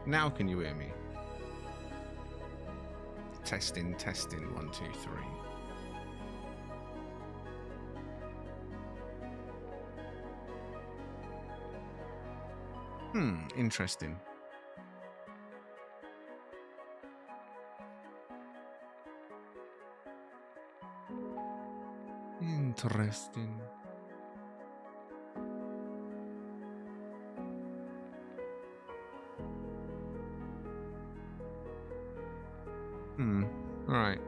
Now can you hear me? Testing, testing, 1, 2, 3. Interesting. Interesting. Alright.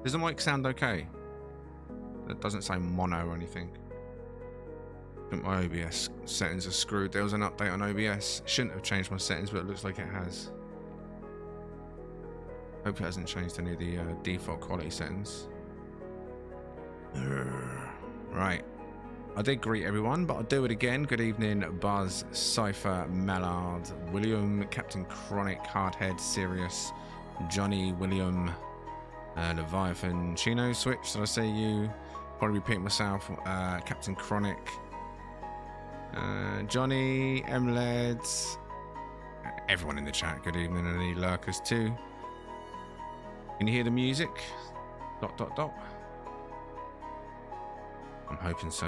Does the mic sound okay? It doesn't say mono or anything. I think my OBS settings are screwed. There was an update on OBS. Shouldn't have changed my settings, but it looks like it has. Hope it hasn't changed any of the default quality settings. Right. I did greet everyone, but I'll do it again. Good evening, Buzz, Cypher, Mallard, William, Captain Chronic, Hardhead, Sirius, Johnny, William, Leviathan, Chino, Switch, did I say you? Probably repeating myself. Captain Chronic, Johnny, Emled, everyone in the chat, good evening, and any lurkers too. Can you hear the music? ... I'm hoping so.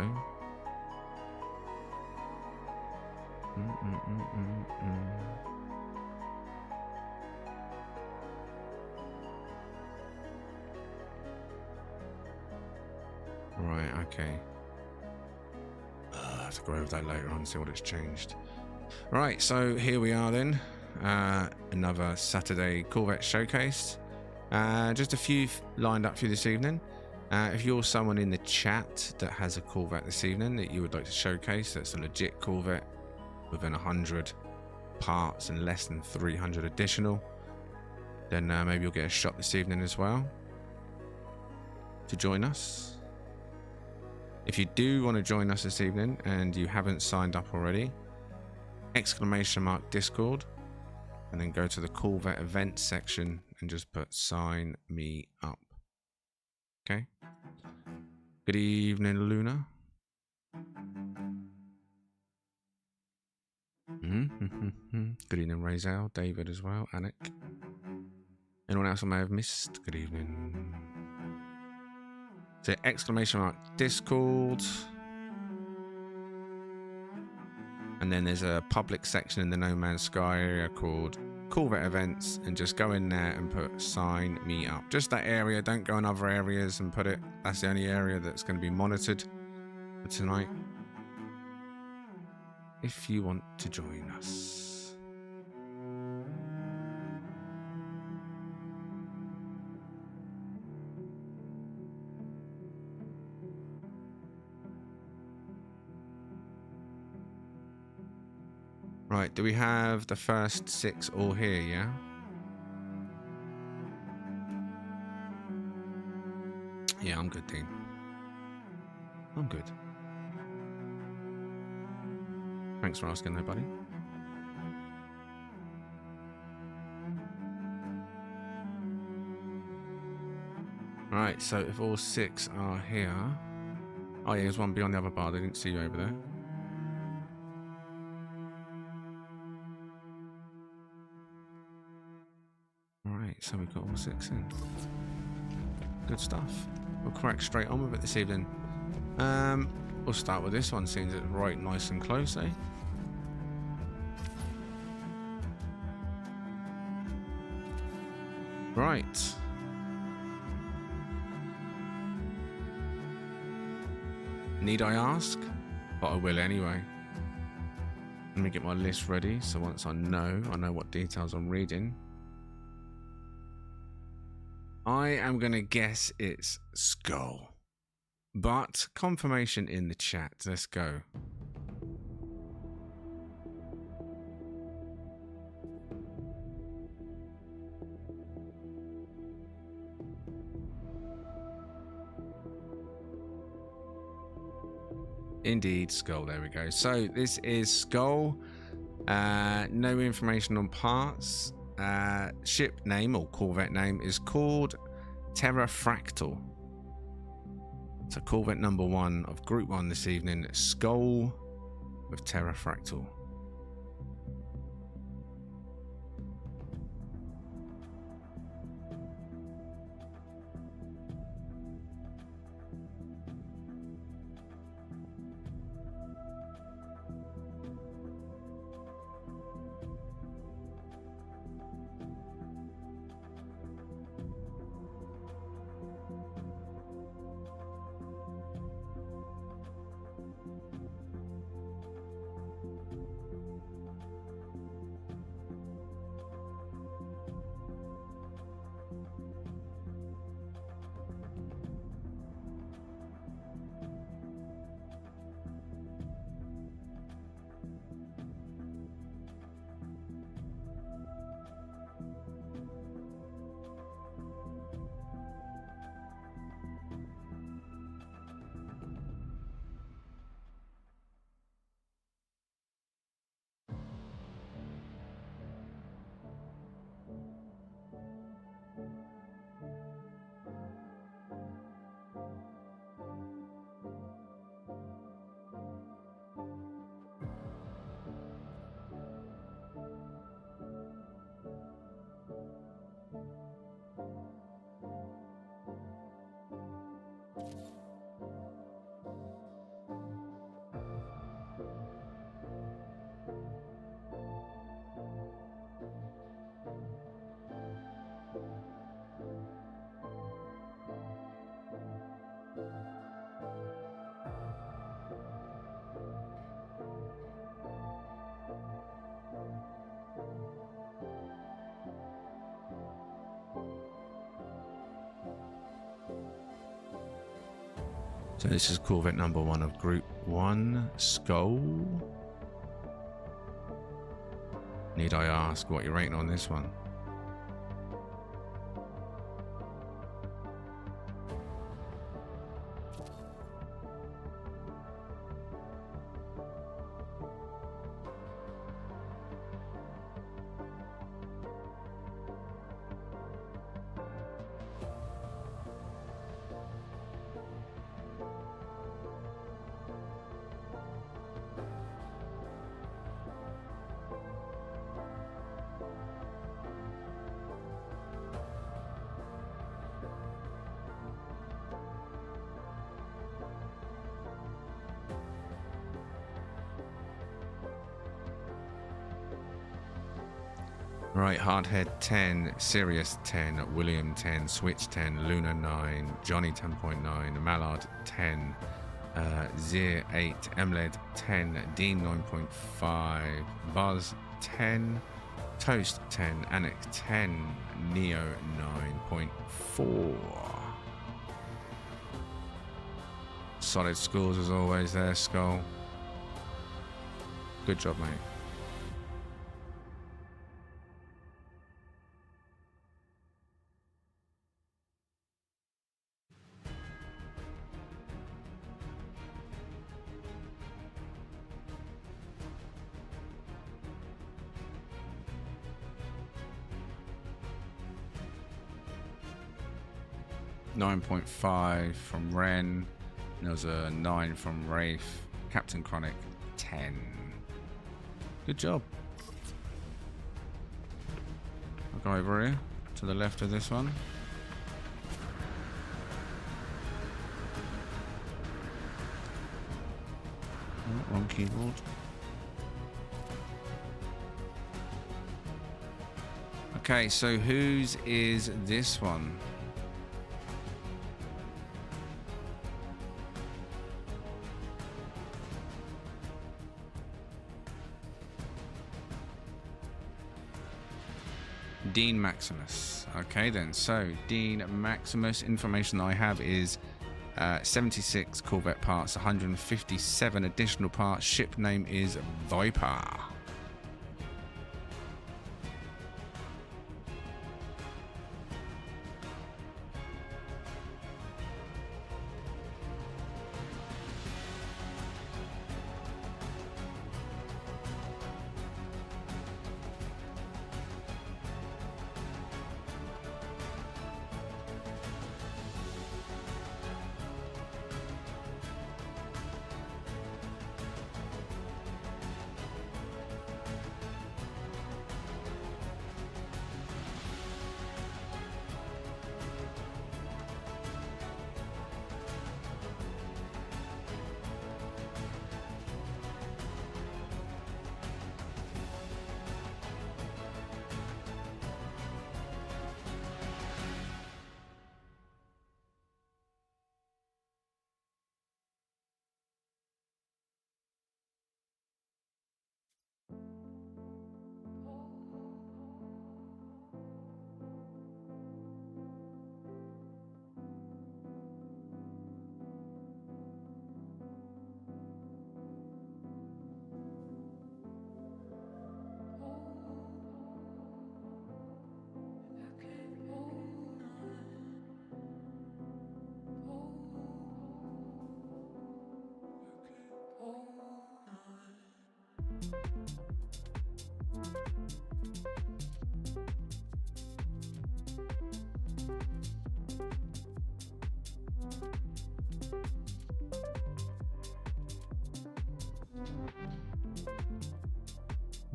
Right, okay. I have to go over that later on and see what it's changed. Right, so here we are then. Another Saturday Corvette showcase. Just a few lined up for you this evening. If you're someone in the chat that has a Corvette this evening that you would like to showcase, that's a legit Corvette within 100 parts and less than 300 additional, then maybe you'll get a shot this evening as well to join us. If you do want to join us this evening and you haven't signed up already, !Discord, and then go to the Corvette events section and just put sign me up. Okay. Good evening, Luna. Good evening, Razal, David as well, Anik. Anyone else I may have missed? Good evening. So !Discord. And then there's a public section in the No Man's Sky area called Corvette Events, and just go in there and put sign me up. Just that area, don't go in other areas and put it. That's the only area that's going to be monitored for tonight. If you want to join us. Right, do we have the first 6 all here, yeah? Yeah, I'm good, Dean. I'm good. Thanks for asking, though, buddy. Right, so if all 6 are here... Oh, yeah, there's one beyond the other bar. They didn't see you over there. Alright, so we've got all 6 in. Good stuff. We'll crack straight on with it this evening. We'll start with this one, seeing it's right nice and close, eh? Right. Need I ask? But I will anyway. Let me get my list ready, so once I know what details I'm reading. I am going to guess it's skull. But confirmation in the chat. Let's go. Indeed, skull. There we go. So this is skull. No information on parts. Ship name or Corvette name is called Terrafractal. So Corvette number 1 of Group 1 this evening. Skull with Terrafractal. So this is Corvette number 1 of Group 1, Skull. Need I ask what you're rating on this one? Right, Hardhead 10, Sirius 10, William 10, Switch 10, Luna 9, Johnny 10.9, Mallard 10, Zir 8, Emled 10, Dean 9.5, Buzz 10, Toast 10, Anik 10, Neo 9.4. Solid scores as always there, Skull. Good job, mate. 9.5 from Ren. There was a 9 from Rafe. Captain Chronic, 10. Good job. I'll go over here to the left of this one. Oh, wrong keyboard. Okay, so whose is this one? Dean Maximus. Okay then, so Dean Maximus, information I have is 76 Corvette parts, 157 additional parts, ship name is Viper.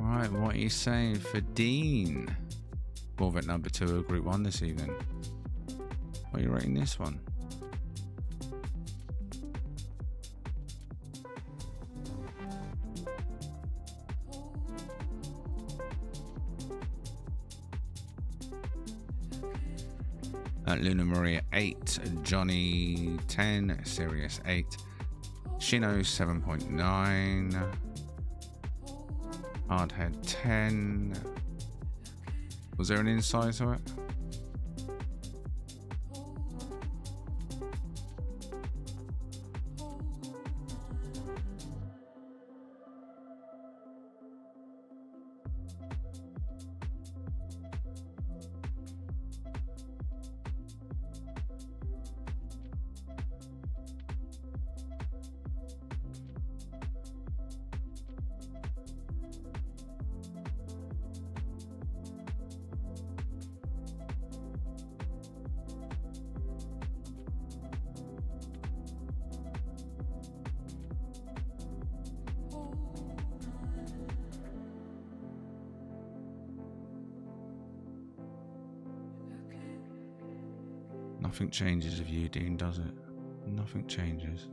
Right, what are you saying for Dean? Corvette number 2 of Group 1 this evening. What are you rating this one? Luna Maria 8, Johnny 10, Sirius 8, Shino 7.9, Hardhead 10. Was there an inside to it? Nothing changes with you, Dean, does it? Nothing changes.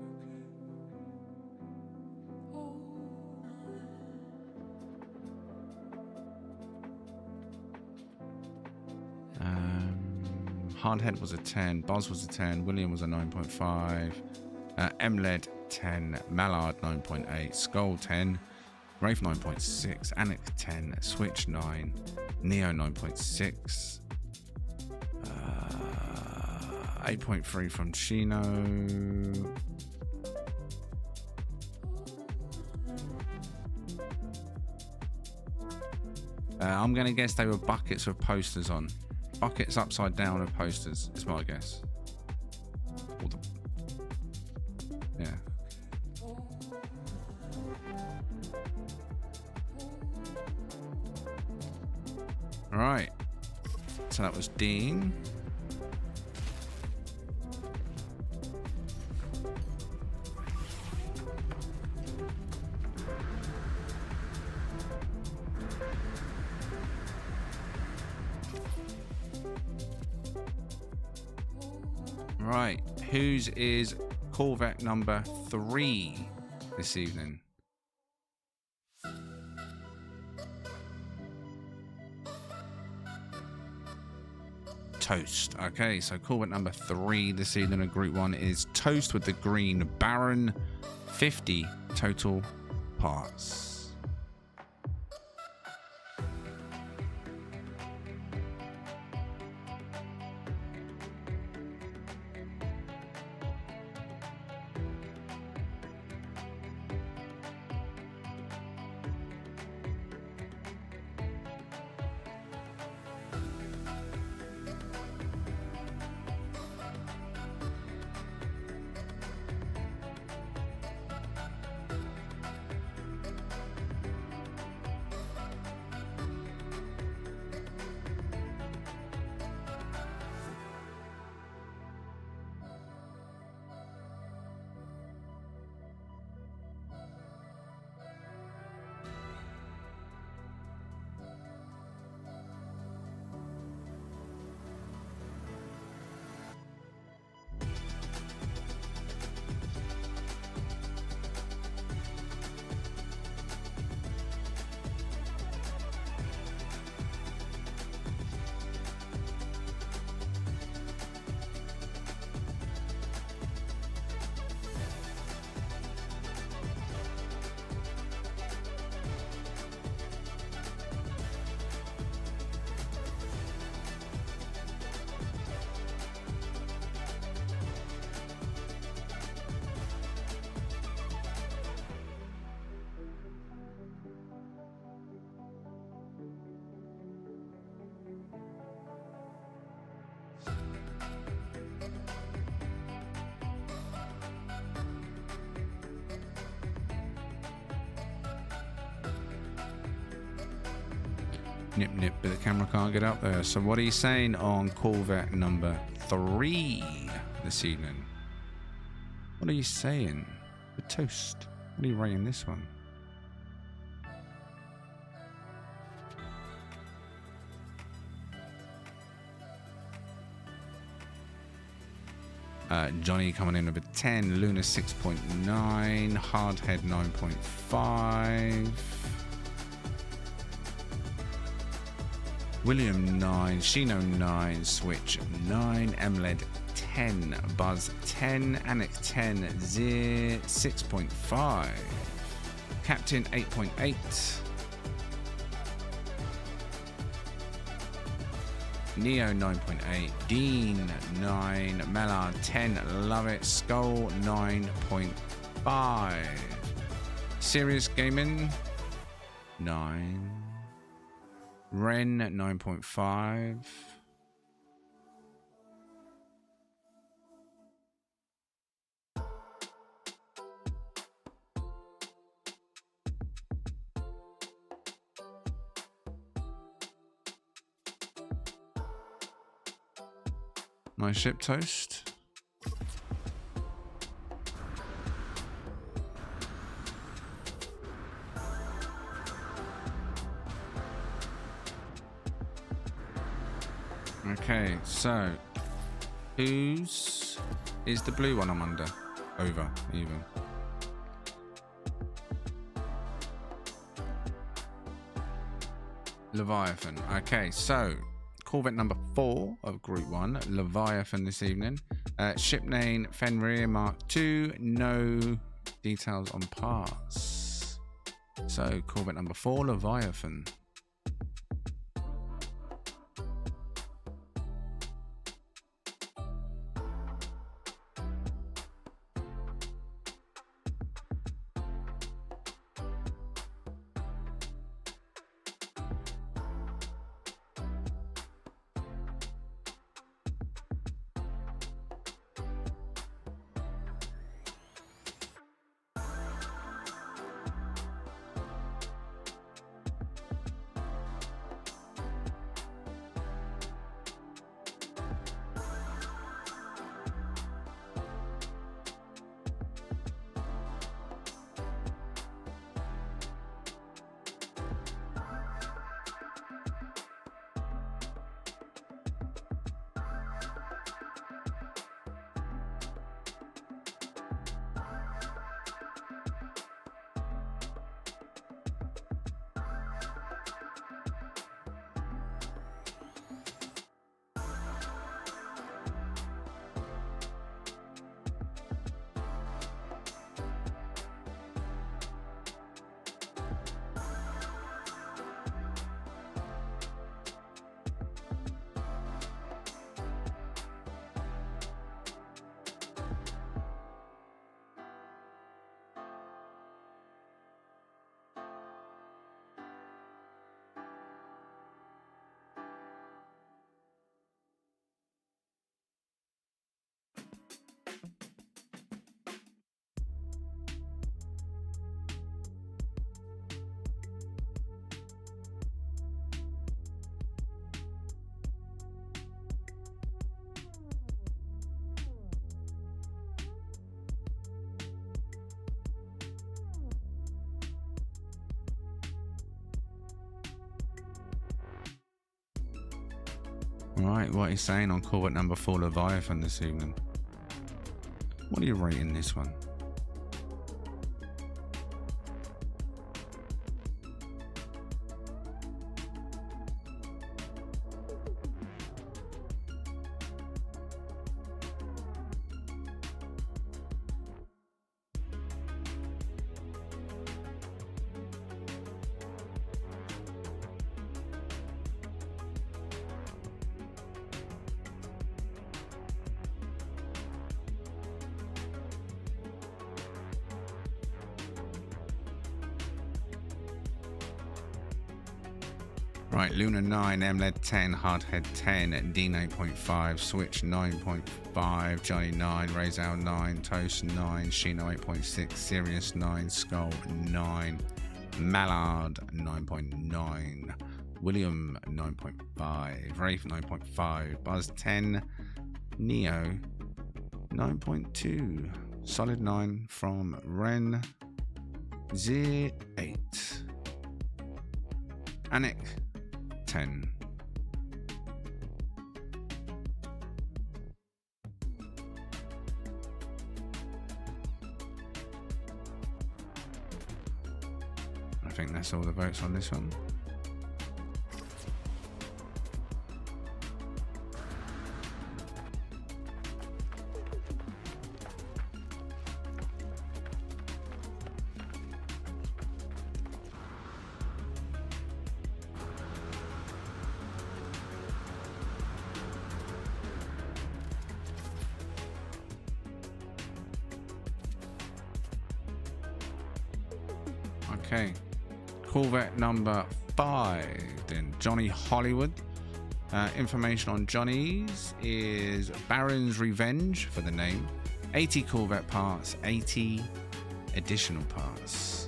Hardhead was a 10, Buzz was a 10, William was a 9.5, M-Led 10, Mallard 9.8, Skull 10, Rafe 9.6, Anik 10, Switch 9, Neo 9.6, 8.3 from Shino. I'm going to guess they were buckets with posters on. Buckets upside down with posters, is my guess. Yeah. Alright. So that was Dean. Right, whose is Corvette number 3 this evening? Toast. Okay, so Corvette number 3 this evening in Group 1 is Toast with the green Baron. 50 total parts. Nip, nip, but the camera can't get up there. So what are you saying on Corvette number 3 this evening? What are you saying? The Toast. What are you rating this one? Johnny coming in with a 10, Luna 6.9, Hardhead 9.5. William 9, Shino 9, Switch 9, MLED 10, Buzz 10, Anik 10, Zir 6.5, Captain 8.8, Neo 9.8, Dean 9, Mellard 10, Love It, Skull 9.5, Serious Gaming 9, Ren 9.5. My ship Toast. Okay, so whose is the blue one I'm under? Over, even. Leviathan. Okay, so Corvette number 4 of Group 1, Leviathan this evening. Ship name Fenrir Mark II, no details on parts. So Corvette number 4, Leviathan. Right, what he's saying on Corvette number 4 Leviathan this evening. What are you rating this one? Right, Luna 9, MLED 10, Hardhead 10, Dean 8.5, Switch 9.5, Johnny 9, Razal 9, Toast 9, Shino 8.6, Sirius 9, Skull 9, Mallard 9.9, William 9.5, Rafe 9.5, Buzz 10, Neo 9.2, Solid 9 from Ren Z8, Anik 10. I think that's all the votes on this one. Okay, Corvette number 5, then Johnny Hollywood. Information on Johnny's is Baron's Revenge for the name, 80 Corvette parts, 80 additional parts.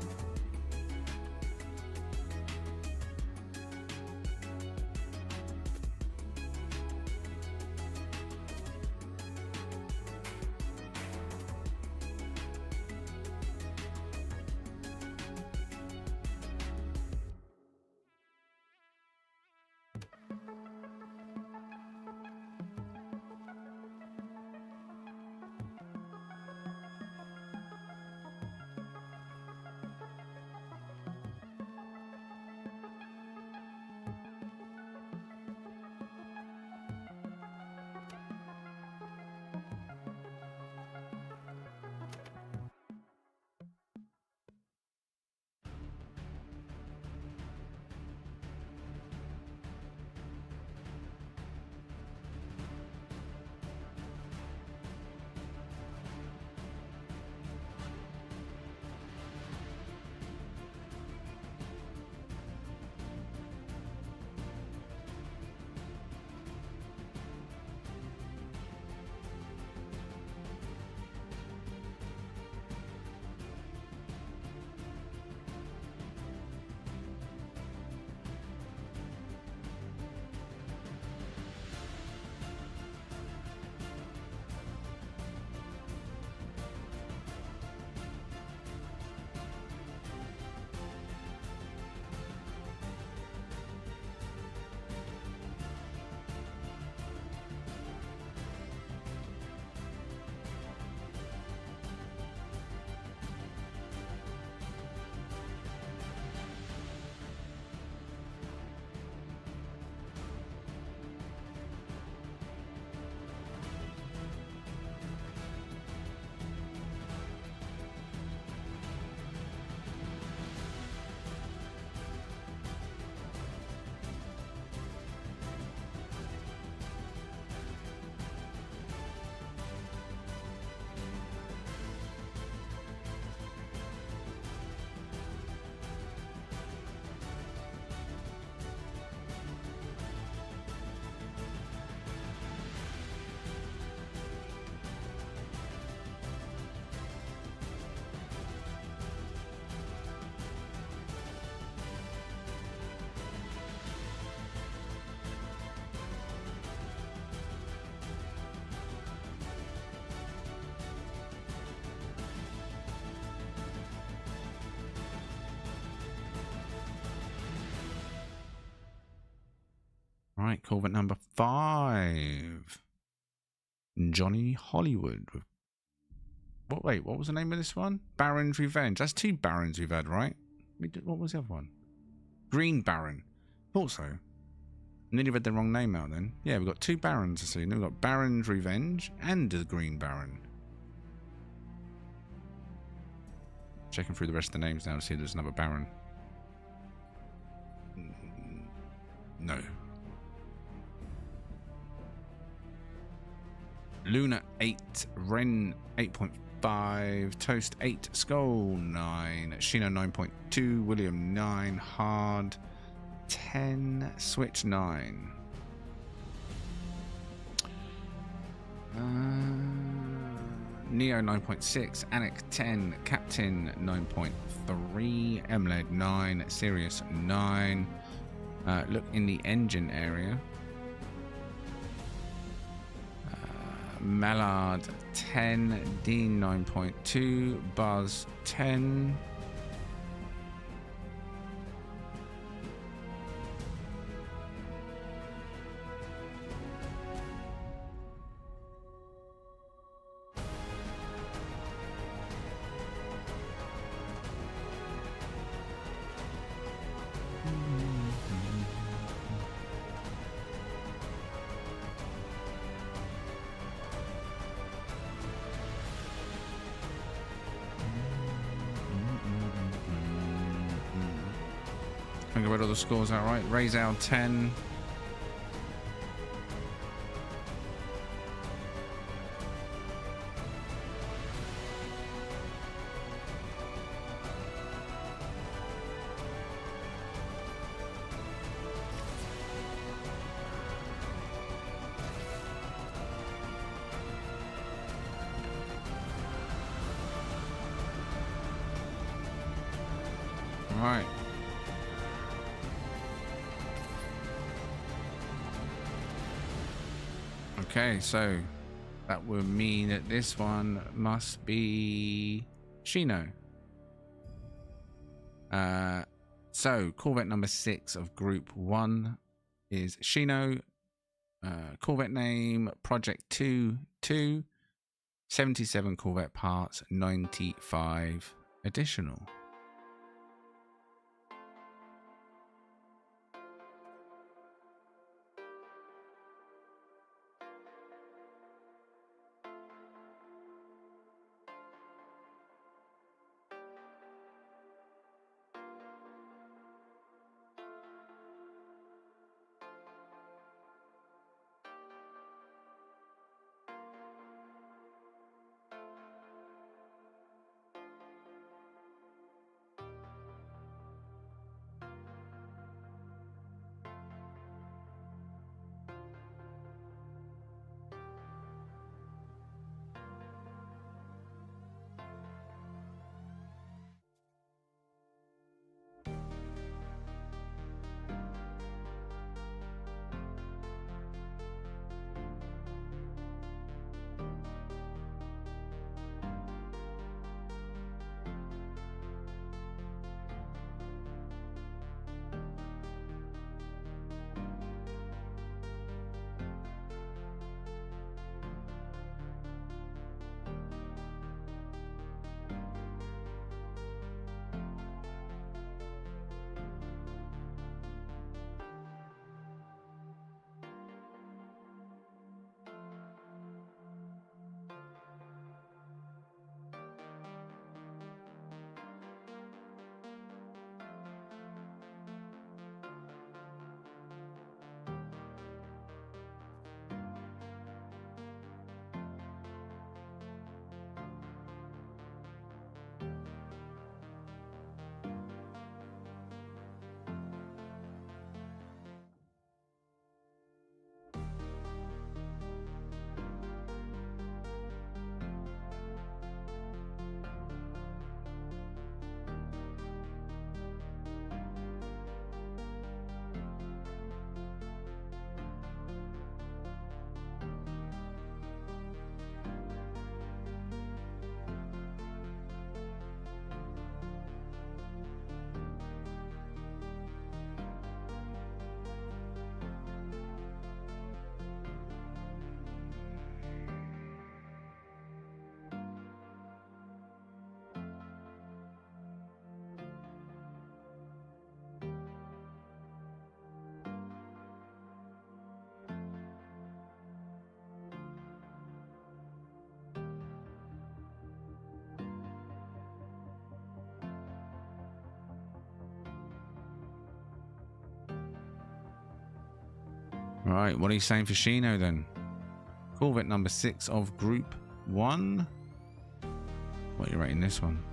right, Corvette number 5. Johnny Hollywood. Wait, what was the name of this one? Baron's Revenge. That's 2 Barons we've had, right? What was the other one? Green Baron. Thought so. Nearly read the wrong name out then. Yeah, we've got 2 Barons to see. Now we've got Baron's Revenge and the Green Baron. Checking through the rest of the names now to see if there's another Baron. No. Luna 8, Ren 8.5, Toast 8, Skull 9, Shino 9.2, William 9, Hard 10, Switch 9. Neo 9.6, Anik 10, Captain 9.3, Emled 9, Sirius 9. Look in the engine area. Mallard 10, Dean 9.2, Buzz 10. I think I read all the scores out right. Razal 10. Right. Okay, so that would mean that this one must be Shino. So Corvette number 6 of Group 1 is Shino. Corvette name Project 22. 77 Corvette parts, 95 additional. Right, what are you saying for Shino then? Corvette number 6 of Group 1. What are you rating this one?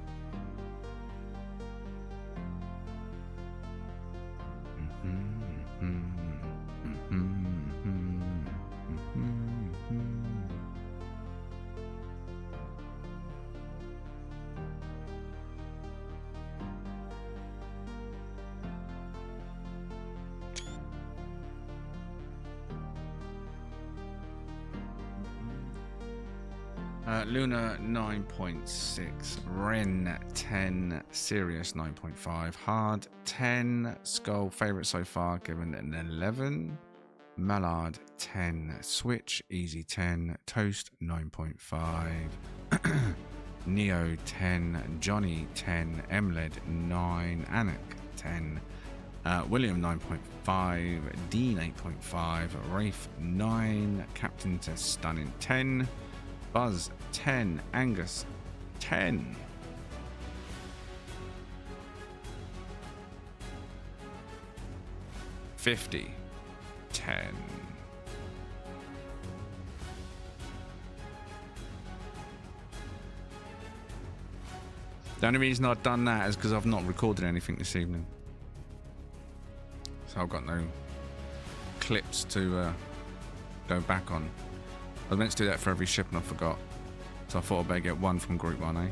Luna 9.6, Ren 10, Sirius 9.5, Hard 10, Skull favorite so far given an 11, Mallard 10, Switch Easy 10, Toast 9.5, Neo 10, Johnny 10, Emled 9, Anik 10, William 9.5, Dean 8.5, Rafe 9, Captain to Stunning 10, Buzz 10, Angus 10. $50, 10. The only reason I've done that is because I've not recorded anything this evening. So I've got no clips to go back on. I was meant to do that for every ship and I forgot. So I thought I'd better get one from Group 1, eh?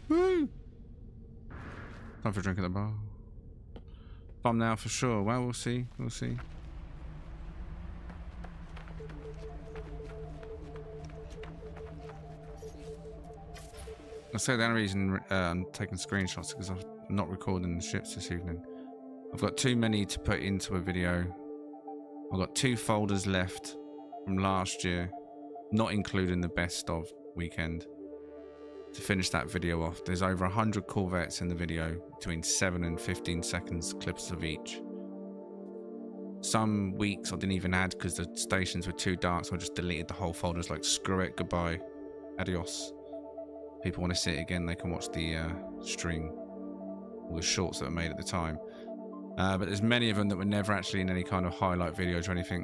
Woo! Time for a drink at the bar. Bum now for sure. Well, we'll see. We'll see. I say the only reason I'm taking screenshots because I'm not recording the ships this evening. I've got too many to put into a video. I've got 2 folders left from last year, not including the best of weekend. To finish that video off, there's over 100 Corvettes in the video, between 7 and 15 seconds clips of each. Some weeks I didn't even add because the stations were too dark, so I just deleted the whole folder. It's like, screw it, goodbye, adios. People want to see it again, they can watch the stream, all the shorts that were made at the time. But there's many of them that were never actually in any kind of highlight videos or anything.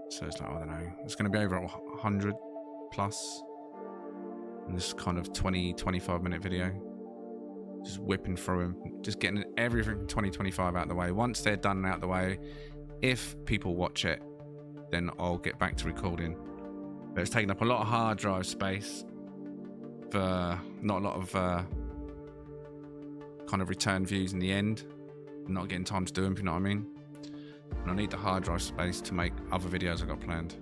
So it's like, I don't know, it's going to be over 100 plus. In this kind of 20-25 minute video, just whipping through them, just getting everything from 2025 out of the way. Once they're done and out of the way, if people watch it, then I'll get back to recording. But it's taking up a lot of hard drive space for not a lot of kind of return views in the end. I'm not getting time to do them, if you know what I mean. And I need the hard drive space to make other videos I've got planned.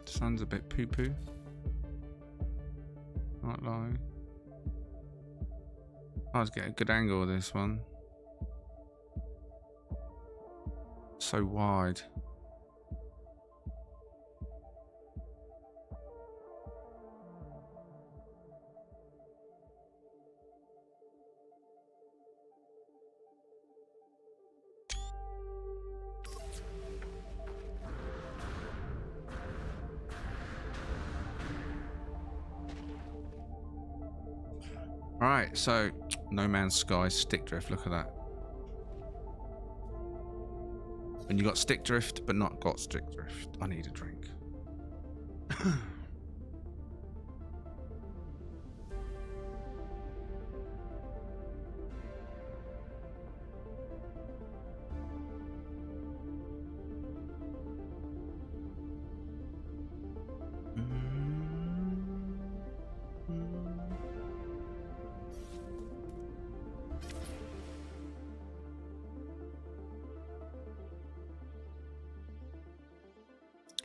Sun's a bit poo-poo. Not lie. I was getting a good angle of this one. So wide. Alright, so No Man's Sky stick drift. Look at that. And you got stick drift, but not got stick drift. I need a drink.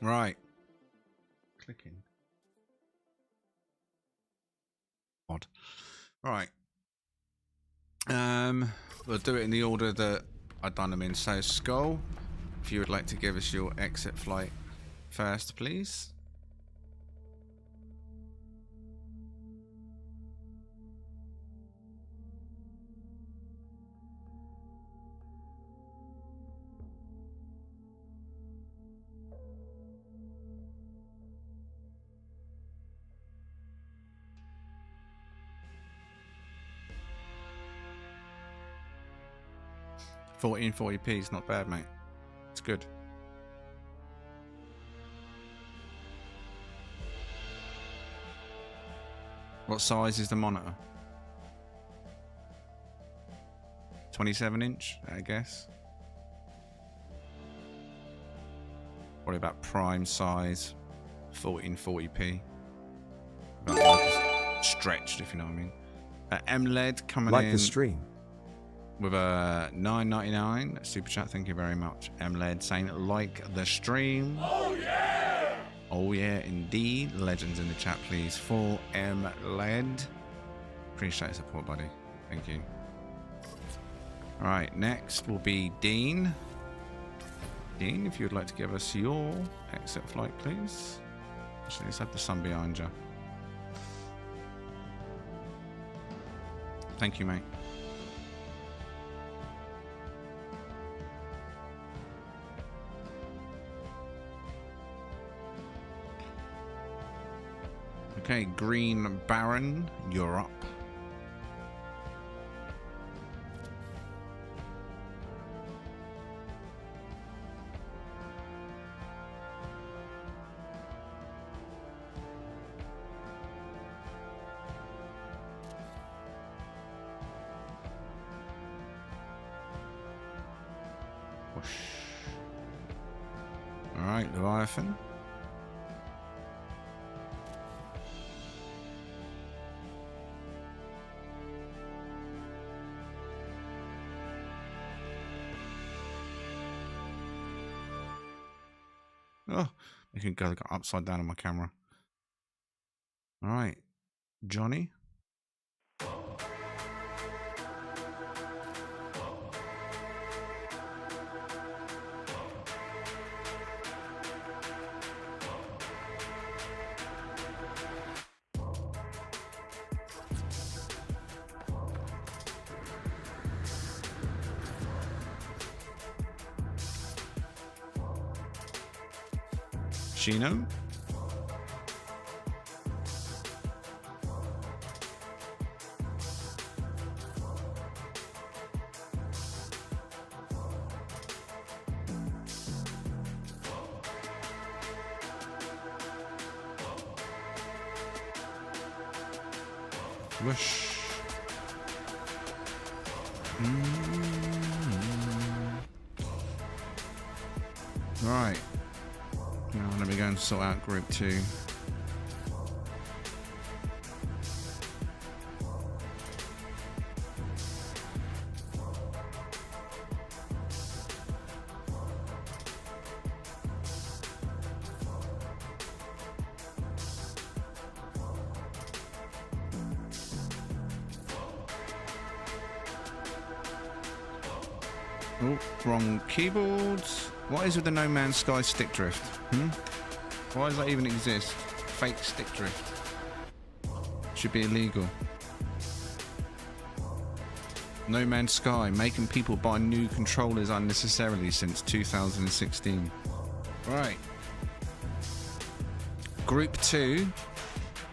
Right. Clicking. Odd. Right. We'll do it in the order that I've done them in. So, Skull, if you would like to give us your exit flight first, please. $1440p is not bad, mate. It's good. What size is the monitor? 27-inch, I guess. Probably about prime size, 1440p. Stretched, if you know what I mean. MLED coming in. Like the stream. With a $9.99 super chat. Thank you very much. MLED saying like the stream. Oh yeah! Oh yeah, indeed. Legends in the chat, please. For MLED. Appreciate support, buddy. Thank you. All right, next will be Dean. Dean, if you would like to give us your exit flight, please. Actually, let's have the sun behind you. Thank you, mate. Okay, Green Baron, you're up. Whoosh. All right, Leviathan. Oh, I can go upside down on my camera. All right, Johnny. Chino. Whoosh. Right. Now let me go and sort out group 2. Oh, wrong keyboards. What is with the No Man's Sky stick drift? Why does that even exist? Fake stick drift. Should be illegal. No Man's Sky, making people buy new controllers unnecessarily since 2016. Right. Group 2,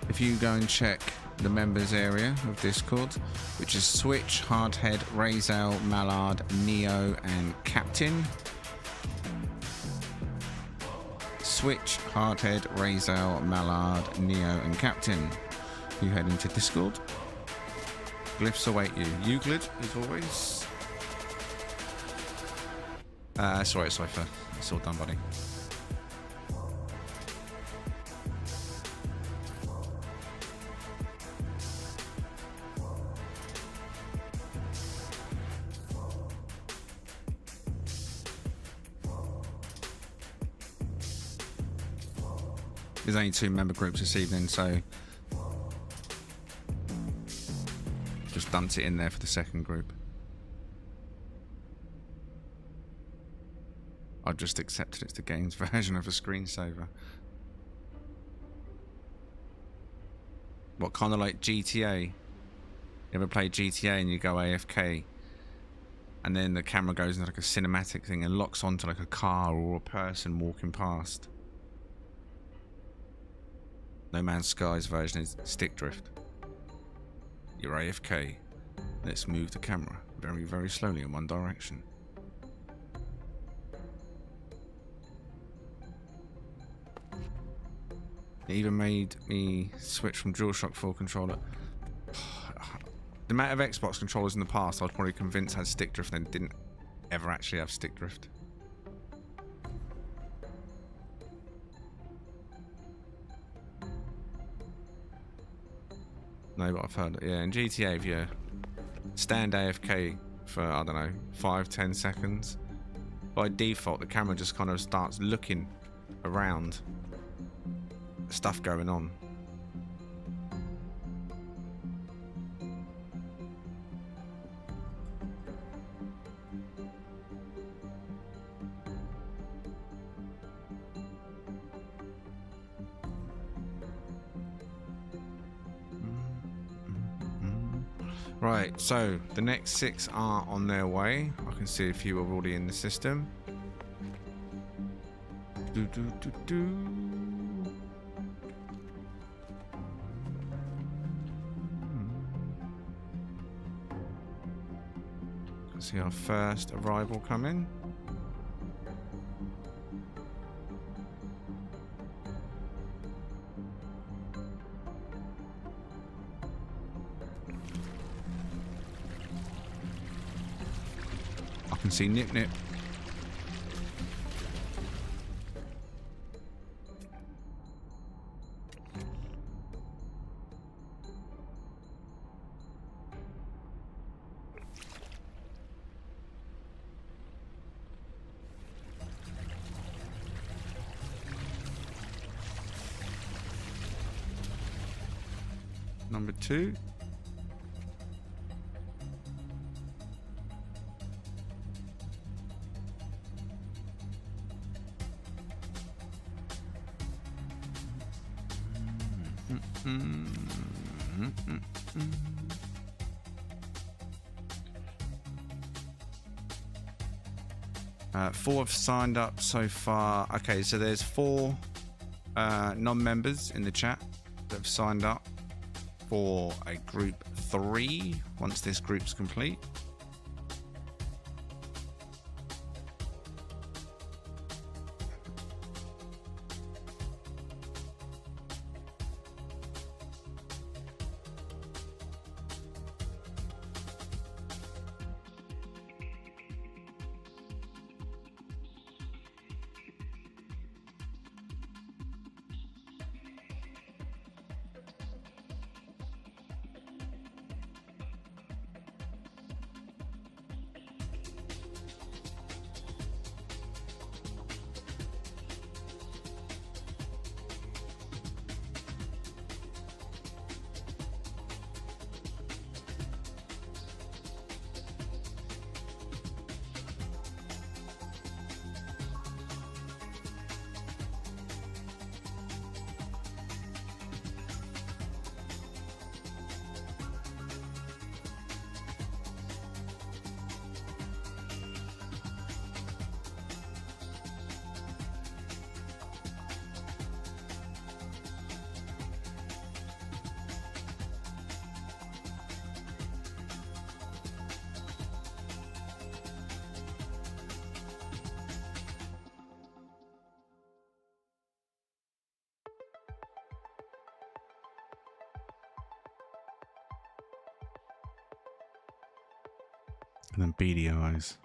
if you go and check the members area of Discord, which is Switch, Hardhead, Razel, Mallard, Neo, and Captain. Switch, Hardhead, Razel, Mallard, Neo, and Captain. You head into Discord. Glyphs await you. Euclid, as always. Sorry, Cypher. It's all done, buddy. There's only 2 member groups this evening, so just dumped it in there for the second group. I've just accepted it's the game's version of a screensaver. What, kind of like GTA? You ever play GTA and you go AFK and then the camera goes into like a cinematic thing and locks onto like a car or a person walking past? No Man's Sky's version is stick drift. You're AFK. Let's move the camera very, very slowly in one direction. It even made me switch from DualShock 4 controller. The amount of Xbox controllers in the past I was probably convinced had stick drift and didn't ever actually have stick drift. No, but I've heard it. Yeah, in GTA, if you stand AFK for, I don't know, 5-10 seconds, by default, the camera just kind of starts looking around stuff going on. Right, so the next 6 are on their way. I can see a few are already in the system. See our first arrival come in. I can see Nip Nip. Number 2. Four have signed up so far. Okay, so there's 4 non-members in the chat that have signed up for a group 3 once this group's complete. And then beady eyes.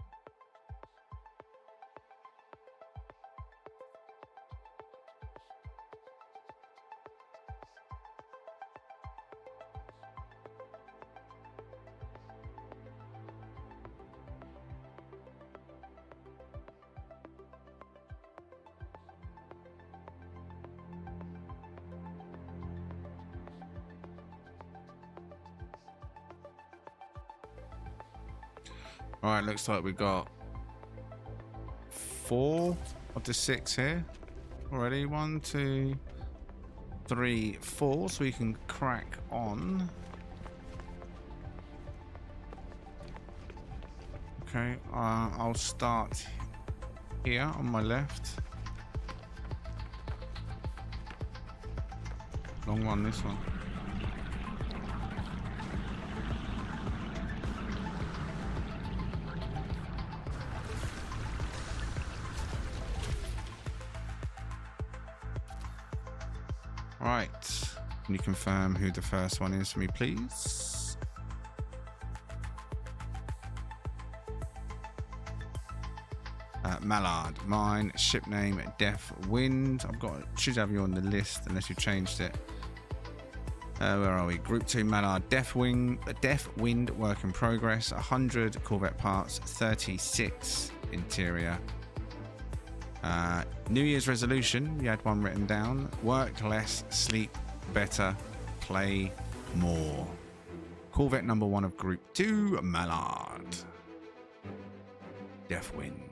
All right, looks like we got 4 of the 6 here already. 1, 2, 3, 4. So we can crack on. Okay, I'll start here on my left. Long one, this one. Right, can you confirm who the first one is for me, please? Mallard. Mine, ship name, Deaf Wind. Should have you on the list unless you changed it. Where are we? Group 2 Mallard. Deaf Wind, work in progress. 100 Corvette parts, 36 interior. New Year's resolution, you had one written down. Work less, sleep better, play more. Corvette number 1 of Group 2, Mallard. Deaf Wind.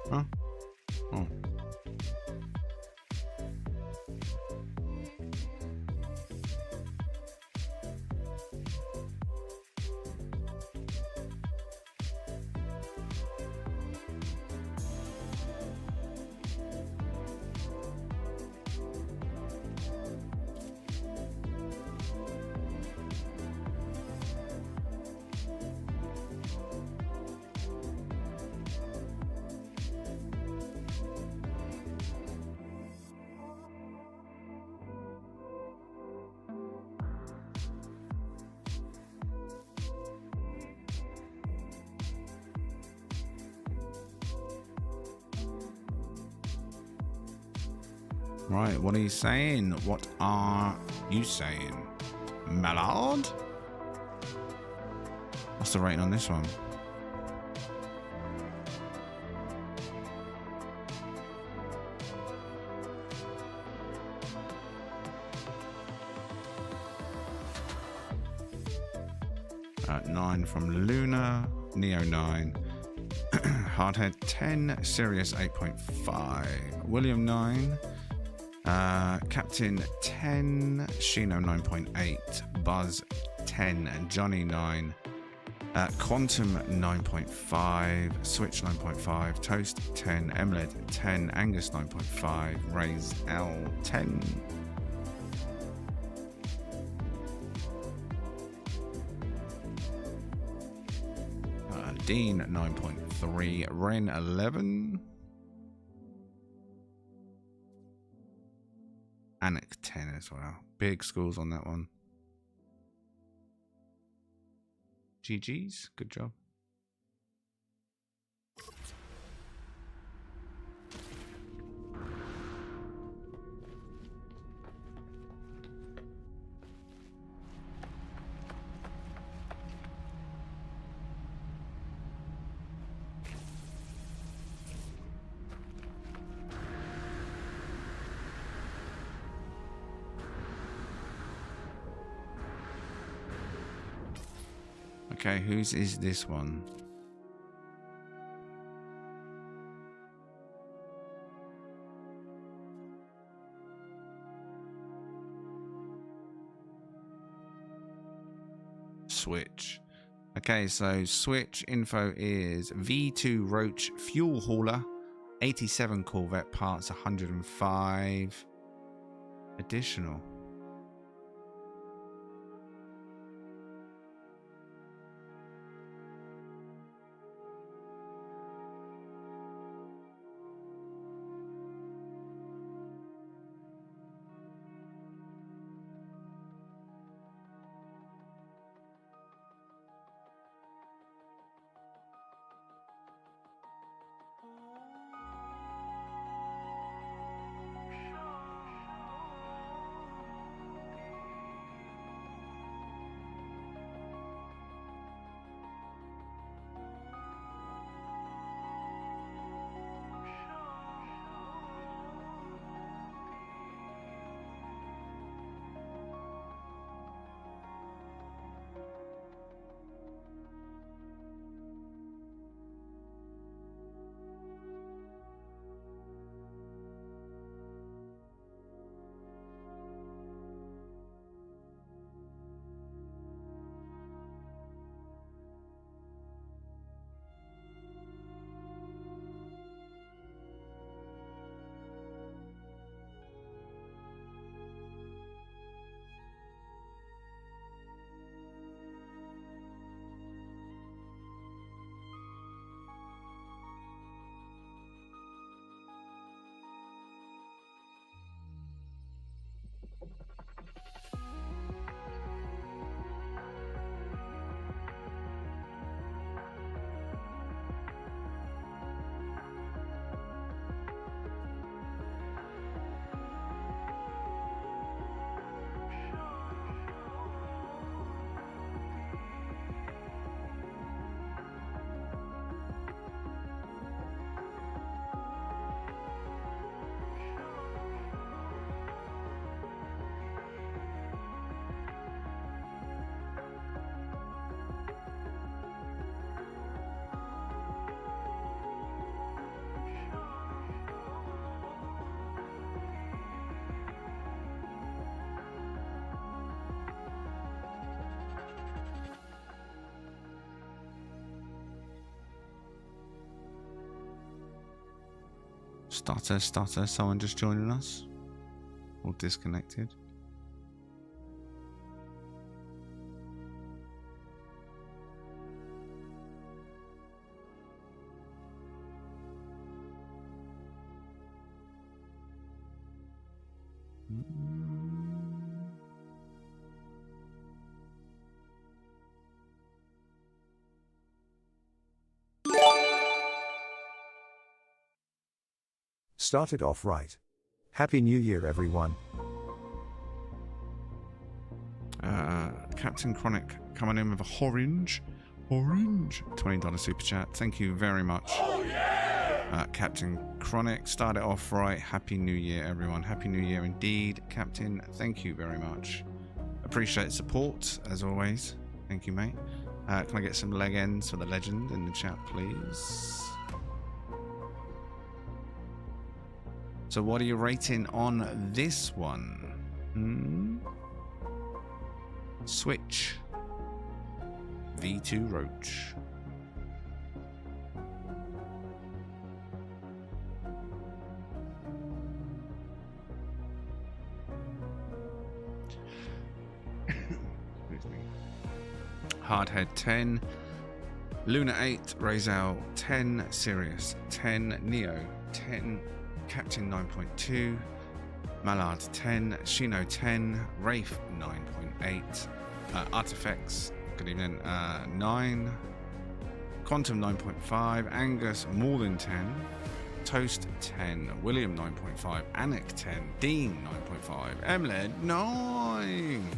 Huh? Oh. Right, what are you saying? What are you saying? Mallard? What's the rating on this one? 9 from Luna, Neo 9, Hardhead 10, Sirius 8.5, William 9, Captain 10, Shino 9.8, Buzz 10, Johnny 9, Quantum 9.5, Switch 9.5, Toast 10, Emled 10, Angus 9.5, Raise L 10. Dean 9.3, Ren 11, Anik 10 as well. Big scores on that one. GG's, good job. Okay, whose is this one? Switch. Okay, so Switch info is V2 Roach Fuel Hauler, 87 Corvette parts, 105 additional. Stutter, someone just joining us? Or disconnected? Started off right. Happy New Year, everyone. Captain Chronic coming in with a orange $20 super chat. Thank you very much. Oh, yeah! Captain Chronic, start it off right. Happy New Year, everyone. Happy New Year indeed. Captain, thank you very much. Appreciate support, as always. Thank you, mate. Can I get some leg ends for the legend in the chat, please? So what are you rating on this one? Switch. V2 Roach. Hardhead 10, Luna 8, Razal 10, Sirius 10, Neo 10, Captain 9.2, Mallard 10, Shino 10, Wraith 9.8, Artifacts, good evening, 9, Quantum 9.5, Angus more than 10, Toast 10, William 9.5, Anik 10, Dean 9.5, Emled 9.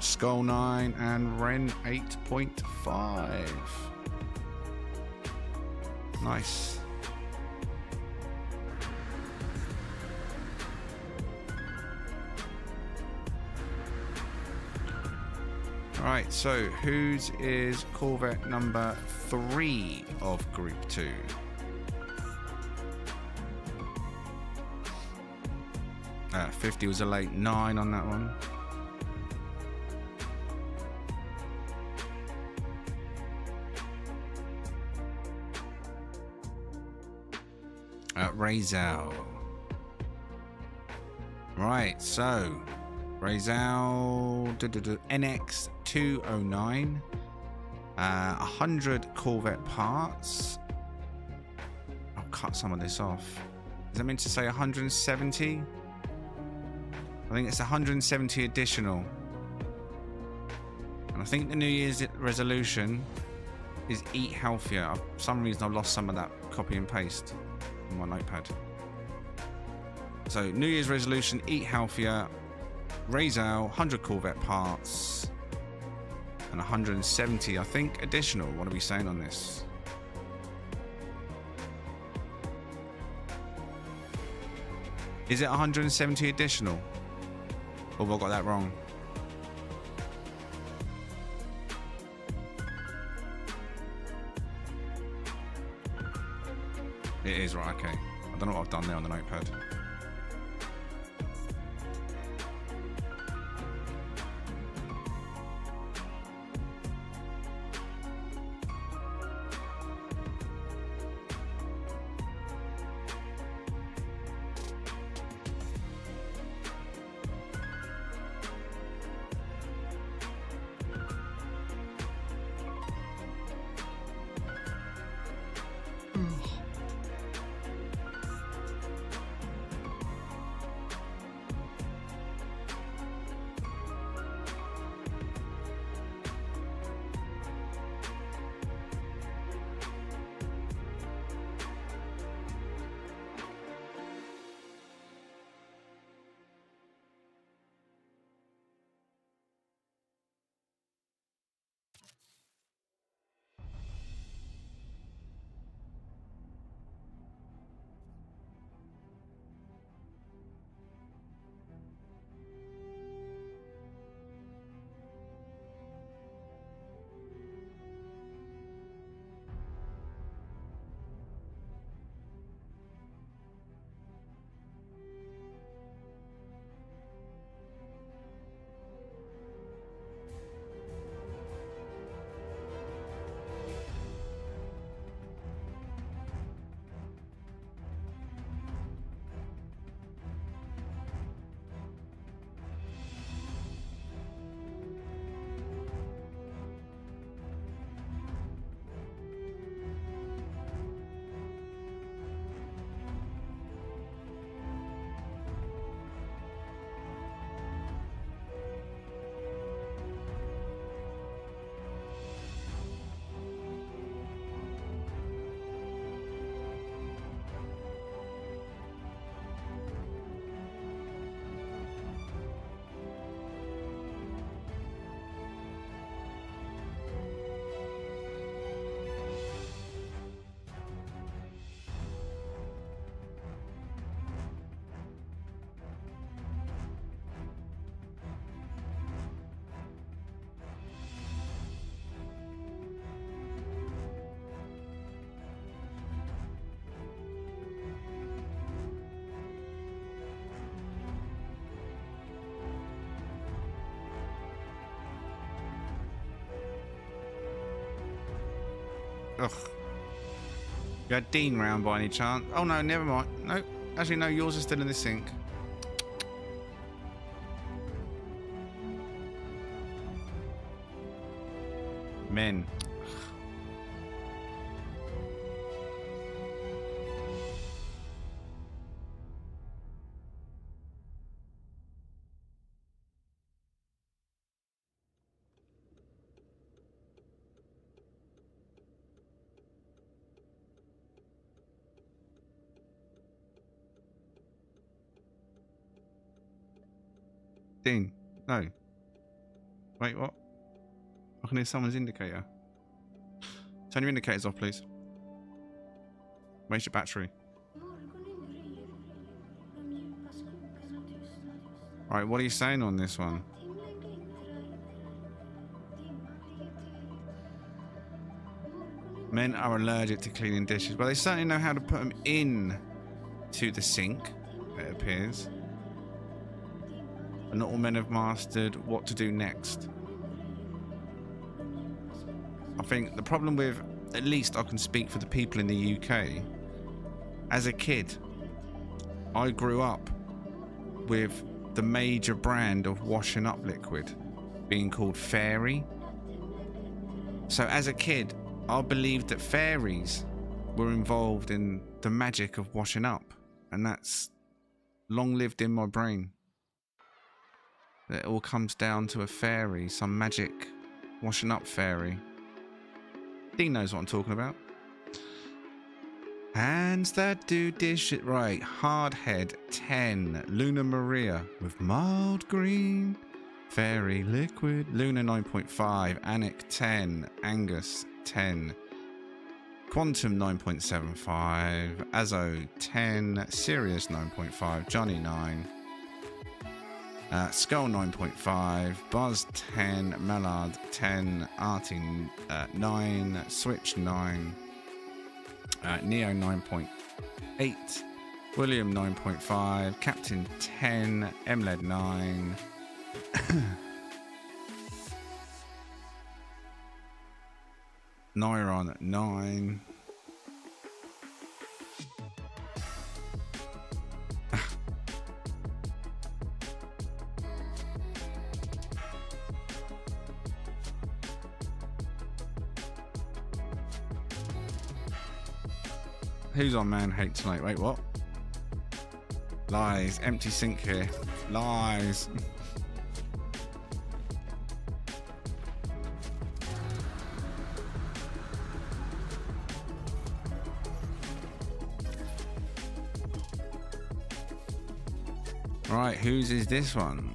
Skull 9 and Ren 8.5. Nice. Alright, so whose is Corvette number 3 of Group 2? Uh, 50 was a late 9 on that one. Razal. Right, so Razal NX 209, 100 Corvette parts. I'll cut some of this off. Is that meant to say 170? I think it's 170 additional. And I think the New Year's resolution is eat healthier. For some reason I've lost some of that copy and paste on my notepad. So New Year's resolution, eat healthier, Razal, 100 Corvette parts, and 170, I think, additional. What are we saying on this? Is it 170 additional? Or have I got that wrong? It is, right, okay. I don't know what I've done there on the notepad. Ugh. You had Dean round by any chance? Oh no, never mind. No, actually no, yours is still in the sink. Men. Dean, no. Wait, what? I can hear someone's indicator. Turn your indicators off, please. Where's your battery? Right, what are you saying on this one? Men are allergic to cleaning dishes. Well, they certainly know how to put them in to the sink, it appears. But not all men have mastered what to do next. I think the problem with, at least I can speak for the people in the UK, as a kid, I grew up with the major brand of washing up liquid being called Fairy. So as a kid, I believed that fairies were involved in the magic of washing up, and that's long lived in my brain. That it all comes down to a fairy, some magic washing up fairy. Dean knows what I'm talking about. Hands that do dish it right. Hardhead 10. Luna Maria with mild green. Fairy liquid. Luna 9.5. Anik 10. Angus 10. Quantum 9.75. Azo 10. Sirius 9.5. Johnny 9. Skull 9.5, Buzz 10, Mallard 10, Artie 9, Switch 9, Neo 9.8, William 9.5, Captain 10, Mled 9, Nyron 9. Who's on Man Hate tonight? Wait, what? Lies. Empty sink here. Lies. Right, whose is this one?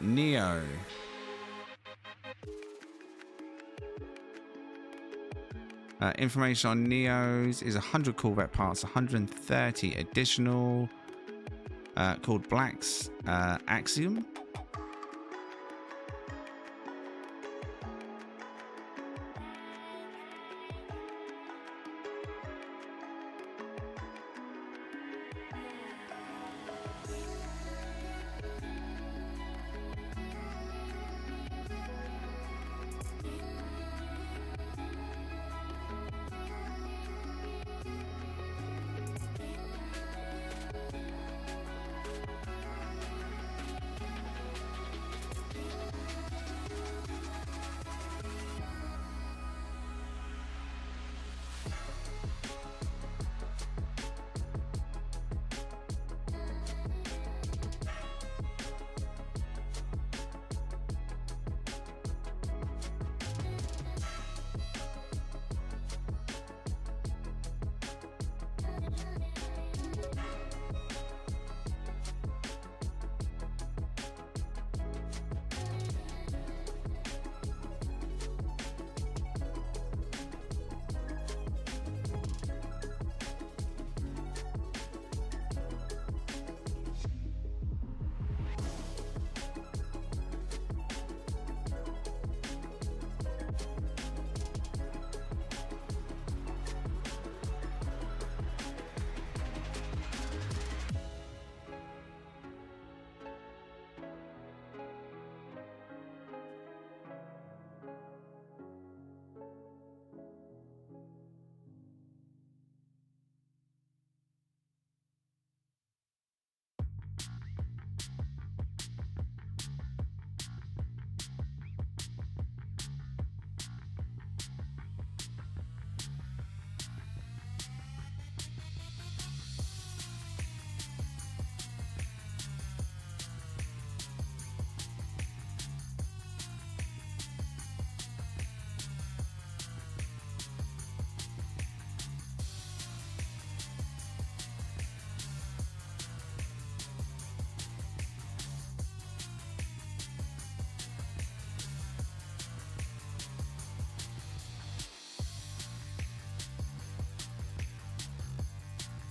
Neo. Information on Neos is 100 Corvette parts, 130 additional, called Black's Axiom.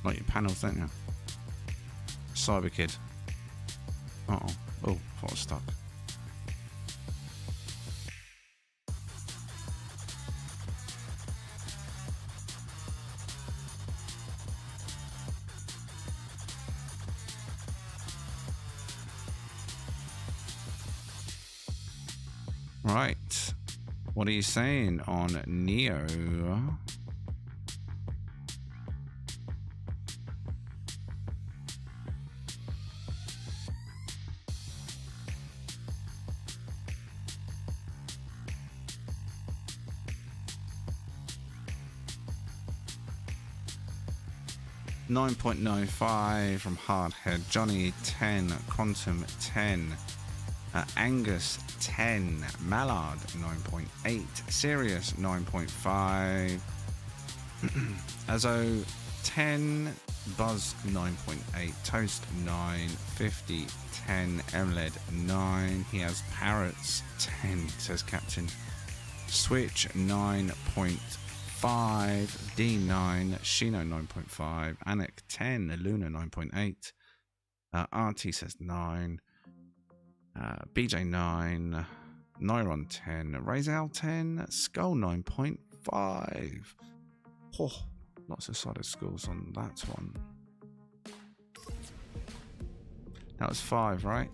Like your panels, don't you? Cyber Kid. Uh-oh. Oh, thought I was stuck. Right. What are you saying on Neo? 9.95 from Hardhead. Johnny 10. Quantum 10. Angus 10. Mallard 9.8. Sirius 9.5. Azo 10. Buzz 9.8. Toast 9. 50 10. Emled 9. He has Parrots 10, says Captain. Switch 9.5. D9. Shino 9.5. Anik 10. Luna 9.8. RT says 9. BJ 9. Nyron 10. Razel 10. Skull 9.5. Oh, lots of solid skulls on that one. That was 5, right?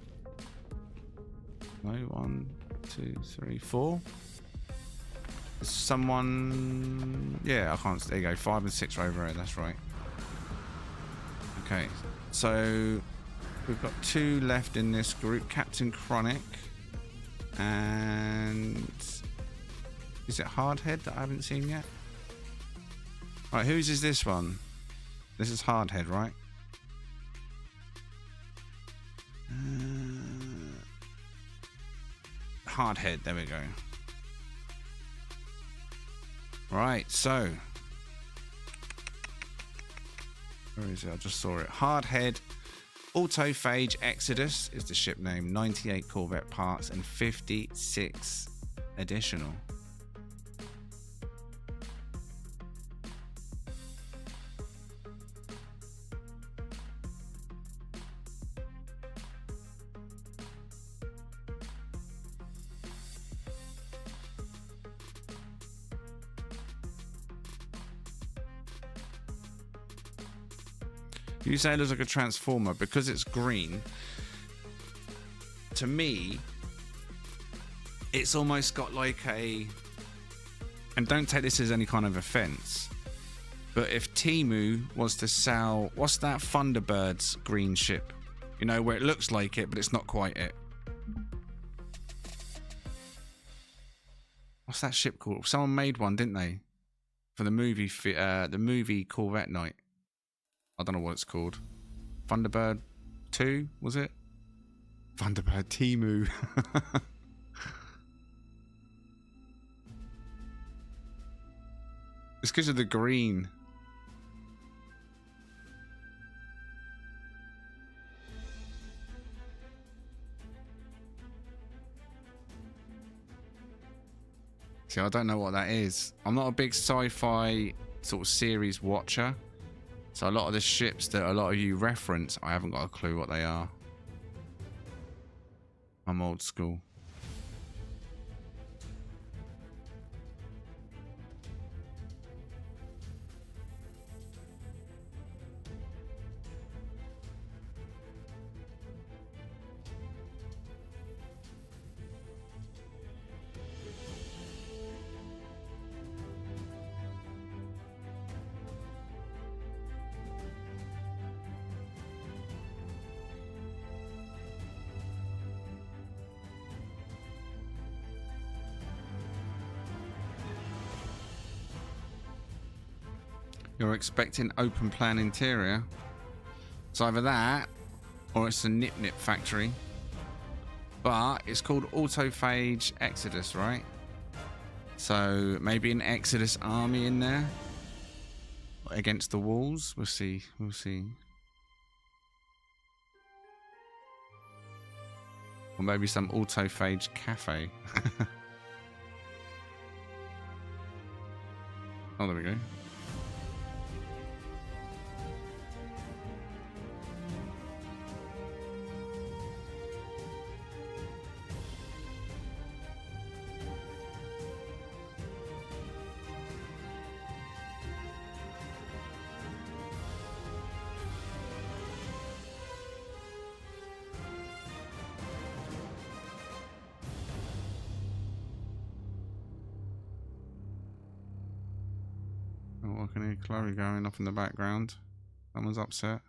No, 1, 2, 3, 4. Someone, yeah, I can't. There you go. 5 and 6 are over here. That's right. Okay, so we've got 2 left in this group. Captain Chronic and is it Hardhead that I haven't seen yet? Right, whose is this one? This is Hardhead, right? Hardhead. There we go. Right, so where is it? I just saw it. Hardhead Autophage Exodus is the ship name. 98 Corvette parts and 56 additional. You say it looks like a transformer because it's green. To me, it's almost got like a, and don't take this as any kind of offense, but if Temu was to sell, what's that Thunderbird's green ship? You know, where it looks like it, but it's not quite it. What's that ship called? Someone made one, didn't they? For the movie Corvette night. I don't know what it's called. Thunderbird 2, was it? Thunderbird Temu. It's because of the green. See, I don't know what that is. I'm not a big sci-fi sort of series watcher. So a lot of the ships that a lot of you reference, I haven't got a clue what they are. I'm old school. You're expecting open plan interior. It's either that or it's a Nip Nip factory. But it's called Autophage Exodus, right? So maybe an Exodus army in there against the walls. We'll see. We'll see. Or maybe some Autophage cafe. Oh, there we go. Oh, I can hear Chloe going off in the background. Someone's upset.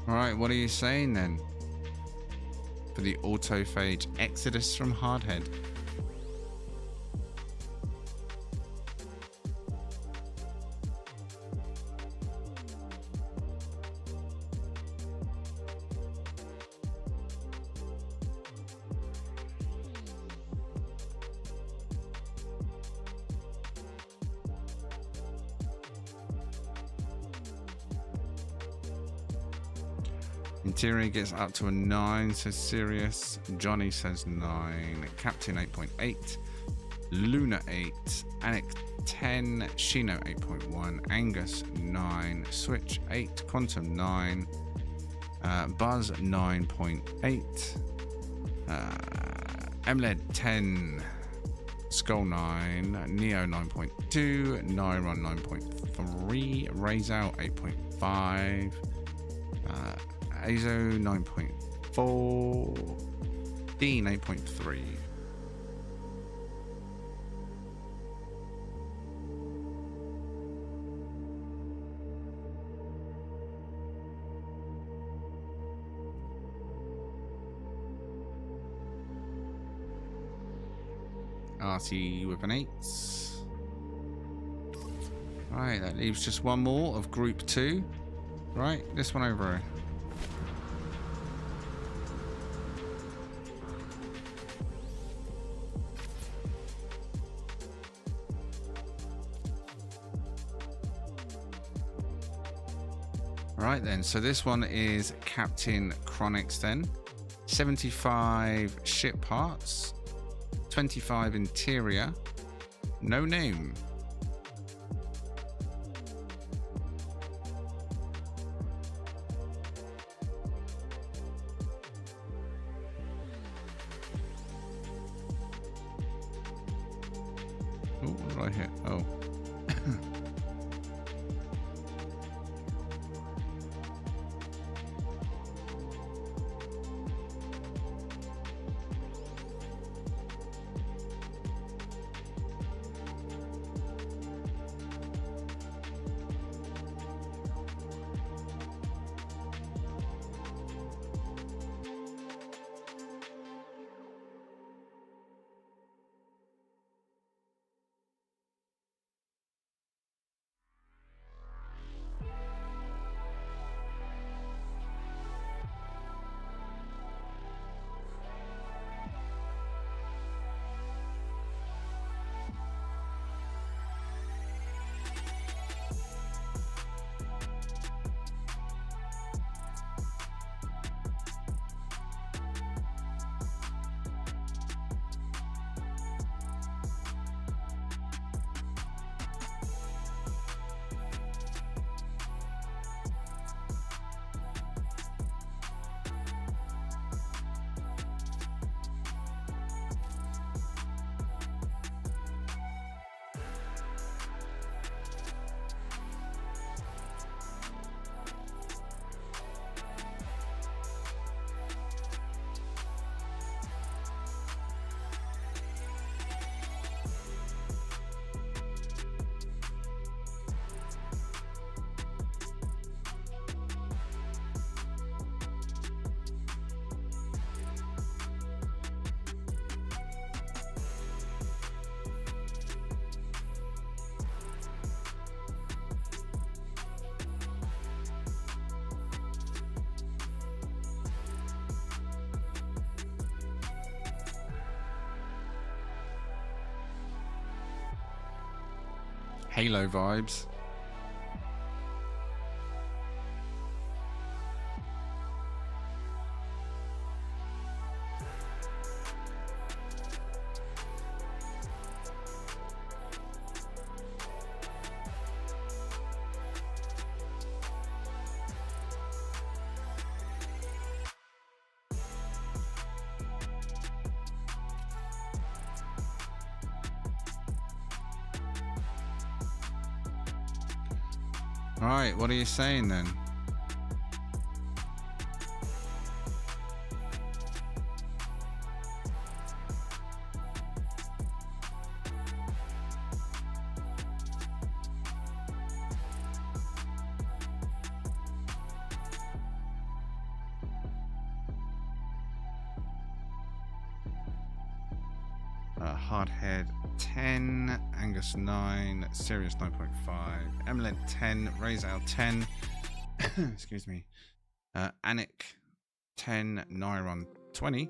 Alright, what are you saying then? For the autophage Exodus from Hardhead. Interior gets up to a 9, says Sirius. Johnny says 9. Captain 8.8. Luna 8. Anik 10. Shino 8.1. Angus 9. Switch 8. Quantum 9. Buzz 9.8. Emled 10. Skull 9. Neo 9.2. Nyron 9.3. Razal 8.5. Azo 9.4, Dean 8.3. RT with an 8. Right, that leaves just one more of group 2. Right, this one over here. Right then, so this one is Captain Chronix then. 75 ship parts, 25 interior, no name. Oh, what did I hit? Oh. Halo vibes. Right, what are you saying then? Hardhead 10, Angus 9, Sirius 9.5, Emled 10, Razal 10, excuse me, Anik 10, Nyron 20,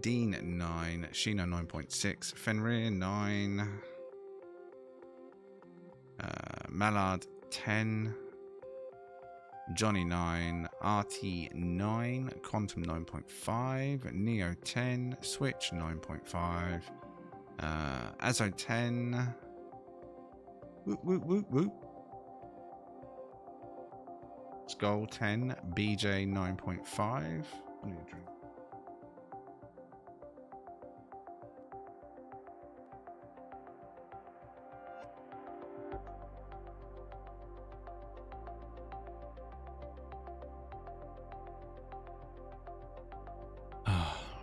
Dean 9, Sheena 9.6, Fenrir 9, Mallard 10, Johnny 9, RT 9, Quantum 9.5, Neo 10, Switch 9.5, Azo 10, whoop whoop whoop whoop, Skull 10, BJ 9.5. I need a drink.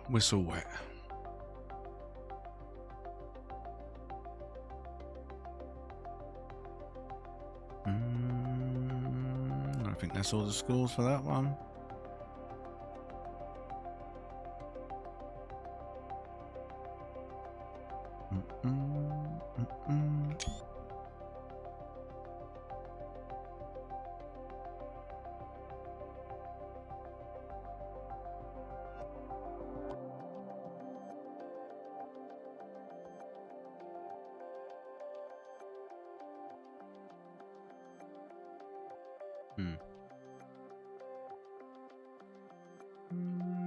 Whistle wet. I think that's all the scores for that one.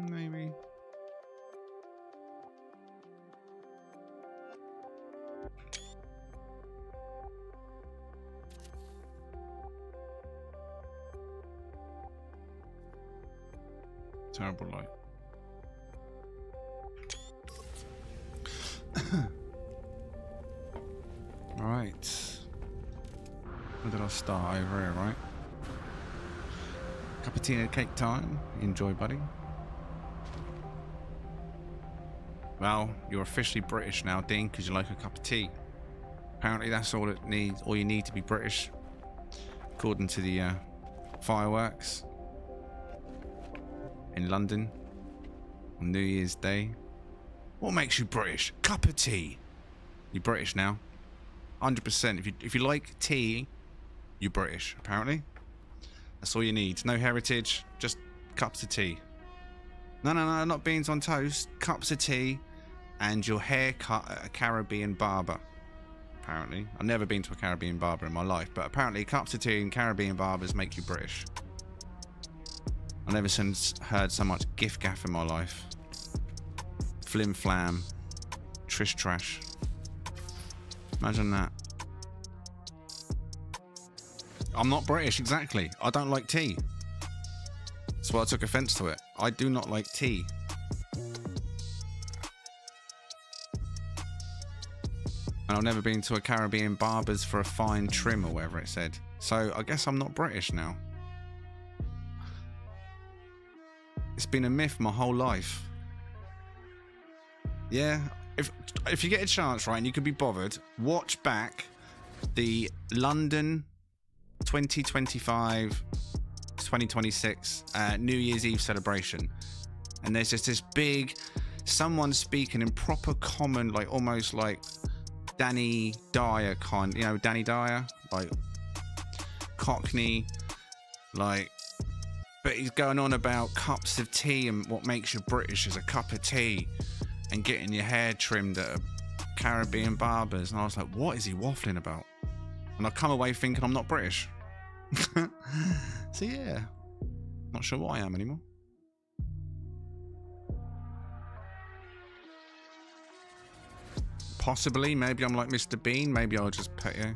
Maybe. Terrible light. Right. Where did I start? Over here, right? Cup of tea and cake time. Enjoy, buddy. Well, you're officially British now, Dean, because you like a cup of tea. Apparently, that's all it needs. All you need to be British, according to the fireworks in London on New Year's Day. What makes you British? Cup of tea. You're British now, 100%. If you like tea, you're British. Apparently, that's all you need. No heritage, just cups of tea. No, not beans on toast. Cups of tea, and your hair cut at a Caribbean barber. Apparently, I've never been to a Caribbean barber in my life, but apparently, cups of tea and Caribbean barbers make you British. I've never heard so much giff gaff in my life. Flim flam, trish trash. Imagine that. I'm not British, exactly. I don't like tea. That's why I took offence to it. I do not like tea. And I've never been to a Caribbean barber's for a fine trim or whatever it said. So I guess I'm not British now. It's been a myth my whole life. Yeah, if you get a chance, right, and you could be bothered, watch back the London 2026 New Year's Eve celebration, and there's just this big someone speaking in proper common, like almost like Danny Dyer kind, you know, Danny Dyer, like Cockney, like, but he's going on about cups of tea and what makes you British is a cup of tea and getting your hair trimmed at a Caribbean barbers. And I was like, what is he waffling about? And I come away thinking I'm not British. So yeah, not sure what I am anymore. Possibly, maybe I'm like Mr. Bean. Maybe I'll just pet you.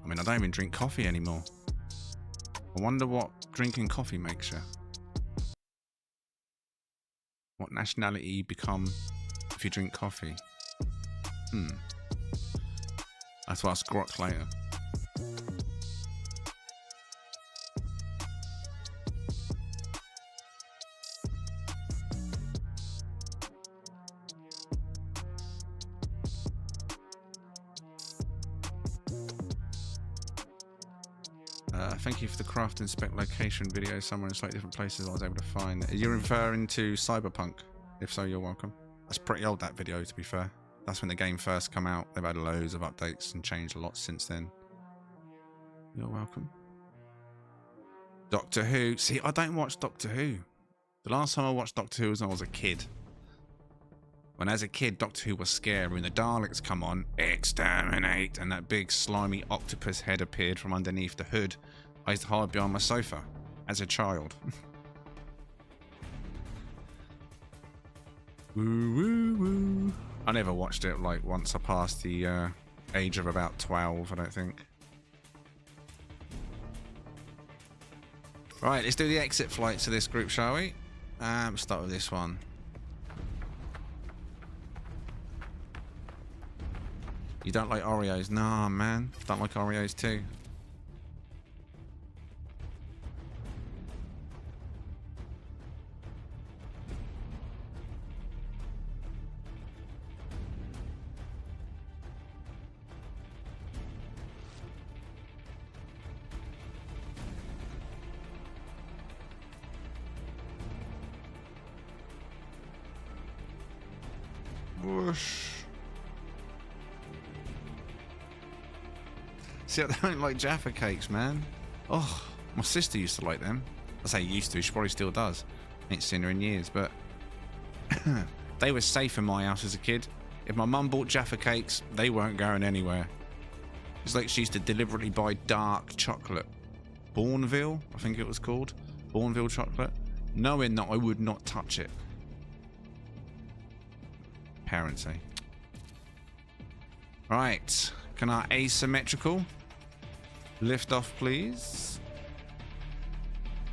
I mean, I don't even drink coffee anymore. I wonder what drinking coffee makes you. What nationality you become if you drink coffee. I have to ask Grok later. Thank you for the craft and spec location video somewhere in slightly different places I was able to find. Are you referring to Cyberpunk? If so, you're welcome. That's pretty old, that video, to be fair. That's when the game first come out. They've had loads of updates and changed a lot since then. You're welcome. Doctor Who. See, I don't watch Doctor Who. The last time I watched Doctor Who was when I was a kid. When as a kid, Doctor Who was scary. When the Daleks come on, exterminate, and that big slimy octopus head appeared from underneath the hood, I used to hide behind my sofa as a child. Woo woo woo. I never watched it like once I passed the age of about 12, I don't think. Right, let's do the exit flights of this group, shall we? Start with this one. You don't like Oreos? Nah, man. Don't like Oreos too. Whoosh. See, I don't like Jaffa cakes, man. Oh, my sister used to like them. I say used to, she probably still does. Ain't seen her in years, but they were safe in my house as a kid. If my mum bought Jaffa cakes, they weren't going anywhere. It's like she used to deliberately buy dark chocolate. Bourneville, I think it was called. Bourneville chocolate. Knowing that I would not touch it. Parents, eh? Right. Can our asymmetrical lift off, please?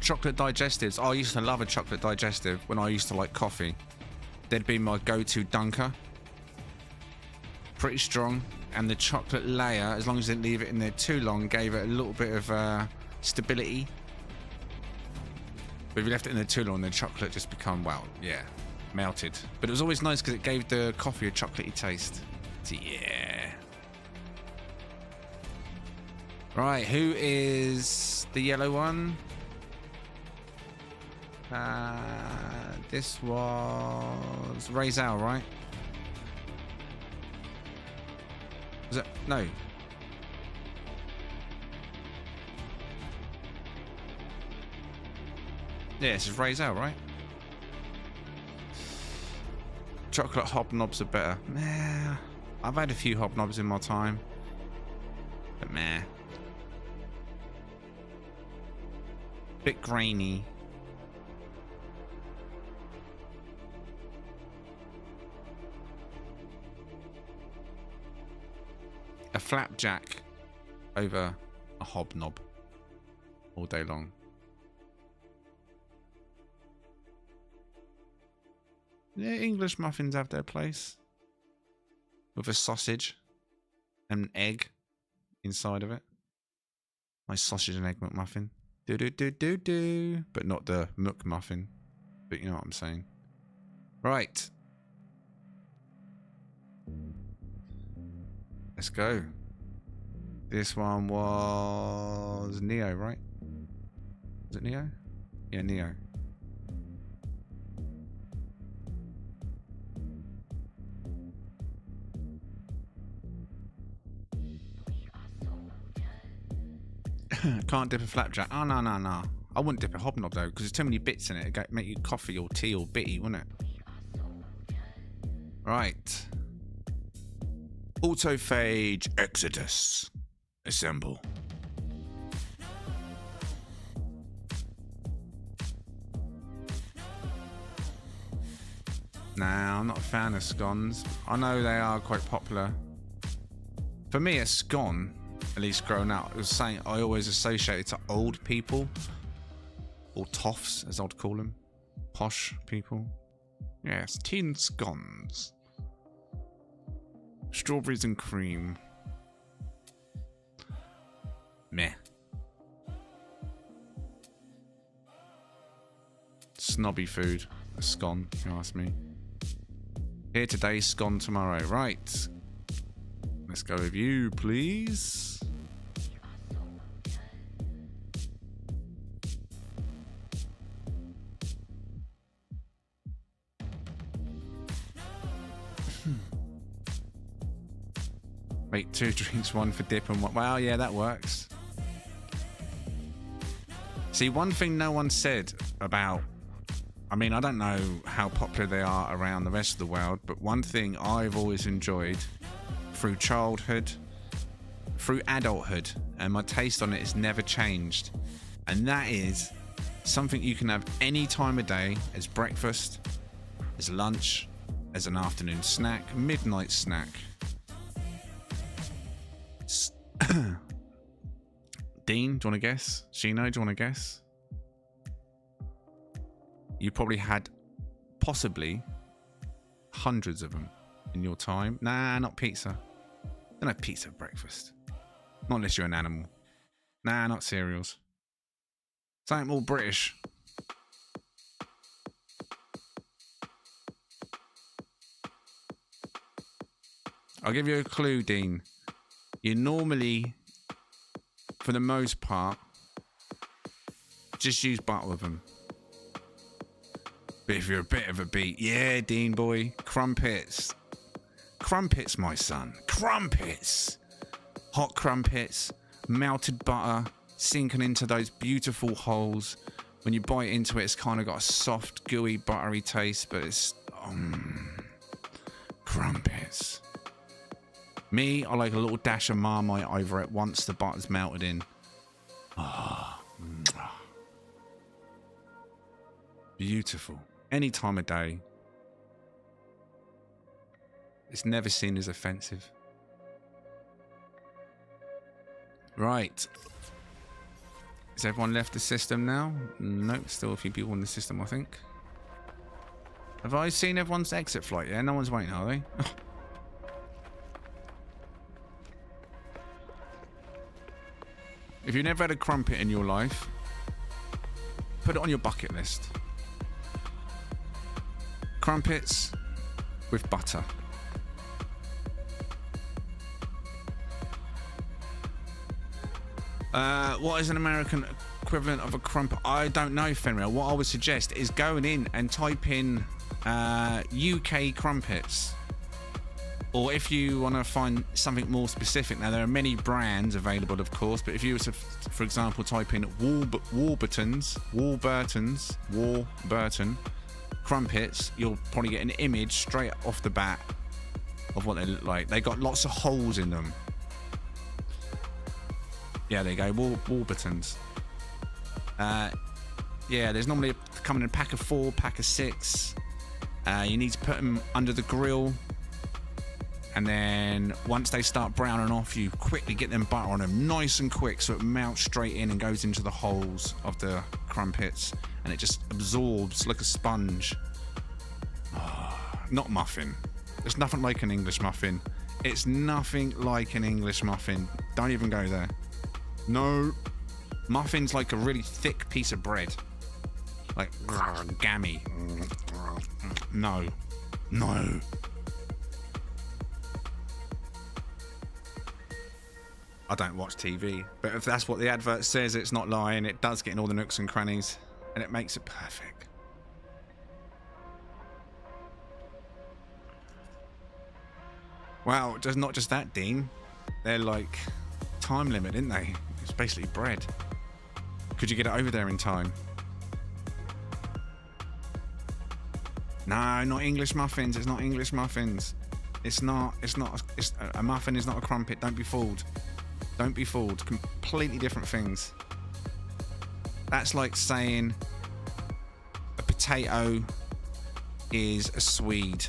Chocolate digestives. Oh, I used to love a chocolate digestive when I used to like coffee. They'd be my go-to dunker. Pretty strong. And the chocolate layer, as long as I didn't leave it in there too long, gave it a little bit of stability. But if you left it in there too long, the chocolate just become, well, yeah, melted. But it was always nice because it gave the coffee a chocolatey taste. So, yeah. Right, who is the yellow one? This was Razal, right? Was it? No. Yeah, this is Razal, right? Chocolate hobnobs are better. Meh. I've had a few hobnobs in my time. But meh. Bit grainy. A flapjack over a hobnob all day long. Yeah, English muffins have their place. With a sausage and an egg inside of it. Nice sausage and egg McMuffin. Do do do do do. But not the McMuffin. But you know what I'm saying. Right. Let's go. This one was Neo, right? Was it Neo? Yeah, Neo. Can't dip a flapjack. Oh, no, no, no. I wouldn't dip a hobnob, though, because there's too many bits in it. It'd make you coffee or tea or bitty, wouldn't it? Right. Autophage Exodus. Assemble. Nah, I'm not a fan of scones. I know they are quite popular. For me, a scone, at least growing up, it was something I always associated to old people. Or toffs, as I'd call them. Posh people. Yes, tin scones. Strawberries and cream. Meh. Snobby food. A scone, if you ask me. Here today, scone tomorrow. Right. Let's go with you, please. Wait, 2 drinks, 1 for dip and 1. Well, yeah, that works. See, one thing no one said about... I mean, I don't know how popular they are around the rest of the world, but one thing I've always enjoyed through childhood, through adulthood, and my taste on it has never changed. And that is something you can have any time of day as breakfast, as lunch, as an afternoon snack, midnight snack. Dean, do you want to guess? Shino, do you want to guess? You probably had possibly hundreds of them in your time. Nah, not pizza. Don't have pizza for breakfast. Not unless you're an animal. Nah, not cereals. Something more British. I'll give you a clue, Dean. You normally, for the most part, just use butter with them. But if you're a bit of a beat, yeah, Dean boy, crumpets. Crumpets, my son. Crumpets. Hot crumpets, melted butter, sinking into those beautiful holes. When you bite into it, it's kind of got a soft, gooey, buttery taste, but it's... crumpets. Me, I like a little dash of Marmite over it once the butter's melted in. Beautiful. Any time of day. It's never seen as offensive. Right. Has everyone left the system now? Nope, still a few people in the system, I think. Have I seen everyone's exit flight? Yeah, no one's waiting, are they? If you've never had a crumpet in your life, put it on your bucket list. Crumpets with butter. What is an American equivalent of a crumpet? I don't know, Fenrir. What I would suggest is going in and type in UK crumpets. Or if you want to find something more specific, now there are many brands available, of course, but if you were to, for example, type in Warburton crumpets, you'll probably get an image straight off the bat of what they look like. They got lots of holes in them. Yeah, there you go, Warburtons. Yeah, there's normally coming in a pack of 4, pack of 6. You need to put them under the grill. And then once they start browning off, you quickly get them butter on them nice and quick so it melts straight in and goes into the holes of the crumpets. And it just absorbs like a sponge. Oh, not muffin. There's nothing like an English muffin. It's nothing like an English muffin. Don't even go there. No. Muffin's like a really thick piece of bread. Like gammy. No. No. I don't watch TV, but if that's what the advert says, it's not lying. It does get in all the nooks and crannies, and it makes it perfect. Wow, just not just that, Dean. They're like time limit, isn't they? It's basically bread. Could you get it over there in time? No, not English muffins. It's not English muffins. It's not. A muffin is not a crumpet. Don't be fooled. Don't be fooled. Completely different things. That's like saying a potato is a Swede.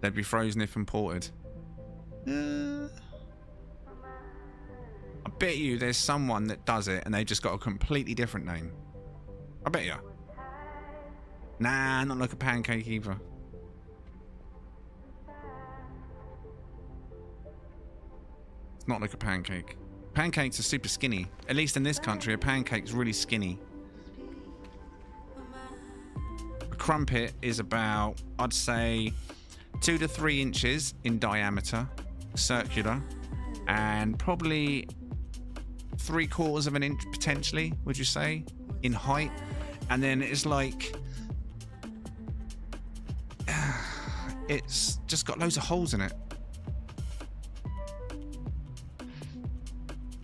They'd be frozen if imported. I bet you there's someone that does it and they just got a completely different name. I bet you. Nah, not like a pancake either. It's not like a pancake. Pancakes are super skinny. At least in this country, a pancake's really skinny. A crumpet is about, I'd say, 2 to 3 inches in diameter, circular, and probably 3/4 of an inch potentially, would you say, in height? And then it's like it's just got loads of holes in it.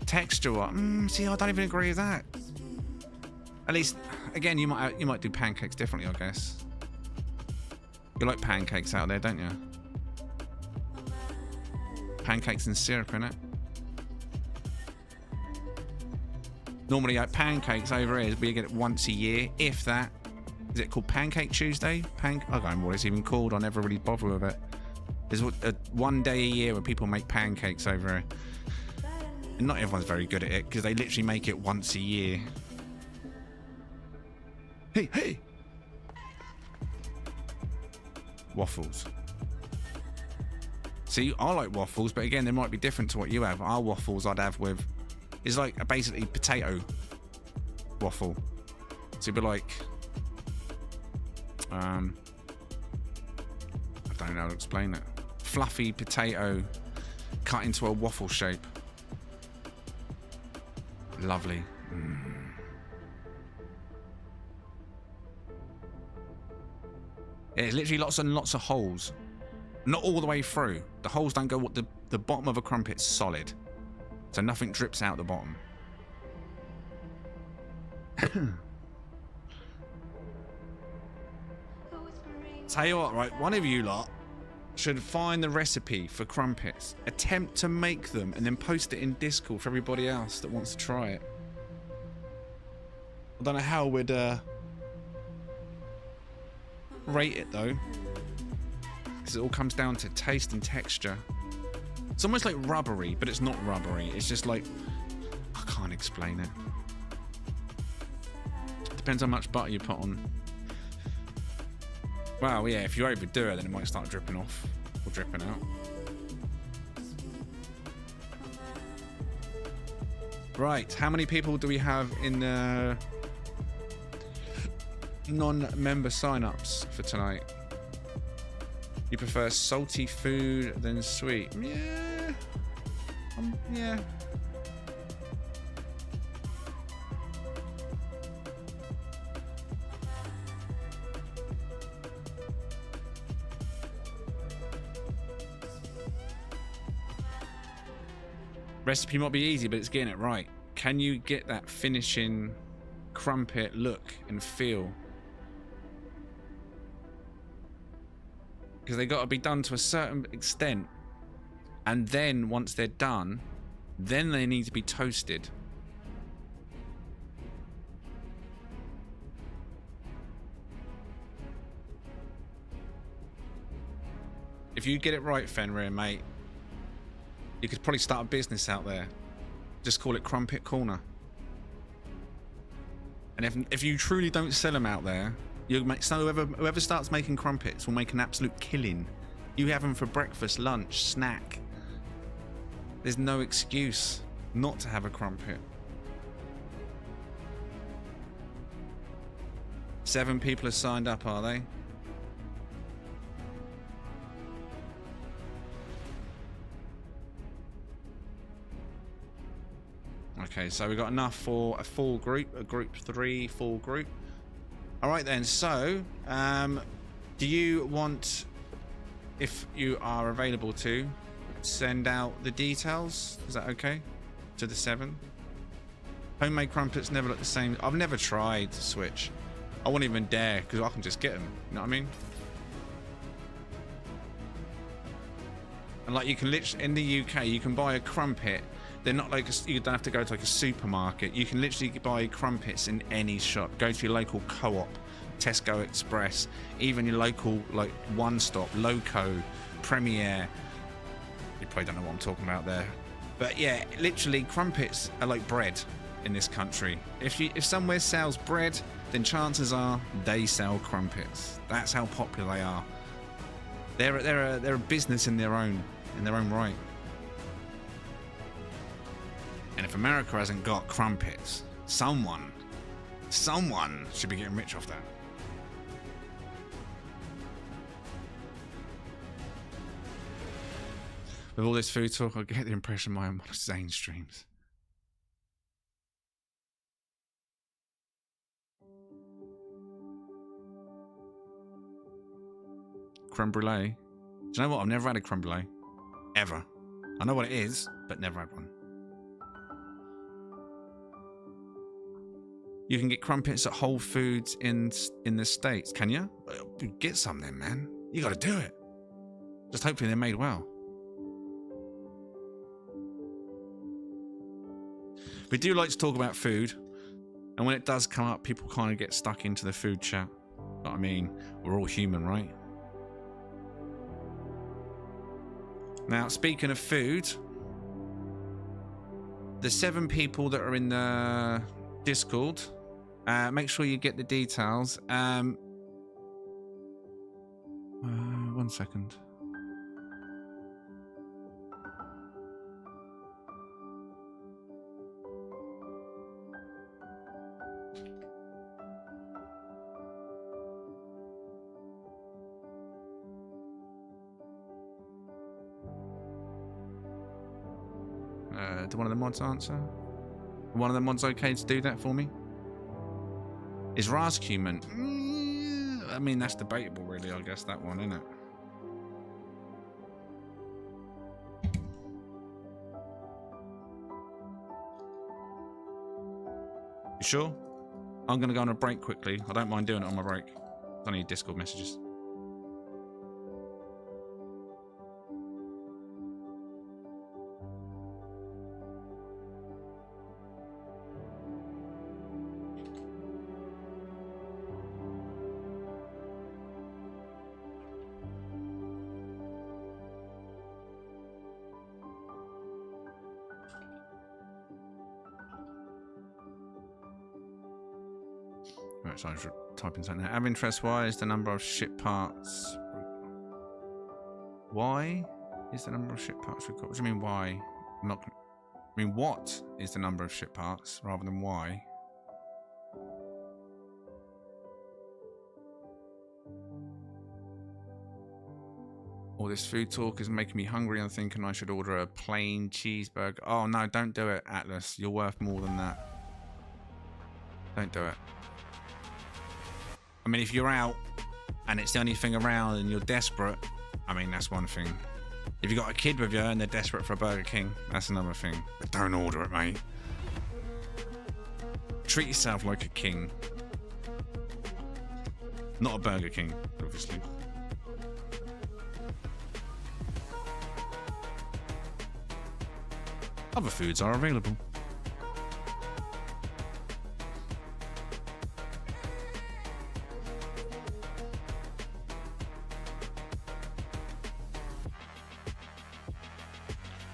Texture, see, I don't even agree with that. At least, again, you might do pancakes differently, I guess. You like pancakes out there, don't you? Pancakes and syrup, innit? Normally, pancakes over here, we get it once a year, if that. Is it called Pancake Tuesday? I don't know what it's even called. I never really bother with it. There's one day a year where people make pancakes over here. And not everyone's very good at it because they literally make it once a year. Hey! Waffles. See, I like waffles, but again, they might be different to what you have. Our waffles I'd have with is like a basically potato waffle. So it'd be like, I don't know how to explain it. Fluffy potato cut into a waffle shape. Lovely. It's literally lots and lots of holes. Not all the way through. The holes don't go. The bottom of a crumpet's solid, so nothing drips out the bottom. Tell you what, right? One of you lot should find the recipe for crumpets, attempt to make them, and then post it in Discord for everybody else that wants to try it. I don't know how we'd rate it though, because it all comes down to taste and texture. It's almost like rubbery, but it's not rubbery. It's just like, I can't explain it. Depends how much butter you put on. Well, yeah, if you overdo it, then it might start dripping off or dripping out. Right, how many people do we have in the non-member sign-ups for tonight? You prefer salty food than sweet? Yeah. Yeah. Recipe might be easy, but it's getting it right. Can you get that finishing crumpet look and feel? Because they got to be done to a certain extent, and then once they're done, then they need to be toasted. If you get it right, Fenrir, mate, you could probably start a business out there. Just call it Crumpet Corner. And if you truly don't sell them out there, you'll make, so whoever starts making crumpets will make an absolute killing. You have them for breakfast, lunch, snack. There's no excuse not to have a crumpet. 7 people have signed up, are they? Okay, so we've got enough for a full group, a group 3 full group. All right then, so do you want, if you are available to, send out the details? Is that okay? To the 7? Homemade crumpets never look the same. I've never tried to switch. I won't even dare, because I can just get them. You know what I mean? And like, you can literally, in the UK, you can buy a crumpet. They're not like, you don't have to go to like a supermarket. You can literally buy crumpets in any shop. Go to your local co-op, Tesco Express, even your local like One Stop, Loco, Premier. You probably don't know what I'm talking about there. But yeah, literally crumpets are like bread in this country. If somewhere sells bread, then chances are they sell crumpets. That's how popular they are. They're a business in their own right. And if America hasn't got crumpets, someone should be getting rich off that. With all this food talk, I get the impression I'm on Zane streams. creme brulee. Do you know what? I've never had a creme brulee. Ever. I know what it is, but never had one. You can get crumpets at Whole Foods in the States, can you? Get some then, man. You got to do it. Just hopefully they're made well. We do like to talk about food, and when it does come up, people kind of get stuck into the food chat. But I mean, we're all human, right? Now, speaking of food, the 7 people that are in the Discord, make sure you get the details. 1 second. Do one of the mods answer? One of the mods okay to do that for me? Is Rask human? I mean, that's debatable, really, I guess, that one, isn't it? You sure? I'm going to go on a break quickly. I don't mind doing it on my break. It's only Discord messages. Right, so I was typing something now. Out of interest, why is the number of ship parts? Why is the number of ship parts recorded? What do you mean, why? I'm not. I mean, what is the number of ship parts rather than why? All this food talk is making me hungry. I'm thinking I should order a plain cheeseburger. Oh no, don't do it, Atlas. You're worth more than that. Don't do it. I mean, if you're out and it's the only thing around and you're desperate, I mean, that's one thing. If you've got a kid with you and they're desperate for a Burger King, that's another thing. But don't order it, mate. Treat yourself like a king. Not a Burger King, obviously. Other foods are available.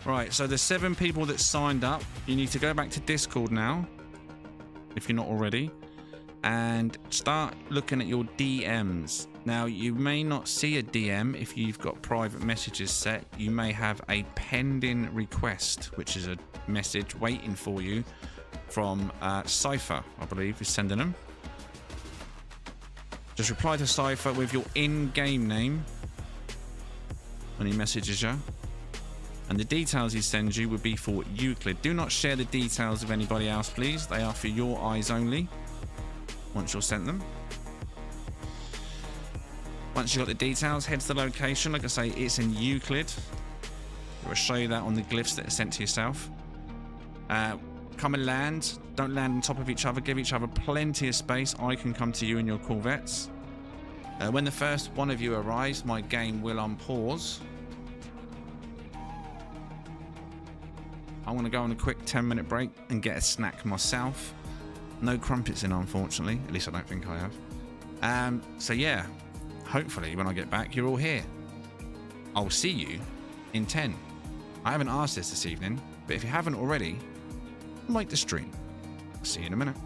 Right, so the 7 people that signed up, you need to go back to Discord now, if you're not already, and start looking at your DMs. Now, you may not see a DM if you've got private messages set. You may have a pending request, which is a message waiting for you from Cypher, I believe, is sending them. Just reply to Cypher with your in-game name when he messages you. And the details he sends you would be for Euclid. Do not share the details of anybody else, please. They are for your eyes only once you're sent them. Once you've got the details, head to the location. Like I say, it's in Euclid. I will show you that on the glyphs that are sent to yourself. Come and land. Don't land on top of each other. Give each other plenty of space. I can come to you in your Corvettes. When the first one of you arrives, my game will unpause. I'm going to go on a quick 10-minute break and get a snack myself. No crumpets in, unfortunately. At least I don't think I have. So yeah, hopefully when I get back, you're all here. I'll see you in 10. I haven't asked this evening, but if you haven't already, like the stream. See you in a minute.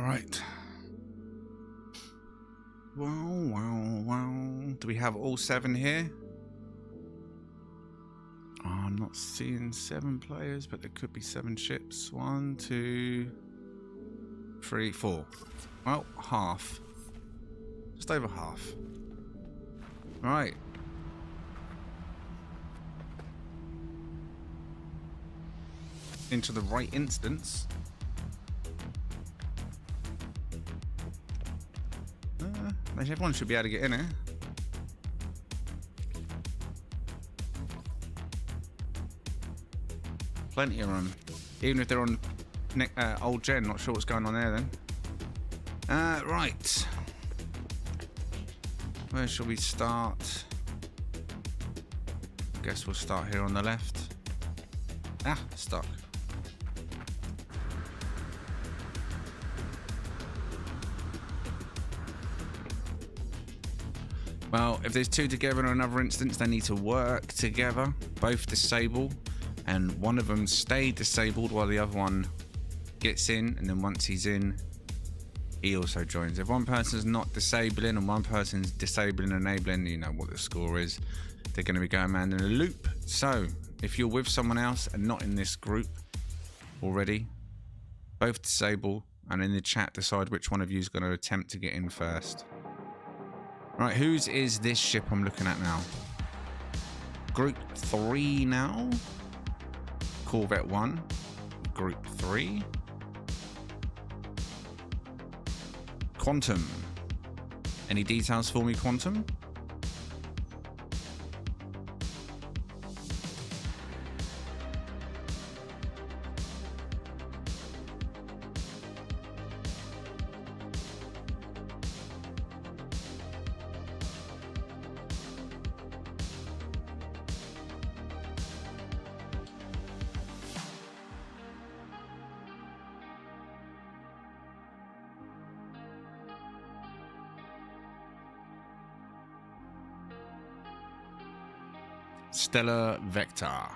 Right. Wow. Do we have all 7 here? Oh, I'm not seeing 7 players, but there could be 7 ships. 1, 2, 3, 4. Well, half. Just over half. Right. Into the right instance. Everyone should be able to get in here. Plenty of room. Even if they're on old gen, not sure what's going on there then. Right. Where shall we start? Guess we'll start here on the left. Ah, stuck. Well, if there's 2 together in another instance, they need to work together, both disable, and one of them stay disabled while the other one gets in, and then once he's in, he also joins. If one person's not disabling and one person's disabling and enabling, you know what the score is. They're going to be going around in a loop. So, if you're with someone else and not in this group already, both disable, and in the chat decide which one of you is going to attempt to get in first. Right, whose is this ship I'm looking at now? Group 3 now. Corvette 1. Group 3. Quantum. Any details for me, Quantum? Stellar Vector.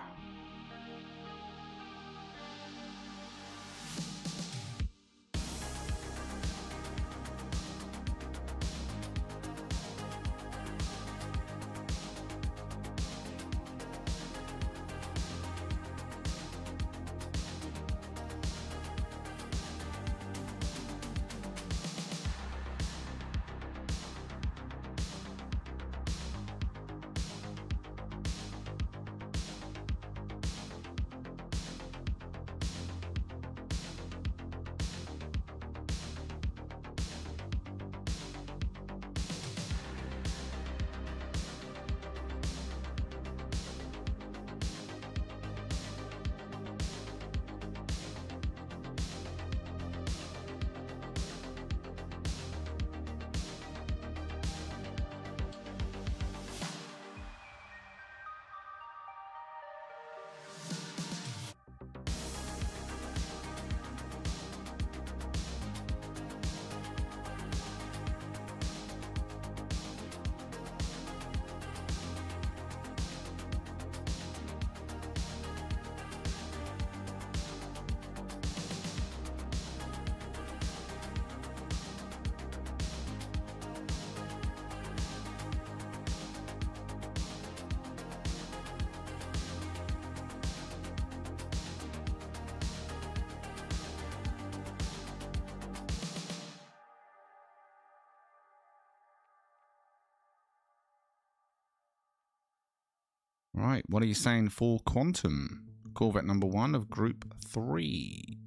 Right, what are you saying for Quantum? Corvette number 1 of Group 3.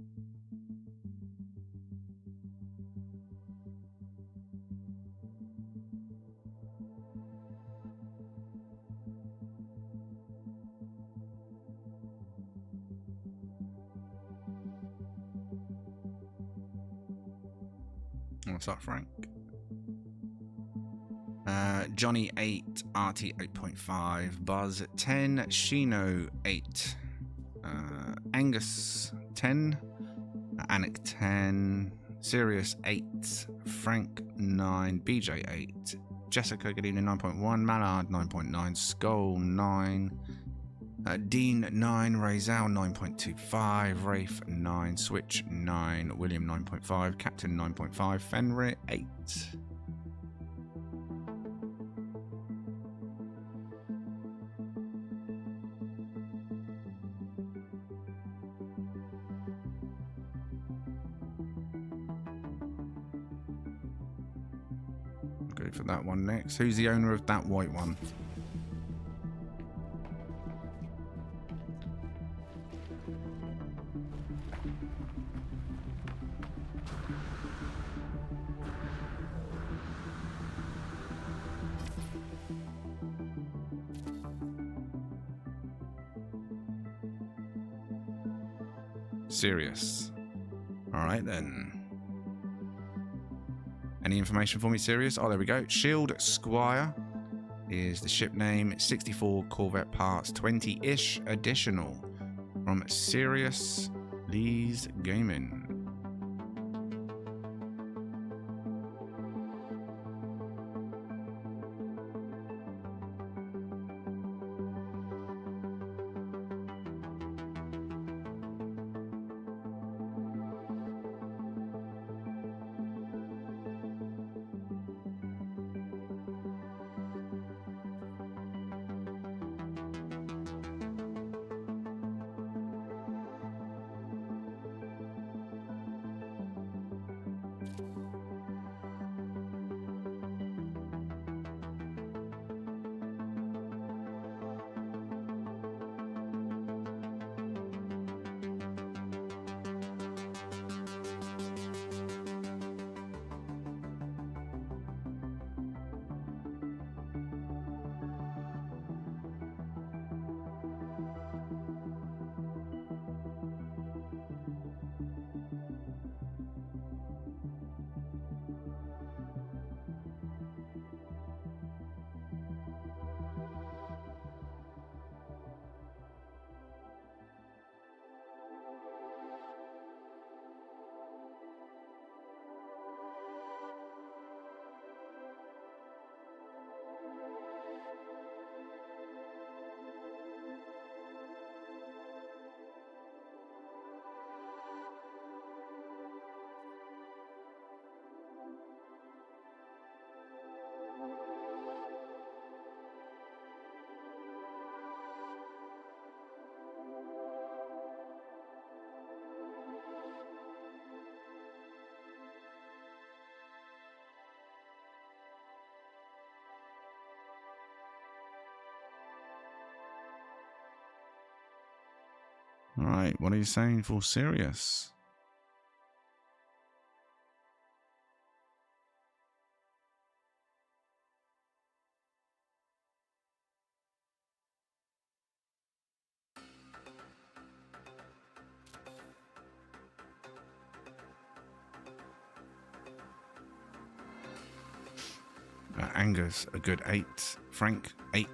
What's up, Frank? Johnny 8, RT 8.5, Buzz 10, Shino 8, Angus 10, Anik 10, Sirius 8, Frank 9, BJ 8, Jessica, good evening 9.1, Mallard 9.9, Skull 9, Dean 9, Razal 9.25, Rafe 9, Switch 9, William 9.5, Captain 9.5, Fenrir 8. Go for that one next. Who's the owner of that white one? Sirius. All right then. Any information for me, Sirius? Oh, there we go. Shield Squire is the ship name. 64 Corvette parts, 20-ish additional from Sirius Lee's Gaming. All right, what are you saying for Sirius? Angus, a good 8. Frank, 8.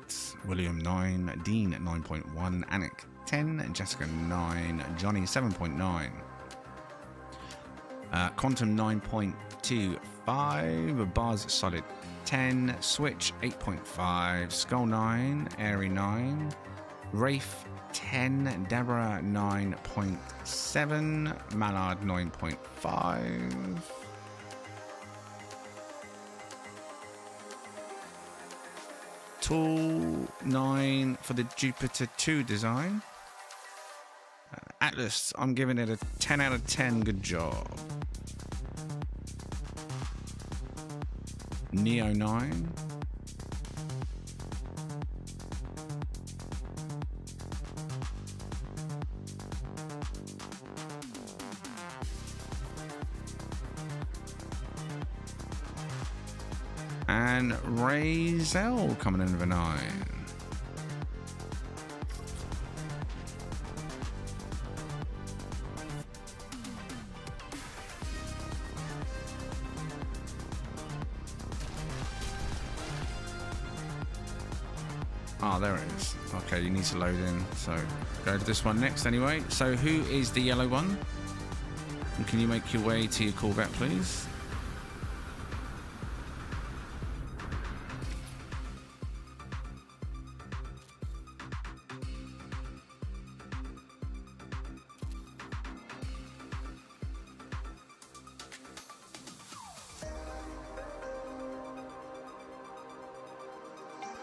William, 9. Dean, 9.1. Anik, 10. Jessica, 9. Johnny, 7.9. Quantum, 9.25. Buzz, solid 10. Switch, 8.5. Skull, 9. Airy, 9. Rafe, 10. Deborah, 9.7. Mallard, 9.5. Tool 9 for the Jupiter 2 design. Atlas, I'm giving it a 10 out of 10. Good job. Neo 9. And Razal coming in with a 9. Ah, there it is. Okay, you need to load in. So go to this one next anyway. So who is the yellow one? And can you make your way to your Corvette, please?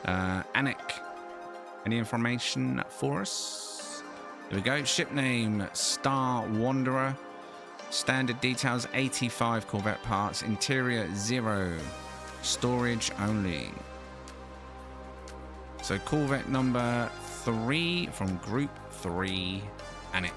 Anik, any information for us? Here we go. Ship name, Star Wanderer. Standard details, 85 Corvette parts. Interior, 0. Storage only. So Corvette number 3 from Group 3, Anik.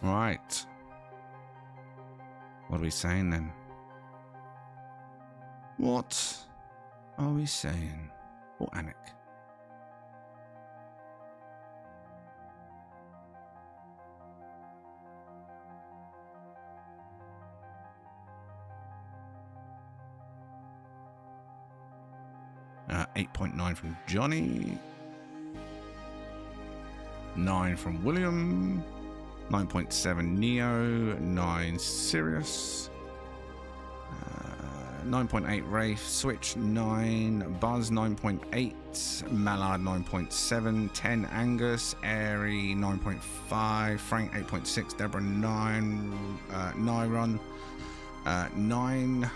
Right. What are we saying then? What are we saying for Anik? Uh, 8.9 from Johnny. 9 from William. 9.7 Neo, 9 Sirius, 9.8 Rafe, Switch 9, Buzz 9.8, Mallard 9.7, 10 Angus, Airy 9.5, Frank 8.6, Deborah 9, Nyron 9,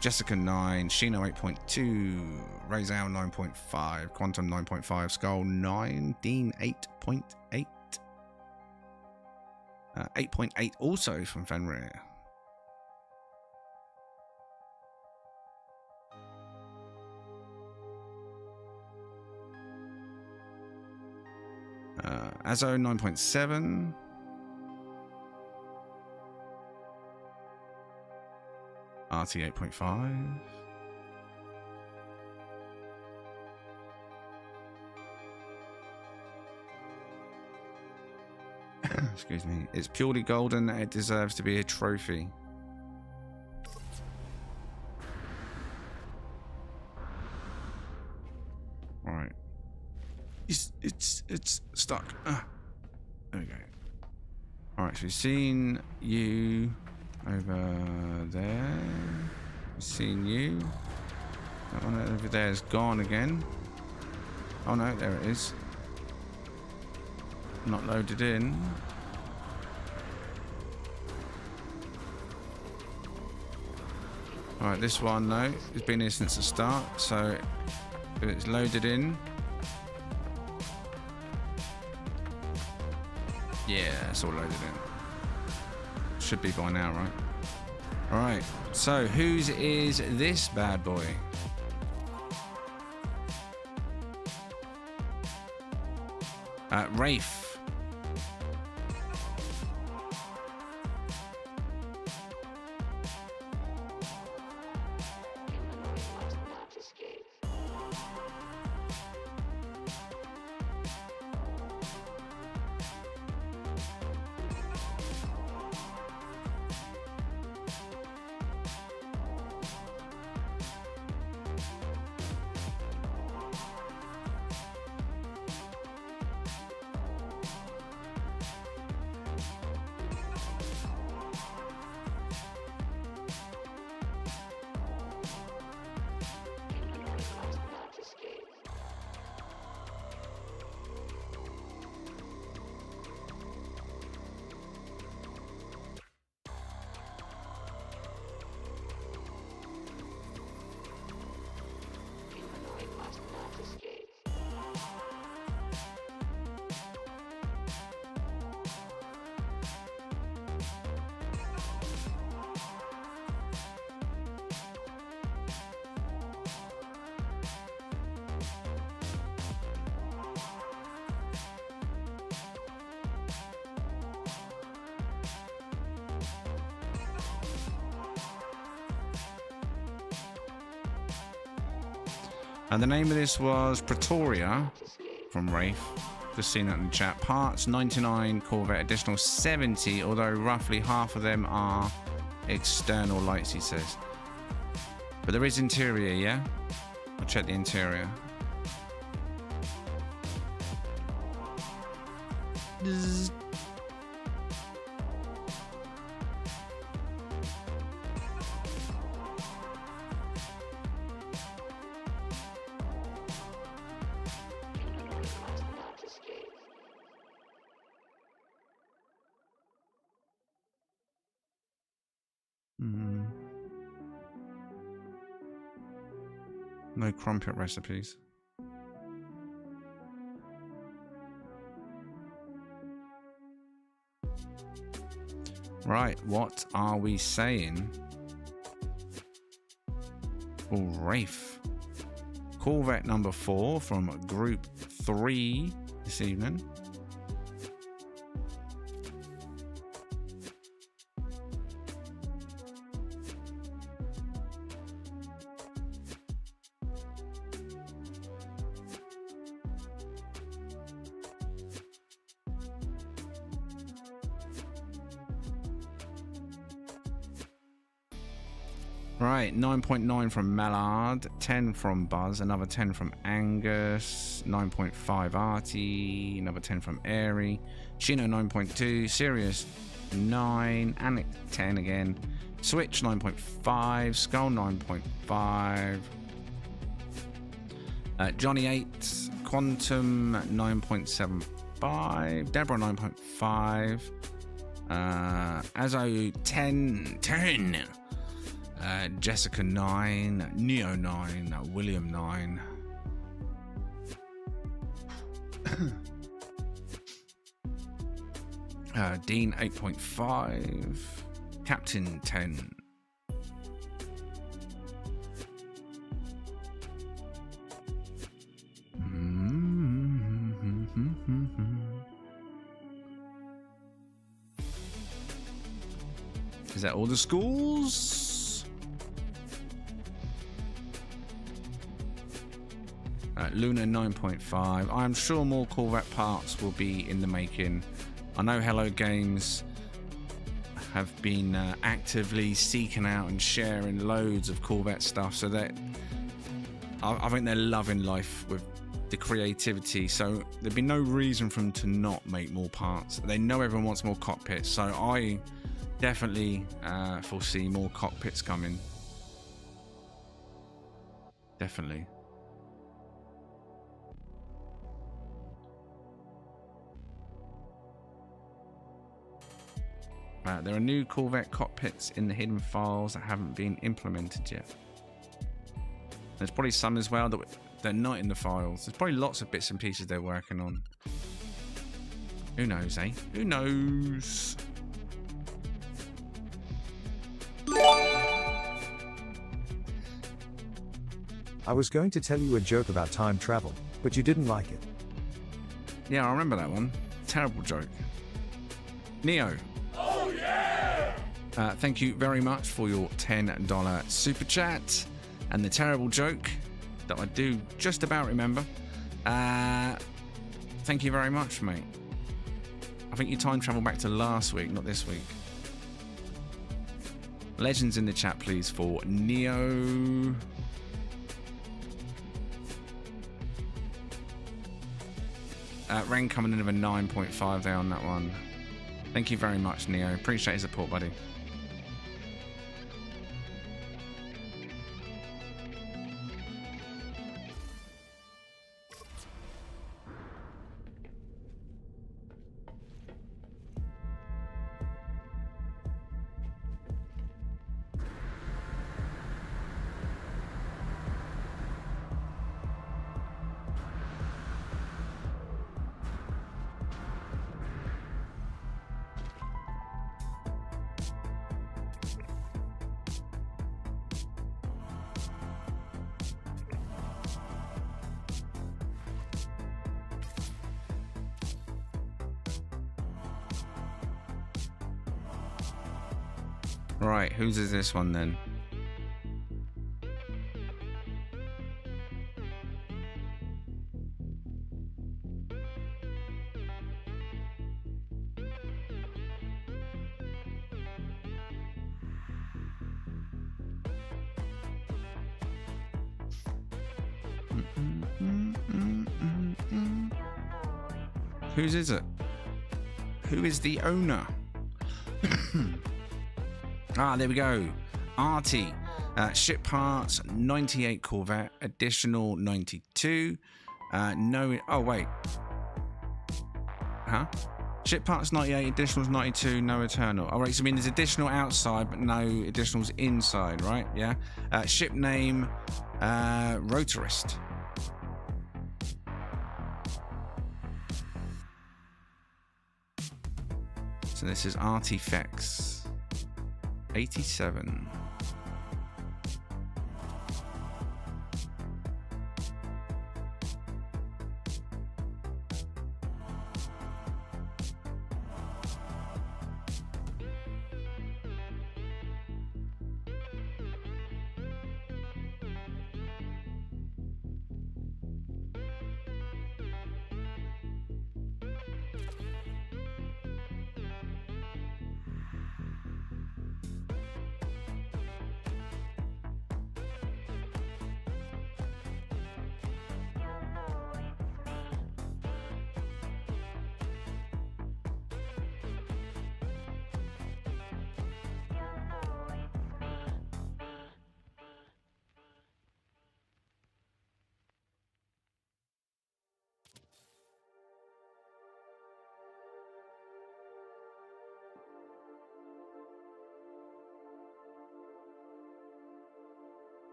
Jessica 9, Shino 8.2, Razal 9.5, Quantum 9.5, Skull 9, Dean 8.8. 8.8 also from Fenrir. Azo 9.7. RT 8.5. Excuse me. It's purely golden. It deserves to be a trophy. All right. It's stuck. There we go. All right. So we've seen you over there. We've seen you. That one over there is gone again. Oh no, there it is. Not loaded in. Alright, this one though, it's been here since the start, so if it's loaded in. Yeah, it's all loaded in. Should be by now, right? All right. So whose is this bad boy? Rafe. And the name of this was Pretoria from Rafe. Just seen that in the chat. Parts 99, Corvette additional 70, although roughly half of them are external lights, he says. But there is interior, yeah? I'll check the interior. Bzz. No crumpet recipes. Right, what are we saying? Oh, Rafe. Corvette number 4 from Group 3 this evening. Right, 9.9 from Mallard, 10 from Buzz, another 10 from Angus, 9.5 Artie, another 10 from Airy, Chino 9.2, Sirius 9, Anik 10 again, Switch 9.5, Skull 9.5, Johnny 8, Quantum 9.75, Deborah 9.5, Azo 10, Jessica 9, Neo 9, William 9. Dean 8.5, Captain 10. Is that all the schools? Luna 9.5. I'm sure more Corvette parts will be in the making. I know Hello Games have been actively seeking out and sharing loads of Corvette stuff, so that I think they're loving life with the creativity. So there'd be no reason for them to not make more parts. They know everyone wants more cockpits, so I definitely foresee more cockpits coming. Definitely. There are new Corvette cockpits in the hidden files that haven't been implemented yet. There's probably some as well that they're not in the files. There's probably lots of bits and pieces they're working on. Who knows, eh? Who knows? I was going to tell you a joke about time travel, but you didn't like it. Yeah, I remember that one. Terrible joke. Neo. Oh yeah! Thank you very much for your $10 super chat and the terrible joke that I do just about remember. Thank you very much, mate. I think you time travel back to last week, not this week. Legends in the chat, please, for Neo. Ren coming in with a 9.5 there on that one. Thank you very much, Neo. Appreciate your support, buddy. Right, whose is this one then? Whose is it? Who is the owner? Ah, there we go. Artie. Ship parts, 98 Corvette. Additional, 92. No... Oh, wait. Huh? Ship parts, 98. Additionals, 92. No Eternal. All right, so I mean there's additional outside, but no additionals inside, right? Yeah. Ship name, Rotorist. So this is Artifacts. 87.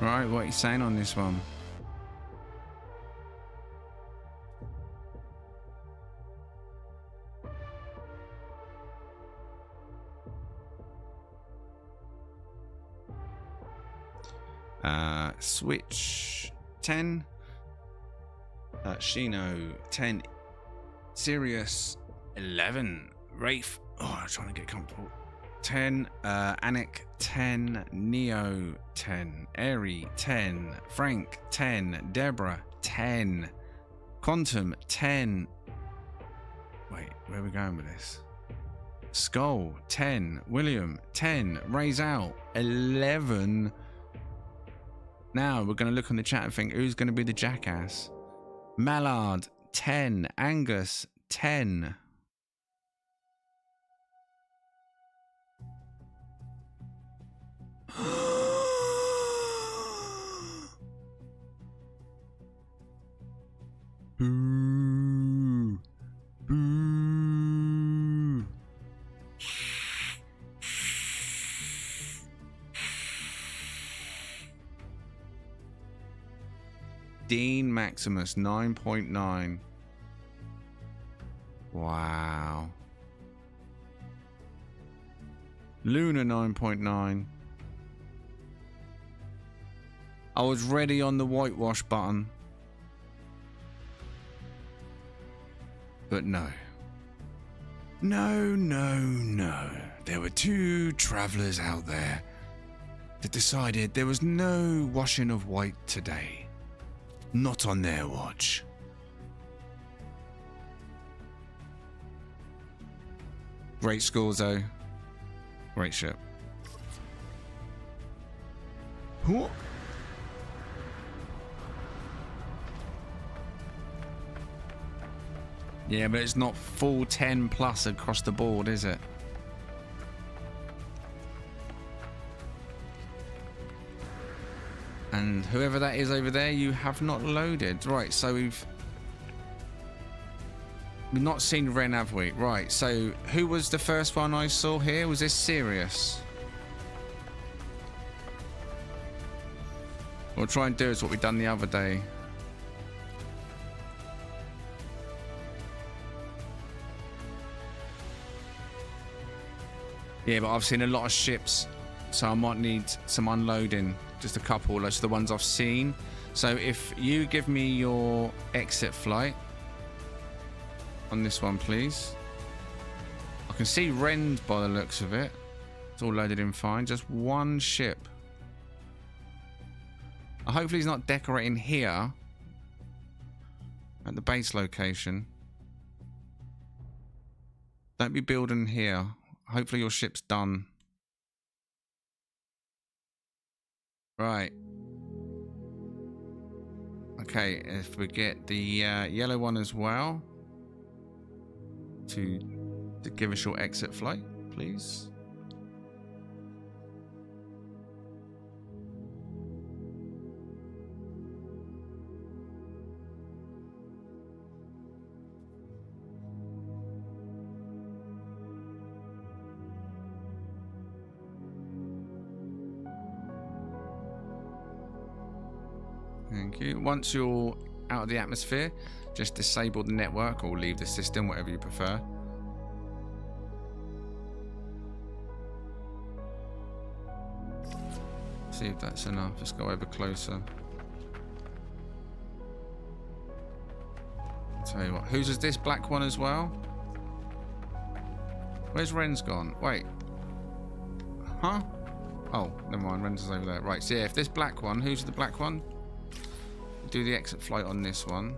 Right, what are you saying on this one? Switch 10, Shino 10, Sirius 11, Wraith, oh, I'm trying to get comfortable, 10, Anik 10, Neo 10, Airy 10, Frank 10, Deborah 10, Quantum 10. Wait, where are we going with this? Skull 10, William 10, Raise Out 11. Now we're going to look on the chat and think who's going to be the jackass. Mallard 10, Angus 10. Boo. Boo. Dean Maximus 9.9. Wow. Luna 9.9. I was ready on the whitewash button. But no. No, no, no. There were two travelers out there that decided there was no washing of white today. Not on their watch. Great scores though. Great ship. What? Yeah, but it's not full 10 plus across the board, is it? And whoever that is over there, you have not loaded. Right, so we've not seen Ren, have we? Right, so who was the first one I saw here? Was this Sirius? We'll try and do is what we done the other day. Yeah, but I've seen a lot of ships, so I might need some unloading. Just a couple, those are the ones I've seen. So if you give me your exit flight on this one, please. I can see Rend by the looks of it. It's all loaded in fine. Just one ship. Hopefully he's not decorating here at the base location. Don't be building here. Hopefully your ship's done. Right. Okay, if we get the yellow one as well to give us your exit flight, please. Thank you. Once you're out of the atmosphere, just disable the network or leave the system, whatever you prefer. See if that's enough. Let's go over closer. Tell you what, whose is this black one as well? Where's Ren's gone? Wait. Huh? Oh, never mind. Ren's is over there. Right, so yeah, if this black one, who's the black one? Do the exit flight on this one.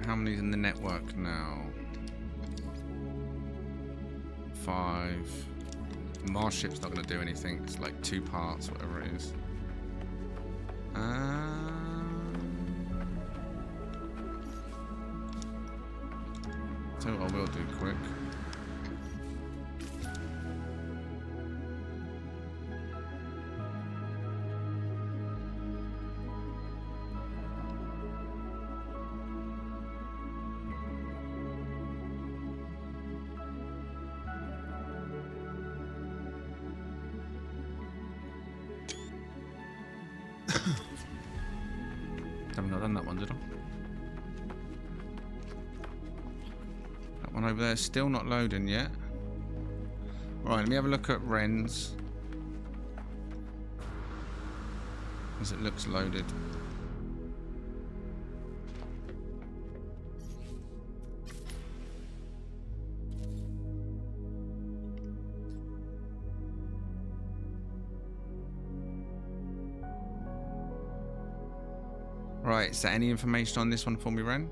How many's in the network now? 5. Mars ship's not going to do anything. It's like 2 parts, whatever it is. So what I will do quick. Haven't done that one, did I? That one over there is still not loading yet. Right, let me have a look at Ren's. As it looks loaded. Right, is there any information on this one for me, Ren?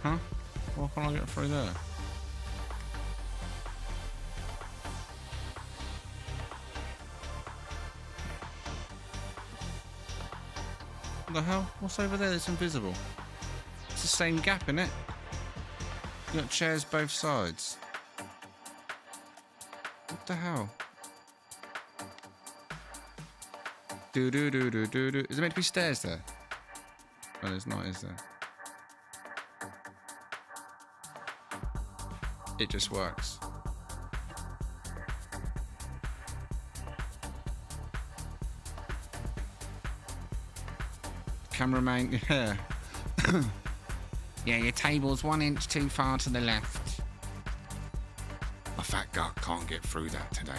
Huh? Why can't I get through there? What the hell? What's over there that's invisible? It's the same gap, innit? You got chairs both sides. What the hell? Do do do do do do. Is there meant to be stairs there? Oh, there's not, is there? It just works. Cameraman, yeah. Yeah, your table's 1 inch too far to the left. A fat gut can't get through that today.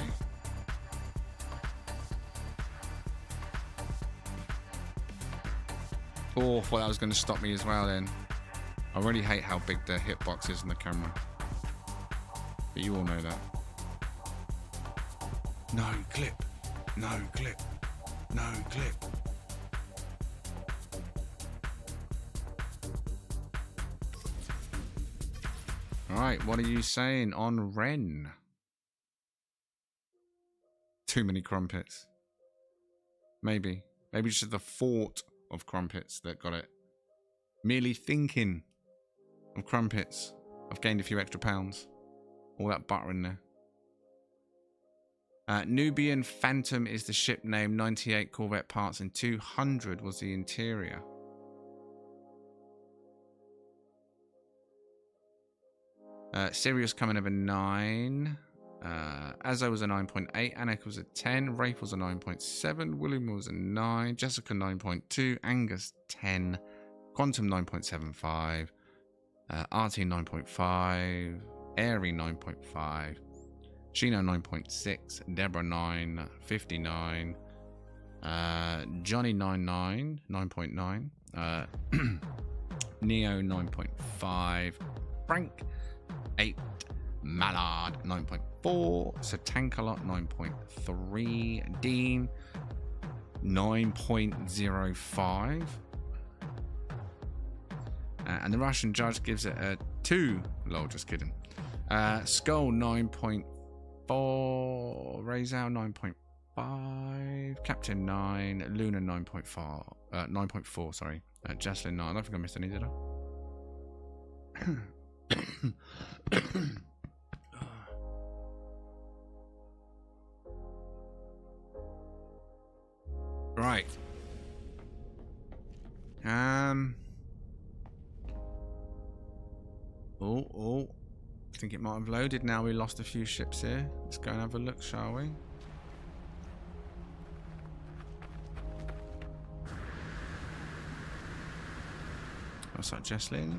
Oh, I thought that was going to stop me as well then. I really hate how big the hitbox is on the camera. But you all know that. No clip. No clip. No clip. Alright, what are you saying on Ren? Too many crumpets. Maybe. Maybe just the thought of crumpets that got it. Merely thinking of crumpets. I've gained a few extra pounds. All that butter in there. Nubian Phantom is the ship name. 98 Corvette parts and 200 was the interior. Sirius coming over 9. Azo was a 9.8. Anak was a 10. Rafe was a 9.7. William was a 9. Jessica 9.2. Angus 10. Quantum 9.75. RT 9.5. Airy 9.5. Shino 9.6. Deborah 9. 59. Johnny 99. 9.9. Neo 9.5. Frank 8. Mallard 9.4. Satankalot 9.3. Dean 9.05. And the Russian judge gives it a 2. Lol, just kidding. Skull 9.4. Razal 9.5. Captain 9. Luna 9.4. 9.4, sorry. Jaslyn 9. I don't think I missed any, did I? Right. Oh. I think it might have loaded now. We lost a few ships here. Let's go and have a look, shall we? What's that, Jesslyn?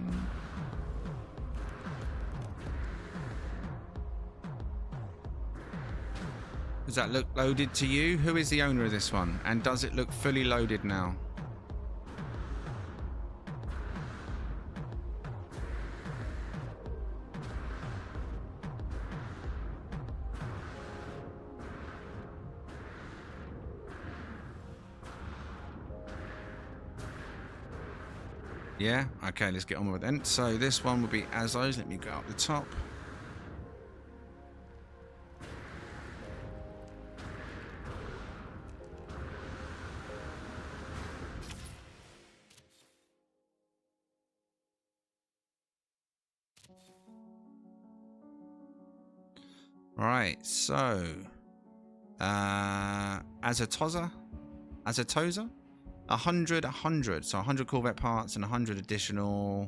Does that look loaded to you? Who is the owner of this one? And does it look fully loaded now? Yeah? Okay, let's get on with it then. So this one will be Azo's. Let me go up the top. Right, so Azatoza, 100, so 100 Corvette parts and 100 additional.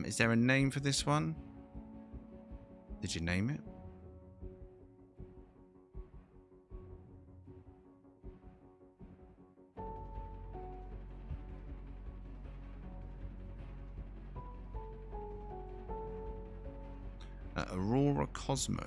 Is there a name for this one? Did you name it? Aurora Cosmo.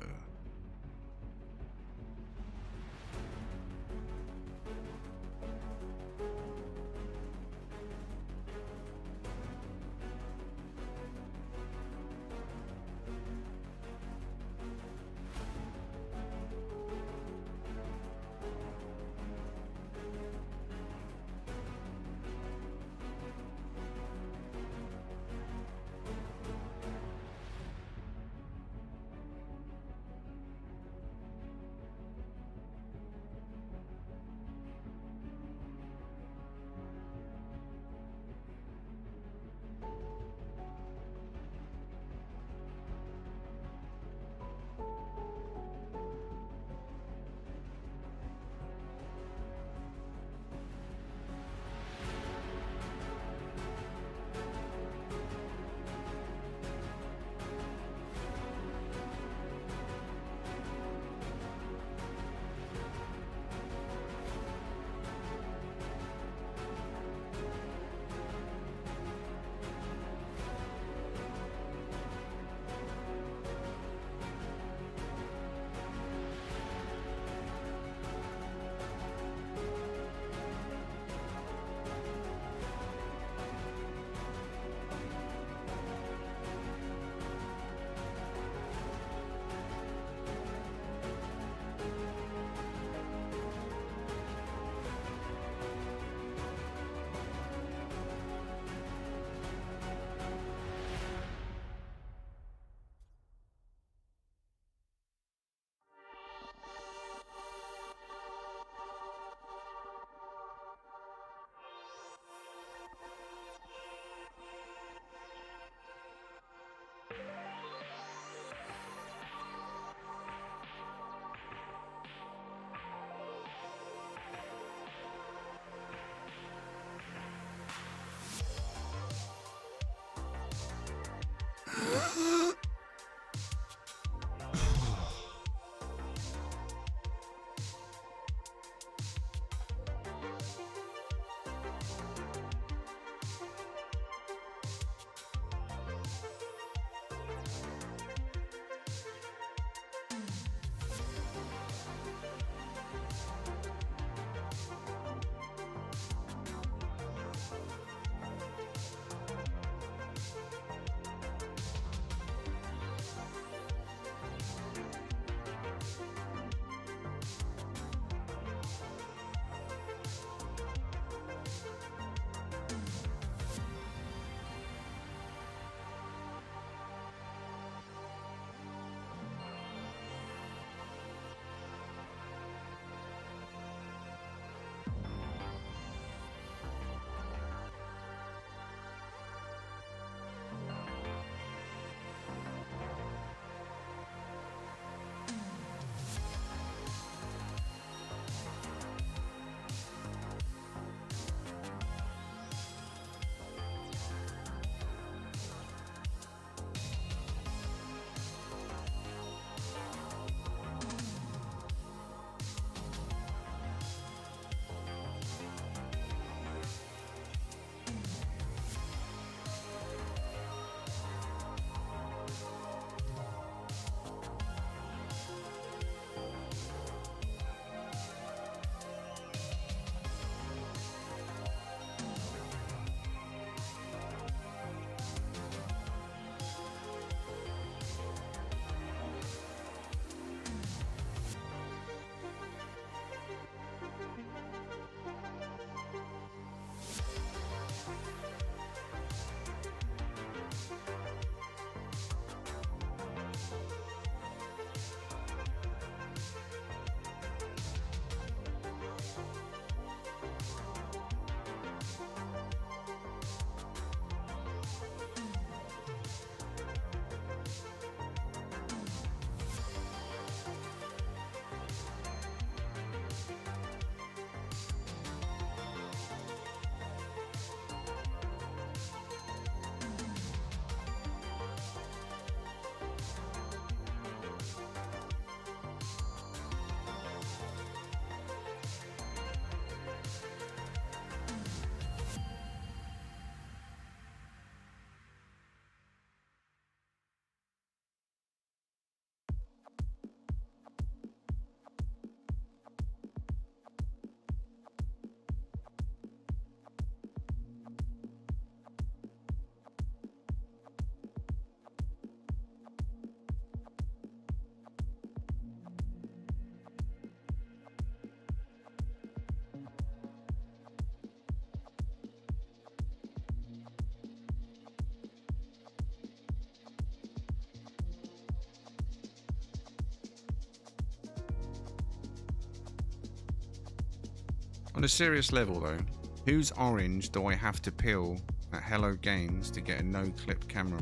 On a serious level though, whose orange do I have to peel at Hello Games to get a no-clip camera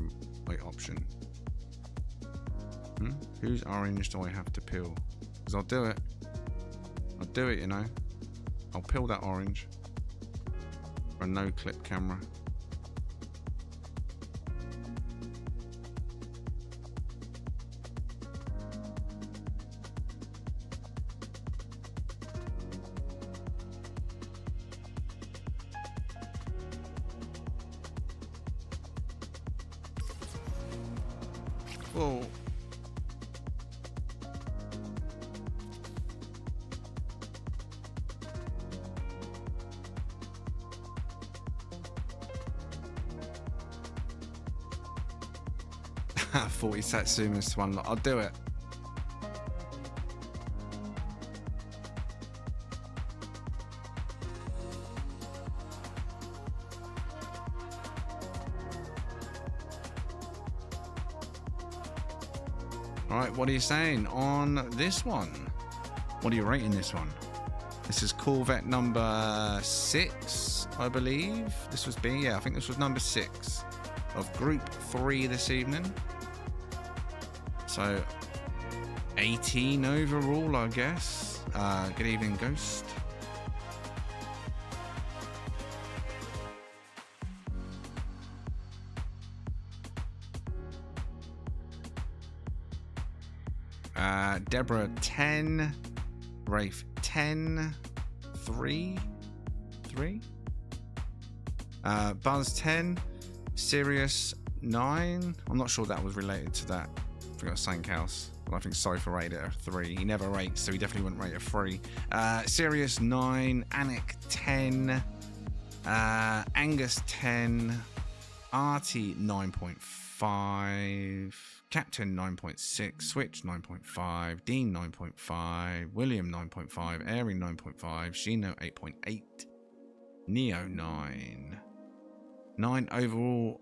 option? Whose orange do I have to peel? Because I'll do it. I'll do it, you know. I'll peel that orange for a no-clip camera. Well, I thought he Satsumas to unlock. I'll do it. Alright, what are you saying on this one? What are you rating this one? This is Corvette number 6, I believe. This was B, yeah, I think this was number 6 of Group 3 this evening. So 18 overall, I guess. Good evening, Ghost. Deborah 10, Rafe 10, 3, Buzz 10, Sirius 9. I'm not sure that was related to that. I think it was something else. But I think Cypher rated it a 3. He never rates, so he definitely wouldn't rate a 3. Sirius 9, Anik 10, Angus 10, Artie 9.5. Captain 9.6, Switch 9.5, Dean 9.5, William 9.5, Airing 9.5, Shino 8.8, Neo 9. 9 overall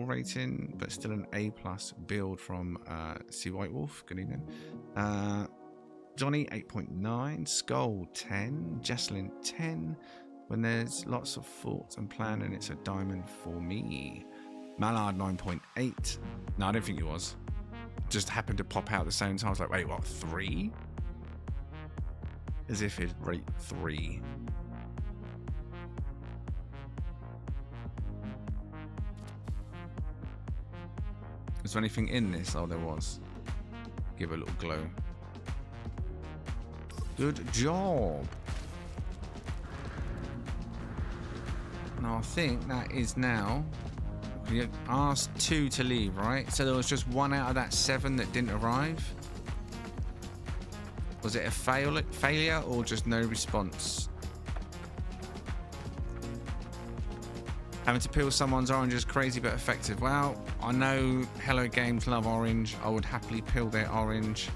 rating, but still an A+ build from C White Wolf. Good evening. Johnny 8.9, Skull 10, Jesslyn 10. When there's lots of thoughts and planning, it's a diamond for me. Mallard 9.8. No, I don't think it was. Just happened to pop out at the same time. I was like, wait, what, 3? As if it'd rate 3. Was there anything in this? Oh, there was. Give it a little glow. Good job. Now, I think that is now... You asked 2 to leave, right? So there was just 1 out of that 7 that didn't arrive. Was it a failure or just no response? Having to peel someone's orange is crazy but effective. Well, I know Hello Games love orange. I would happily peel their orange.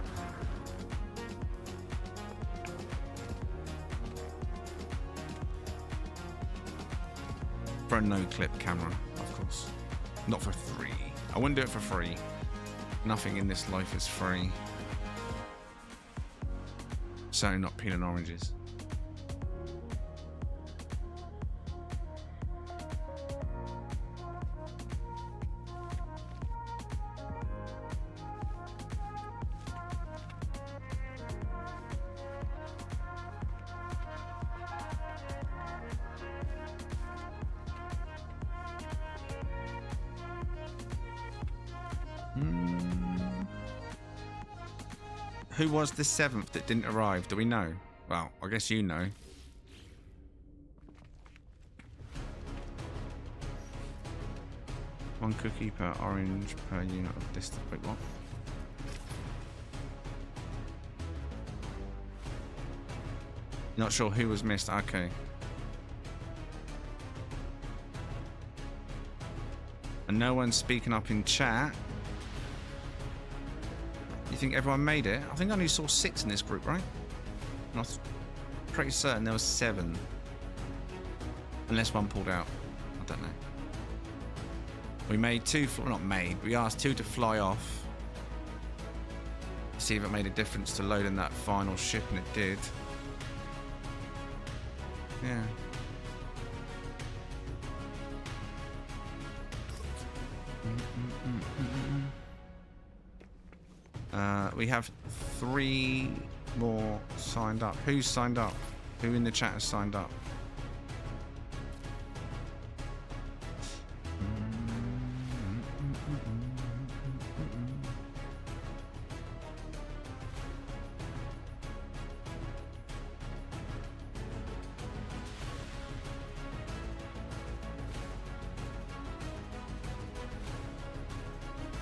For a no-clip camera, of course. Not for free. I wouldn't do it for free. Nothing in this life is free. Certainly not peeling oranges. Who was the 7th that didn't arrive? Do we know? Well, I guess you know. One cookie per orange per unit of distance. Wait, what? Not sure who was missed. Okay. And no one's speaking up in chat. You think everyone made it? I think I only saw 6 in this group, right? And I was pretty certain there was 7. Unless one pulled out. I don't know. We made 2, well, not made, we asked 2 to fly off. See if it made a difference to loading that final ship, and it did. Yeah. We have 3 more signed up. Who's signed up? Who in the chat has signed up?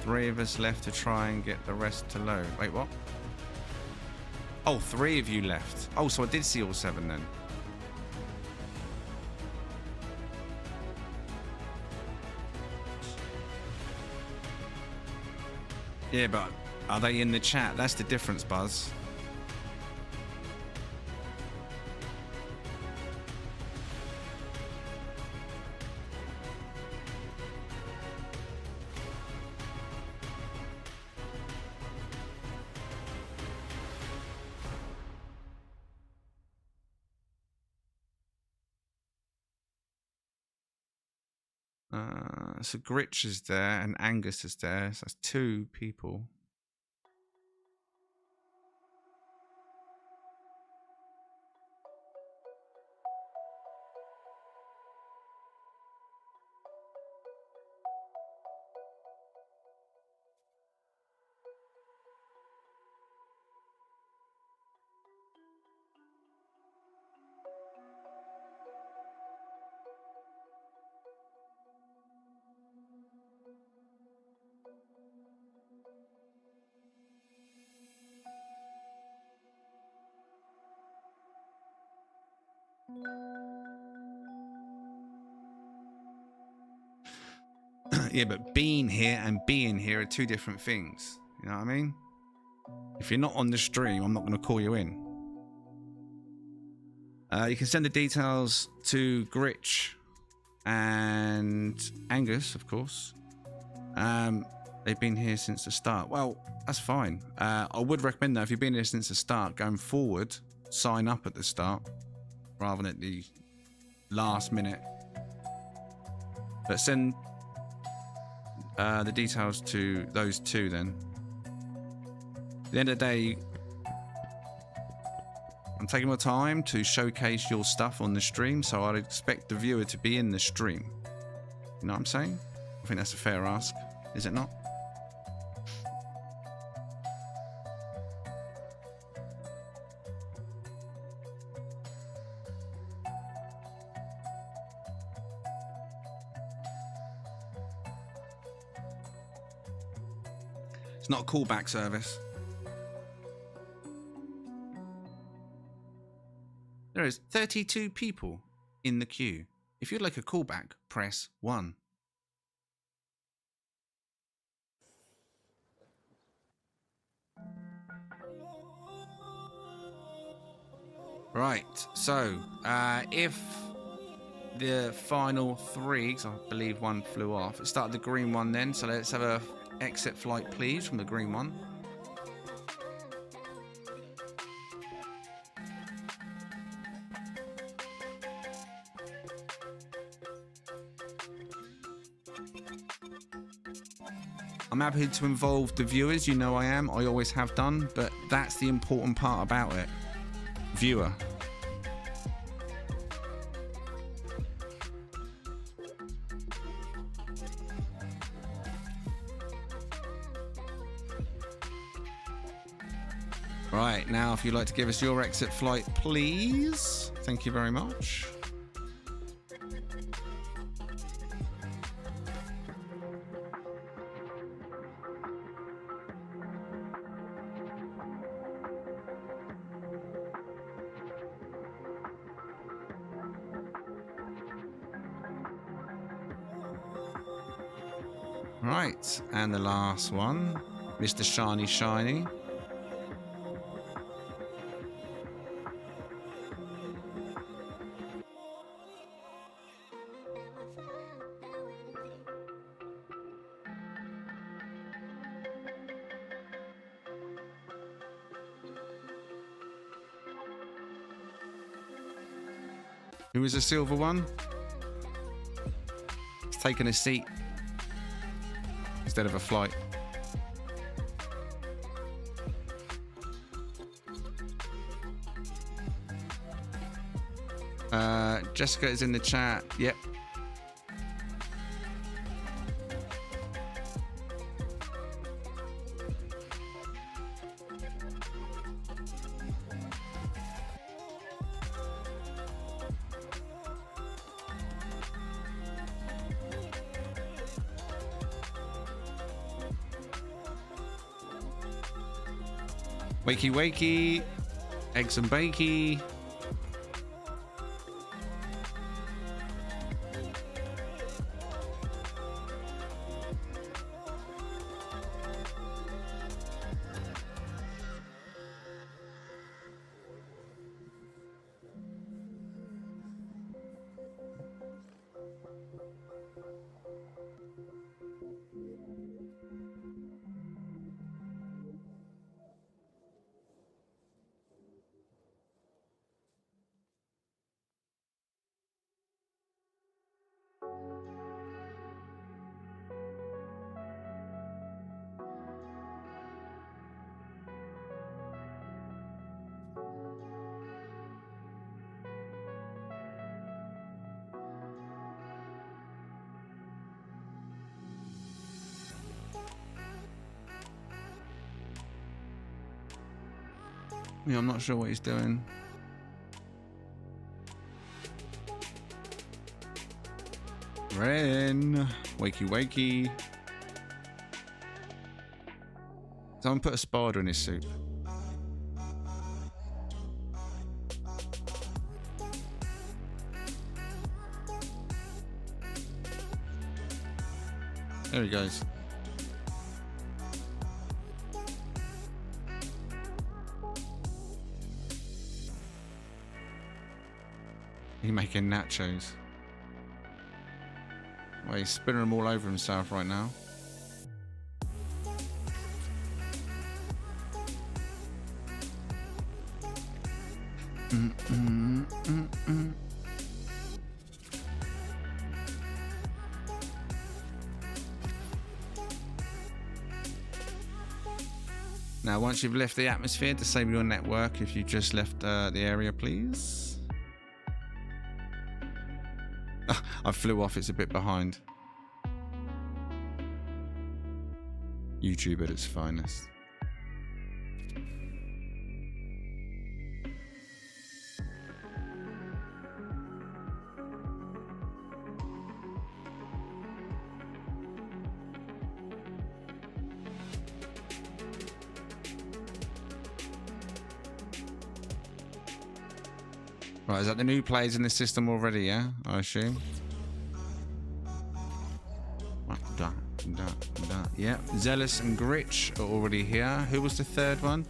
Three of us left to try and get the rest to load. Wait, what? Oh, 3 of you left. Oh, so I did see all 7 then. Yeah, but are they in the chat? That's the difference, Buzz. So Gritch is there and Angus is there. So that's 2 people. Yeah, but being here and being here are 2 different things. You know what I mean? If you're not on the stream, I'm not going to call you in. You can send the details to Gritch and Angus, of course. They've been here since the start. Well, that's fine. I would recommend, though, if you've been here since the start, going forward, sign up at the start rather than at the last minute. But send the details to those 2 then. At the end of the day, I'm taking my time to showcase your stuff on the stream, so I'd expect the viewer to be in the stream. You know what I'm saying? I think that's a fair ask, is it not? It's not a callback service. There is 32 people in the queue. If you'd like a callback, press 1. Right, so if the final 3, because I believe 1 flew off, let's start the green one then. So let's have a exit flight, please, from the green one. I'm happy to involve the viewers, you know I am, I always have done, but that's the important part about it. Viewer. Right, now if you'd like to give us your exit flight, please. Thank you very much. Right, and the last one, Mr. Shiny Shiny. Who was the silver one? He's taking a seat instead of a flight. Jessica is in the chat. Yep. Wakey wakey, eggs and bakey. Yeah, I'm not sure what he's doing. Ren, wakey wakey. Someone put a spider in his soup. There he goes. He's making nachos. Well, he's spinning them all over himself right now. Now, once you've left the atmosphere, disable your network if you just left the area, please. I flew off, it's a bit behind. YouTube at its finest. Right, is that the new players in the system already, yeah? I assume. Yeah, Zealous and Gritch are already here. Who was the third one?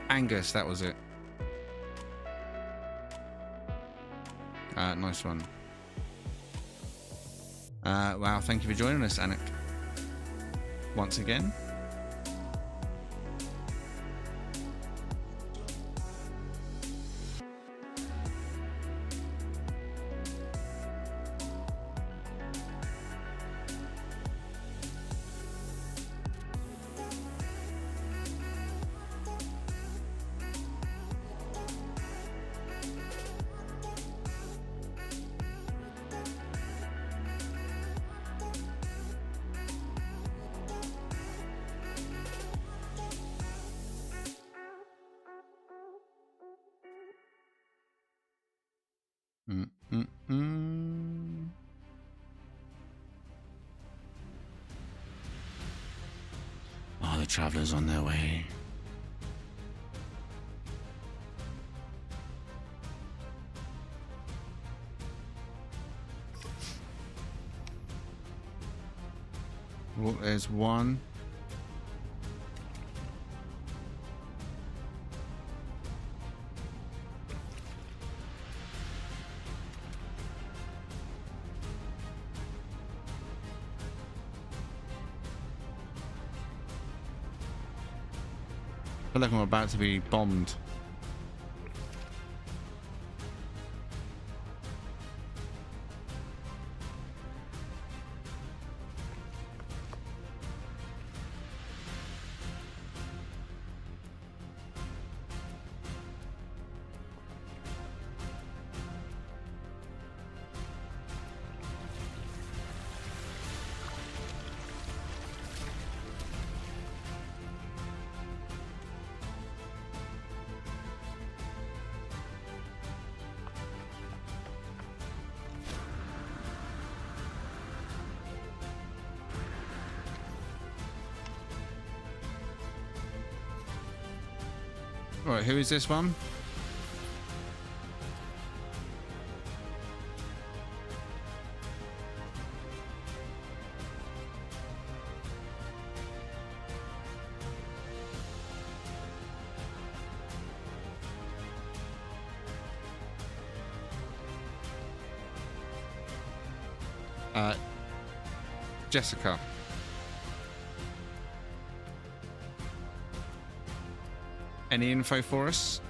Angus, that was it. Nice one. Wow, thank you for joining us, Anik. Once again. Oh, the travelers on their way. Well, there's one. feel like I'm about to be bombed. Right, who is this one? Jessica. Any info for us?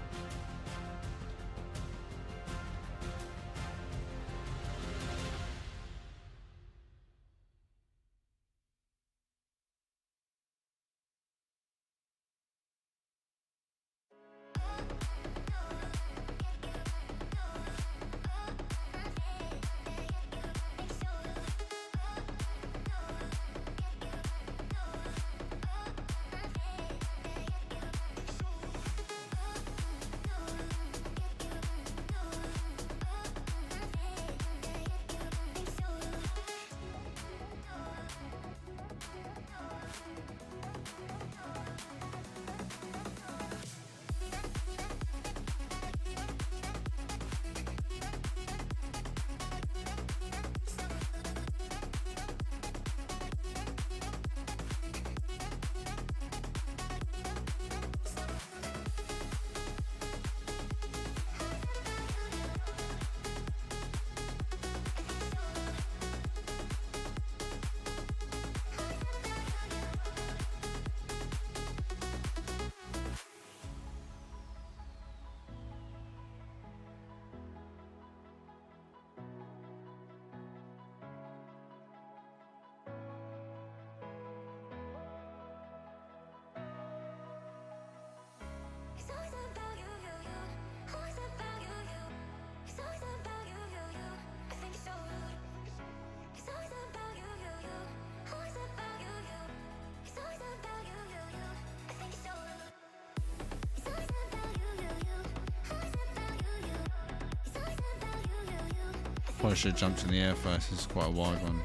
Probably should have jumped in the air first. This is quite a wide one.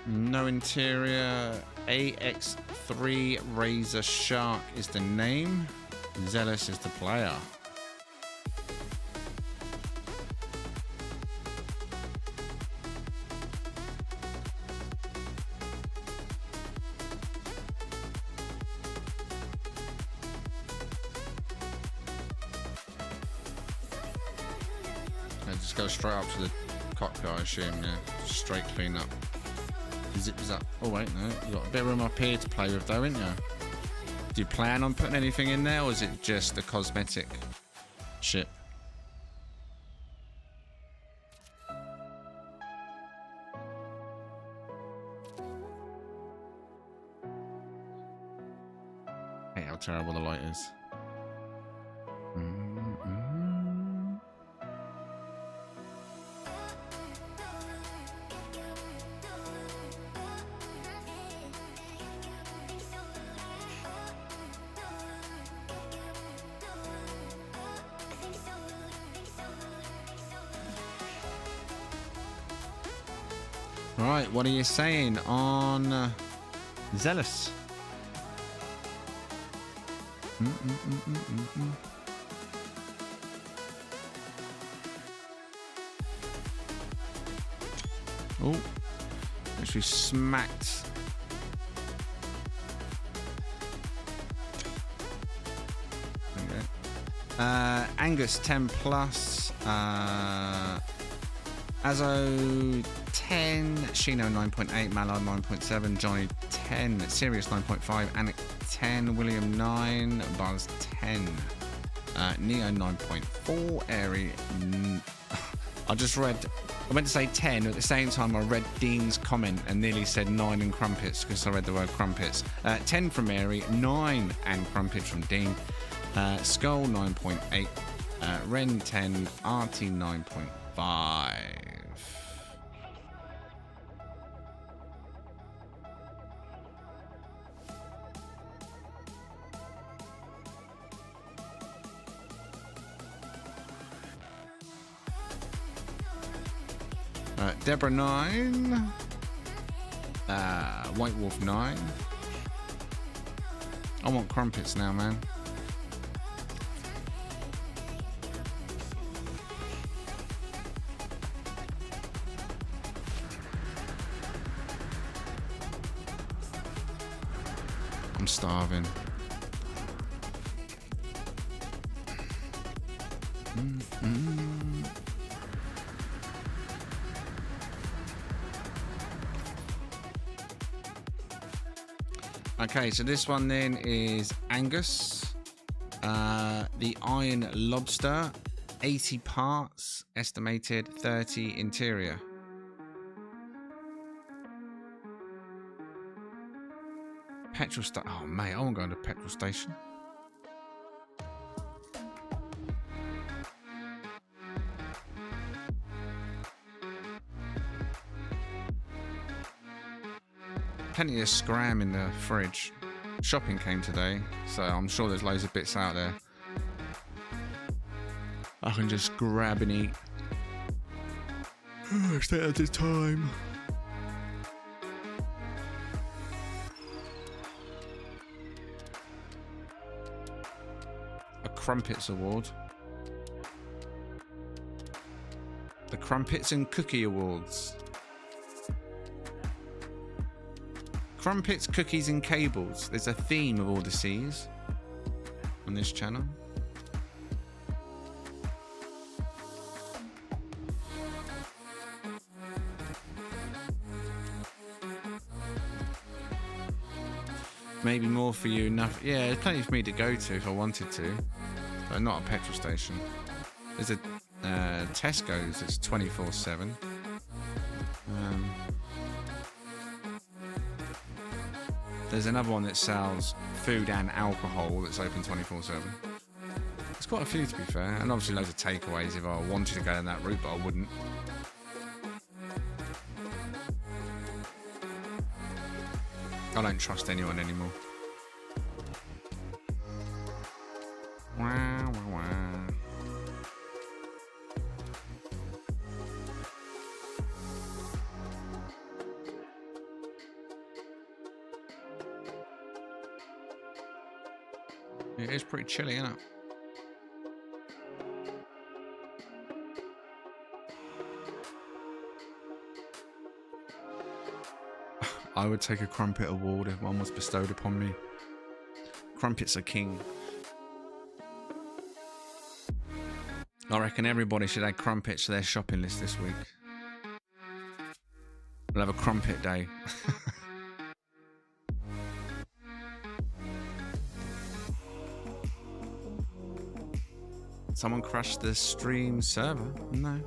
No interior. AX3 Razor Shark is the name. Zealous is the player. Just go straight up to the cockpit, I assume, yeah. Straight clean up. Zips up. Oh, wait, no. You've got a bit of room up here to play with, though, haven't you? Do you plan on putting anything in there, or is it just the cosmetic ship? Hey, how terrible the light is. Right, what are you saying on Zealous? Oh, actually smacked. Okay. Angus 10 plus. Azo 10, Shino 9.8, Mallard 9.7, Johnny 10, Sirius 9.5, Anik 10, William 9, Buzz 10, Neo 9.4, Airy. I meant to say 10, at the same time I read Dean's comment and nearly said 9 and crumpets because I read the word crumpets. 10 from Airy, 9 and crumpets from Dean, Skull 9.8, Ren 10, RT 9.5. Deborah 9, White Wolf 9. I want crumpets now, man. I'm starving. Okay, so this one then is Angus, the Iron Lobster, 80 parts, estimated 30 interior. Petrol station. Oh, mate, I want to go to a petrol station. Plenty of scram in the fridge. Shopping came today, so I'm sure there's loads of bits out there I can just grab and eat. Stay at this time. A Crumpets Award. The Crumpets and Cookie Awards. Crumpets, Cookies and Cables. There's a theme of all the C's on this channel. Maybe more for you. Enough. Yeah, there's plenty for me to go to if I wanted to, but not a petrol station. There's a Tesco's. It's 24/7. There's another one that sells food and alcohol that's open 24/7. There's quite a few, to be fair, and obviously loads of takeaways if I wanted to go down that route, but I wouldn't. I don't trust anyone anymore. Wah, wah, wah. It is pretty chilly, isn't it? I would take a Crumpet Award if one was bestowed upon me. Crumpets are king. I reckon everybody should add crumpets to their shopping list this week. We'll have a crumpet day. Someone crashed the stream server? No.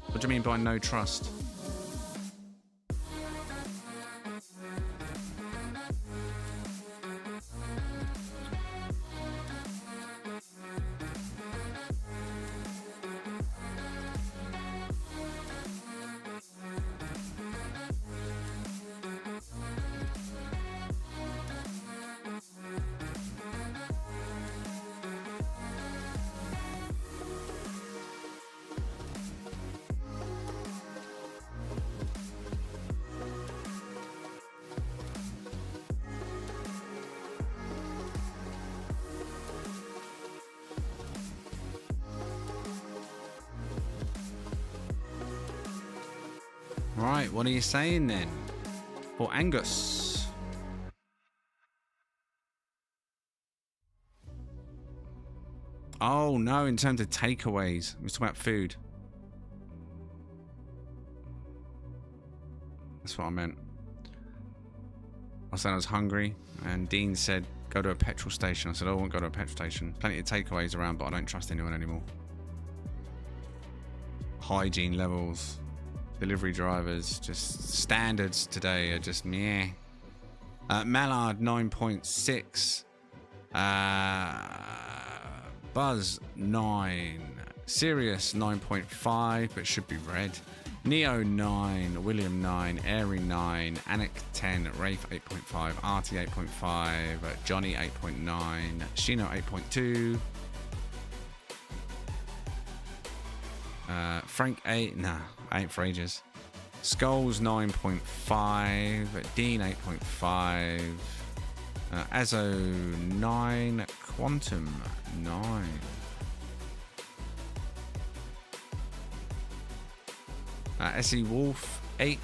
What do you mean by no trust? Right, what are you saying then? For Angus. Oh, no, in terms of takeaways. We're talking about food. That's what I meant. I said I was hungry, and Dean said, go to a petrol station. I said, I won't go to a petrol station. Plenty of takeaways around, but I don't trust anyone anymore. Hygiene levels, delivery drivers, just standards today are just meh. Mallard 9.6. Buzz 9. Sirius 9.5, but should be red. Neo 9, William 9, Airy 9, Anik 10, Rafe 8.5, Artie 8.5, Johnny 8.9, Shino 8.2, Frank 8, nah, 8 for ages. Skulls 9.5, Dean 8.5, Azo 9, Quantum 9. SE Wolf 8.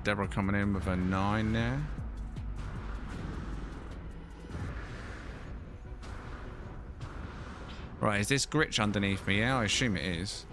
Deborah coming in with a 9 there. Right, is this Gritch underneath me? Yeah, I assume it is.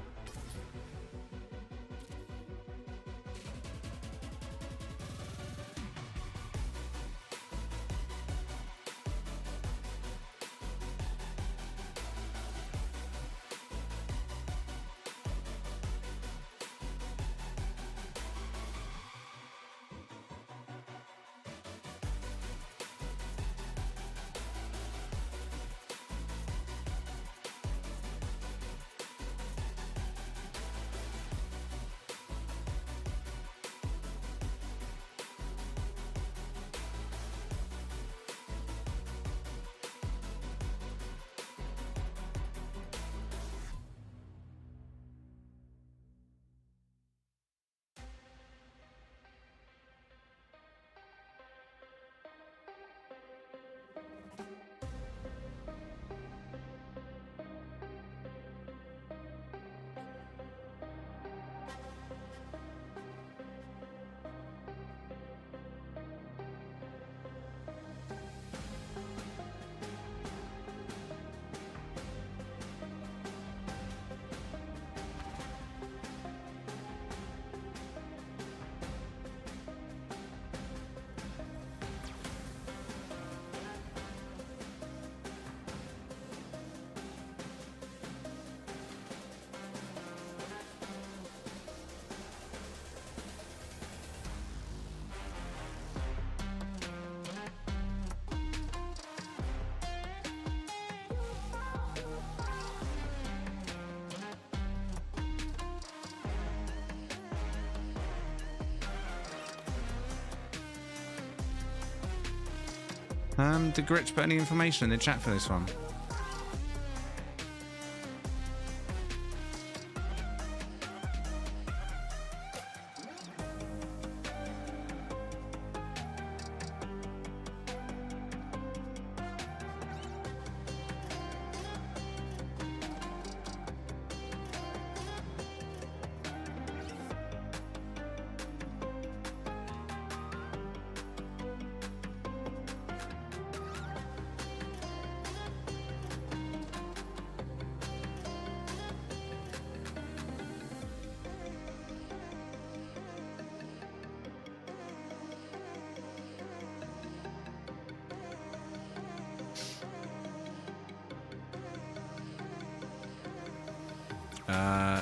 Did Gritch put any information in the chat for this one?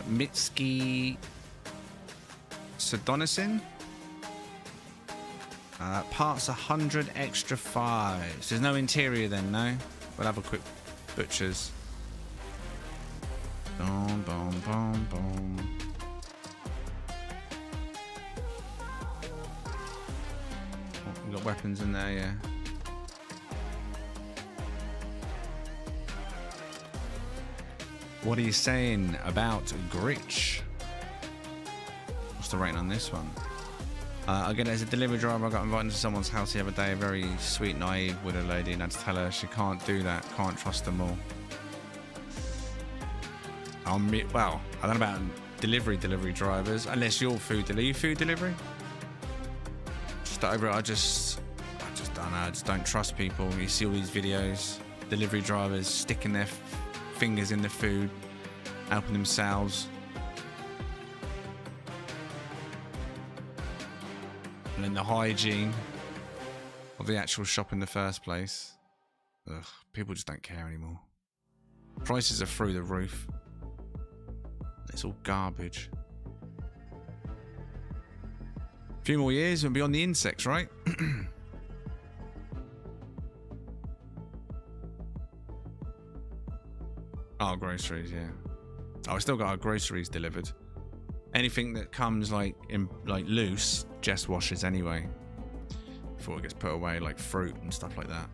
Mitski Sadonisin. Parts 100 extra 5. There's no interior then, no? We'll have a quick butcher's. Boom, boom, boom, boom. Oh, we've got weapons in there, yeah. What are you saying about Gritch? What's the rating on this one? Again, as a delivery driver, I got invited to someone's house the other day. A very sweet, naive widow lady, and I had to tell her she can't do that. Can't trust them all. Well, I don't know about delivery drivers, unless you're food delivery. Just over it, I just don't know. I just don't trust people. You see all these videos, delivery drivers sticking their fingers in the food, helping themselves. And then the hygiene of the actual shop in the first place. Ugh, people just don't care anymore. Prices are through the roof. It's all garbage. A few more years and we'll be on the insects, right? Oh, groceries, yeah. Oh, I still got our groceries delivered. Anything that comes like loose, Jess washes anyway before it gets put away, like fruit and stuff like that.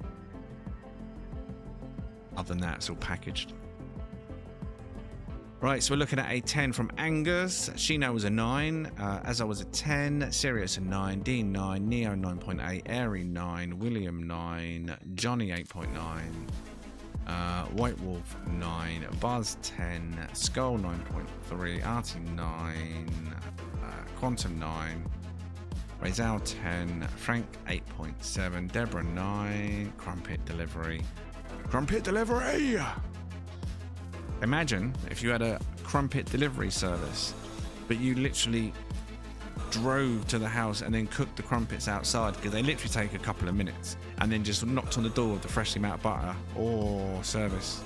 Other than that, it's all packaged. Right, so we're looking at a 10 from Angus. Shino was a 9. Azza was a 10. Sirius a 9. Dean 9. Neo 9.8. Airy 9. William 9. Johnny 8.9. White Wolf 9. Buzz 10. Skull 9.3. Artie 9. Quantum 9. Razal 10. Frank 8.7. Deborah 9. Crumpet Delivery. Crumpet Delivery! Imagine if you had a crumpet delivery service, but you literally drove to the house and then cooked the crumpets outside, because they literally take a couple of minutes, and then just knocked on the door with the freshly melted butter or service.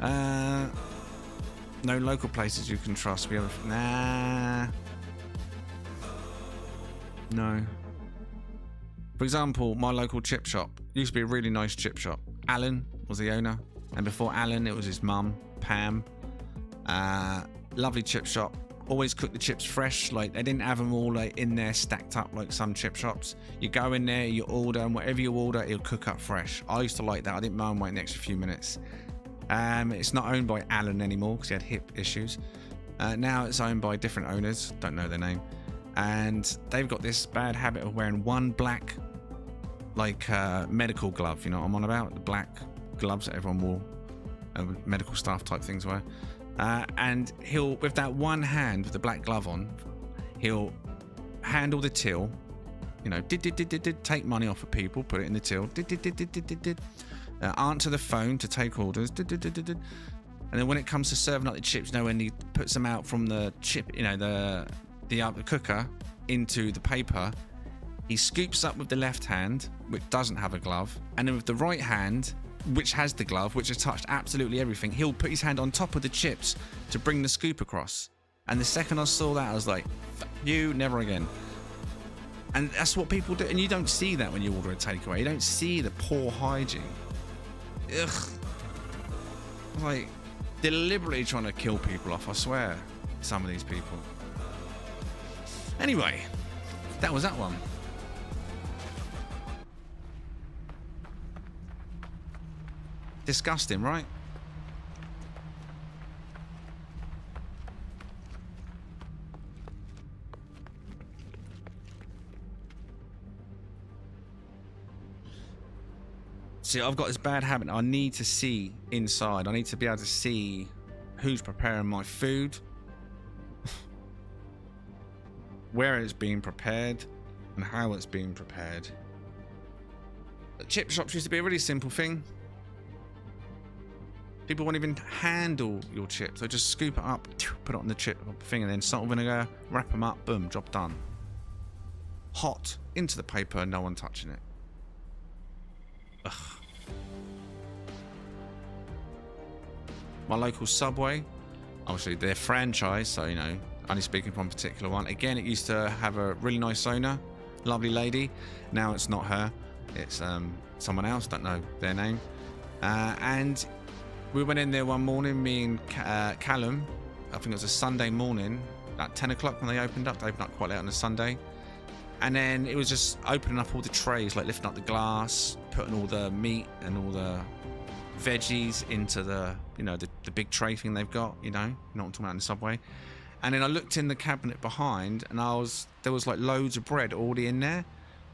No local places you can trust. We have no. For example, my local chip shop used to be a really nice chip shop. Alan was the owner. And before Alan, it was his mum, Pam. Lovely chip shop. Always cooked the chips fresh. Like, they didn't have them all like in there stacked up like some chip shops. You go in there, you order, and whatever you order, it'll cook up fresh. I used to like that. I didn't mind waiting an extra few minutes. It's not owned by Alan anymore because he had hip issues. Now it's owned by different owners. Don't know their name. And they've got this bad habit of wearing one black, like medical glove. You know what I'm on about? The black gloves that everyone wore, medical staff type things wear, and he'll, with that one hand with the black glove on, he'll handle the till, you know, take money off of people, put it in the till, answer the phone to take orders, and then when it comes to serving up the chips, you know, when he puts them out from the chip, you know, the cooker into the paper, he scoops up with the left hand, which doesn't have a glove, and then with the right hand, which has the glove, which has touched absolutely everything, he'll put his hand on top of the chips to bring the scoop across. And the second I saw that, I was like, fuck you, never again. And that's what people do. And you don't see that when you order a takeaway. You don't see the poor hygiene. Ugh. Like, deliberately trying to kill people off, I swear. Some of these people. Anyway, that was that one. Disgusting, right? See, I've got this bad habit. I need to see inside. I need to be able to see who's preparing my food, where it's being prepared, and how it's being prepared. The chip shops used to be a really simple thing. People won't even handle your chips. They just scoop it up, put it on the chip thing, and then salt and vinegar, wrap them up, boom, job done. Hot, into the paper, no one touching it. Ugh. My local Subway, obviously they're franchise, so, you know, only speaking from a particular one. Again, it used to have a really nice owner, lovely lady. Now it's not her, it's someone else, don't know their name. And we went in there one morning, me and Callum. I think it was a Sunday morning, about 10 o'clock when they opened up. They opened up quite late on a Sunday. And then it was just opening up all the trays, like lifting up the glass, putting all the meat and all the veggies into the, you know, the big tray thing they've got, you know what I'm talking about in the Subway. And then I looked in the cabinet behind, and there was like loads of bread already in there,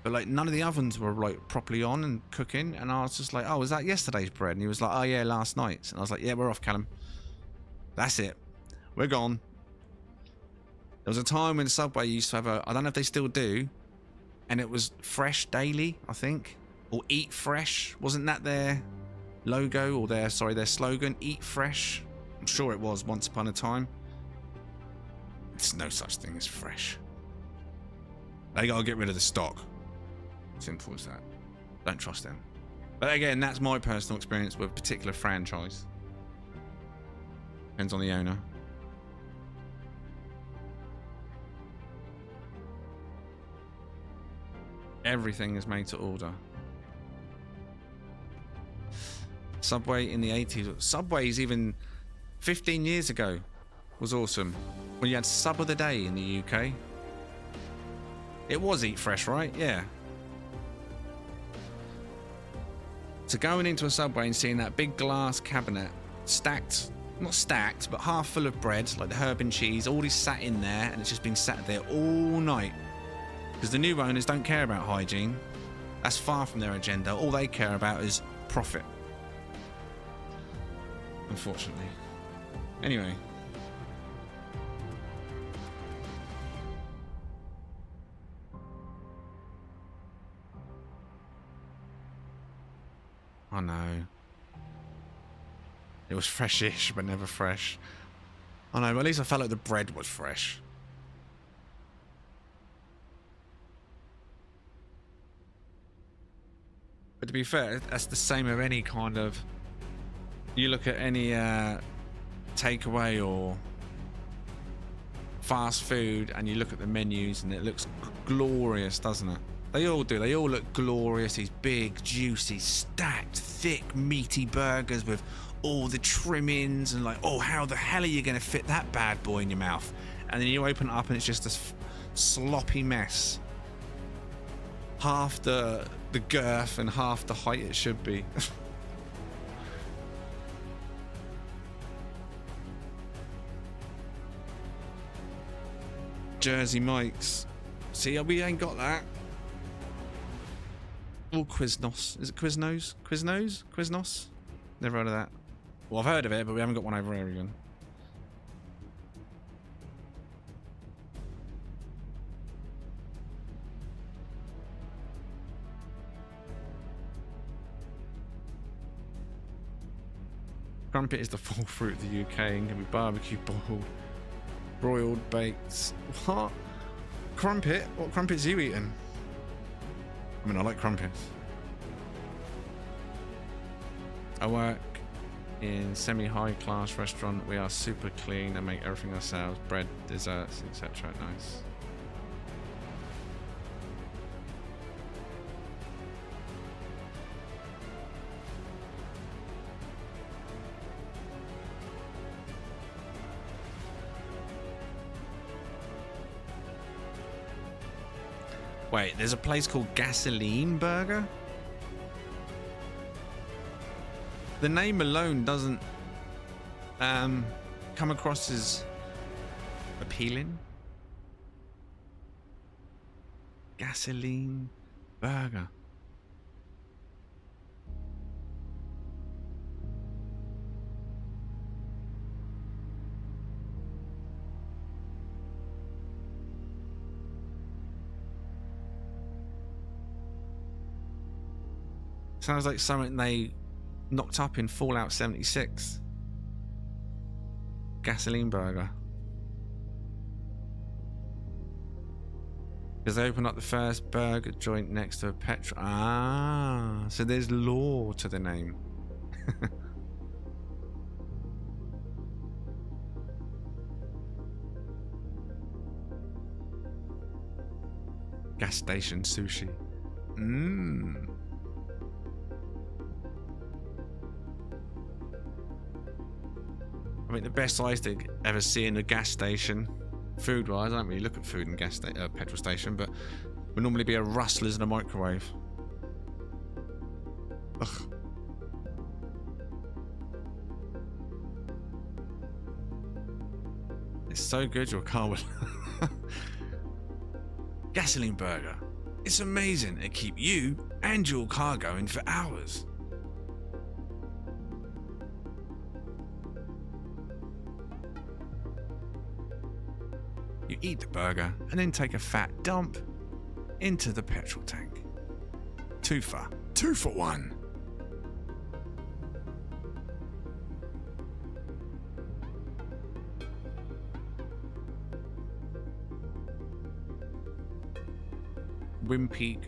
but like none of the ovens were like properly on and cooking. And I was just like, oh, was that yesterday's bread? And he was like, oh yeah, last night's. And I was like, yeah, we're off, Callum. That's it. We're gone. There was a time when Subway used to have I don't know if they still do, and it was fresh daily, I think, or eat fresh. Wasn't that their logo or their slogan? Eat fresh. I'm sure it was once upon a time. There's no such thing as fresh. They gotta get rid of the stock. Simple as that. Don't trust them. But again, that's my personal experience with a particular franchise. Depends on the owner. Everything is made to order. Subway in the 80s. Subways even 15 years ago was awesome. When you had Sub of the Day in the UK. It was Eat Fresh, right? Yeah. So going into a Subway and seeing that big glass cabinet stacked, not stacked, but half full of bread, like the herb and cheese, already sat in there, and it's just been sat there all night. Because the new owners don't care about hygiene. That's far from their agenda. All they care about is profit. Unfortunately. Anyway. I know. It was freshish, but never fresh. I know, but at least I felt like the bread was fresh. But to be fair, that's the same of any kind of... You look at any takeaway or fast food, and you look at the menus, and it looks glorious, doesn't it? They all do. They all look glorious. These big, juicy, stacked, thick, meaty burgers with all the trimmings, and like, oh, how the hell are you going to fit that bad boy in your mouth? And then you open it up, and it's just this sloppy mess. Half the girth and half the height it should be. Jersey Mike's. See, we ain't got that. Or Quiznos. Is it Quiznos? Quiznos? Quiznos? Never heard of that. Well, I've heard of it, but we haven't got one over here again. Crumpet is the full fruit of the UK and can be barbecue, boiled, broiled, baked. What? Crumpet? What crumpets are you eating? I mean, I like crumpets. I work in semi-high class restaurant. We are super clean and make everything ourselves. Bread, desserts, etc. Nice. Wait, there's a place called Gasoline Burger? The name alone doesn't come across as appealing. Gasoline Burger. Sounds like something they knocked up in Fallout 76. Gasoline Burger. Because they opened up the first burger joint next to a petrol. Ah, so there's lore to the name. Gas station sushi. Mmm. I mean, the best I used to ever see in a gas station, food-wise, I don't really look at food in petrol station, but would normally be a Rustlers and a microwave. Ugh. It's so good your car will... Gasoline burger. It's amazing. It keep you and your car going for hours. You eat the burger and then take a fat dump into the petrol tank. Two for one. Wimpy,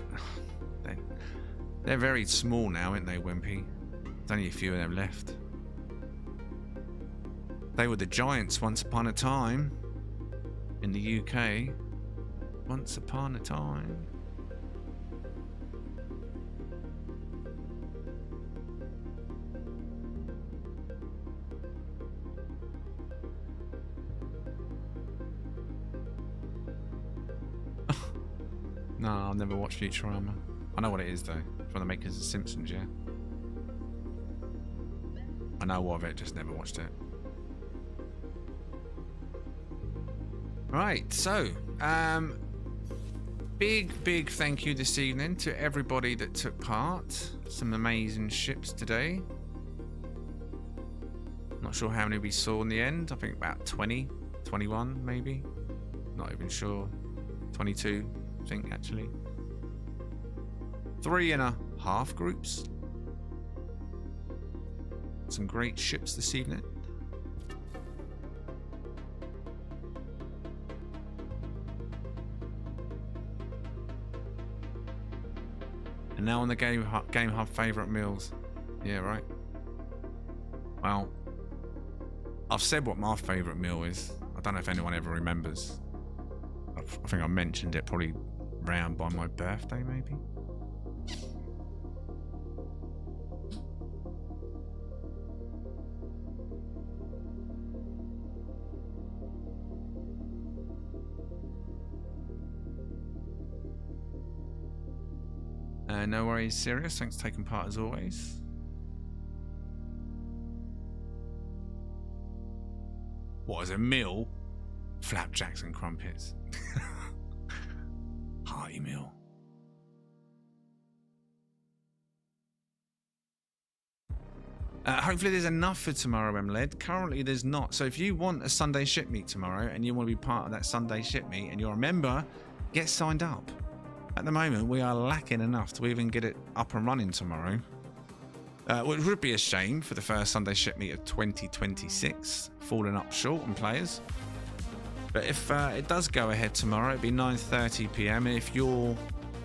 they're very small now, aren't they, Wimpy? There's only a few of them left. They were the giants once upon a time in the UK. Once upon a time. No, I've never watched Futurama. I know what it is though. From the makers of The Simpsons, yeah. I know of it, just never watched it. Right, so big thank you this evening to everybody that took part. Some amazing ships today. Not sure how many we saw in the end. I think about 20, 21 maybe. Not even sure. 22. I think actually 3.5 groups. Some great ships this evening. And now on the Game Hub favourite meals. Yeah, right. Well, I've said what my favourite meal is. I don't know if anyone ever remembers. I think I mentioned it probably round by my birthday, maybe. No worries, Sirius. Thanks for taking part as always. What is a meal? Flapjacks and crumpets. Hearty meal. Hopefully there's enough for tomorrow, MLED. Currently there's not. So if you want a Sunday ship meet tomorrow and you want to be part of that Sunday ship meet and you're a member, get signed up. At the moment, we are lacking enough to even get it up and running tomorrow. Which would be a shame for the first Sunday ship meet of 2026, falling up short on players. But if it does go ahead tomorrow, it'll be 9:30 PM. And if you're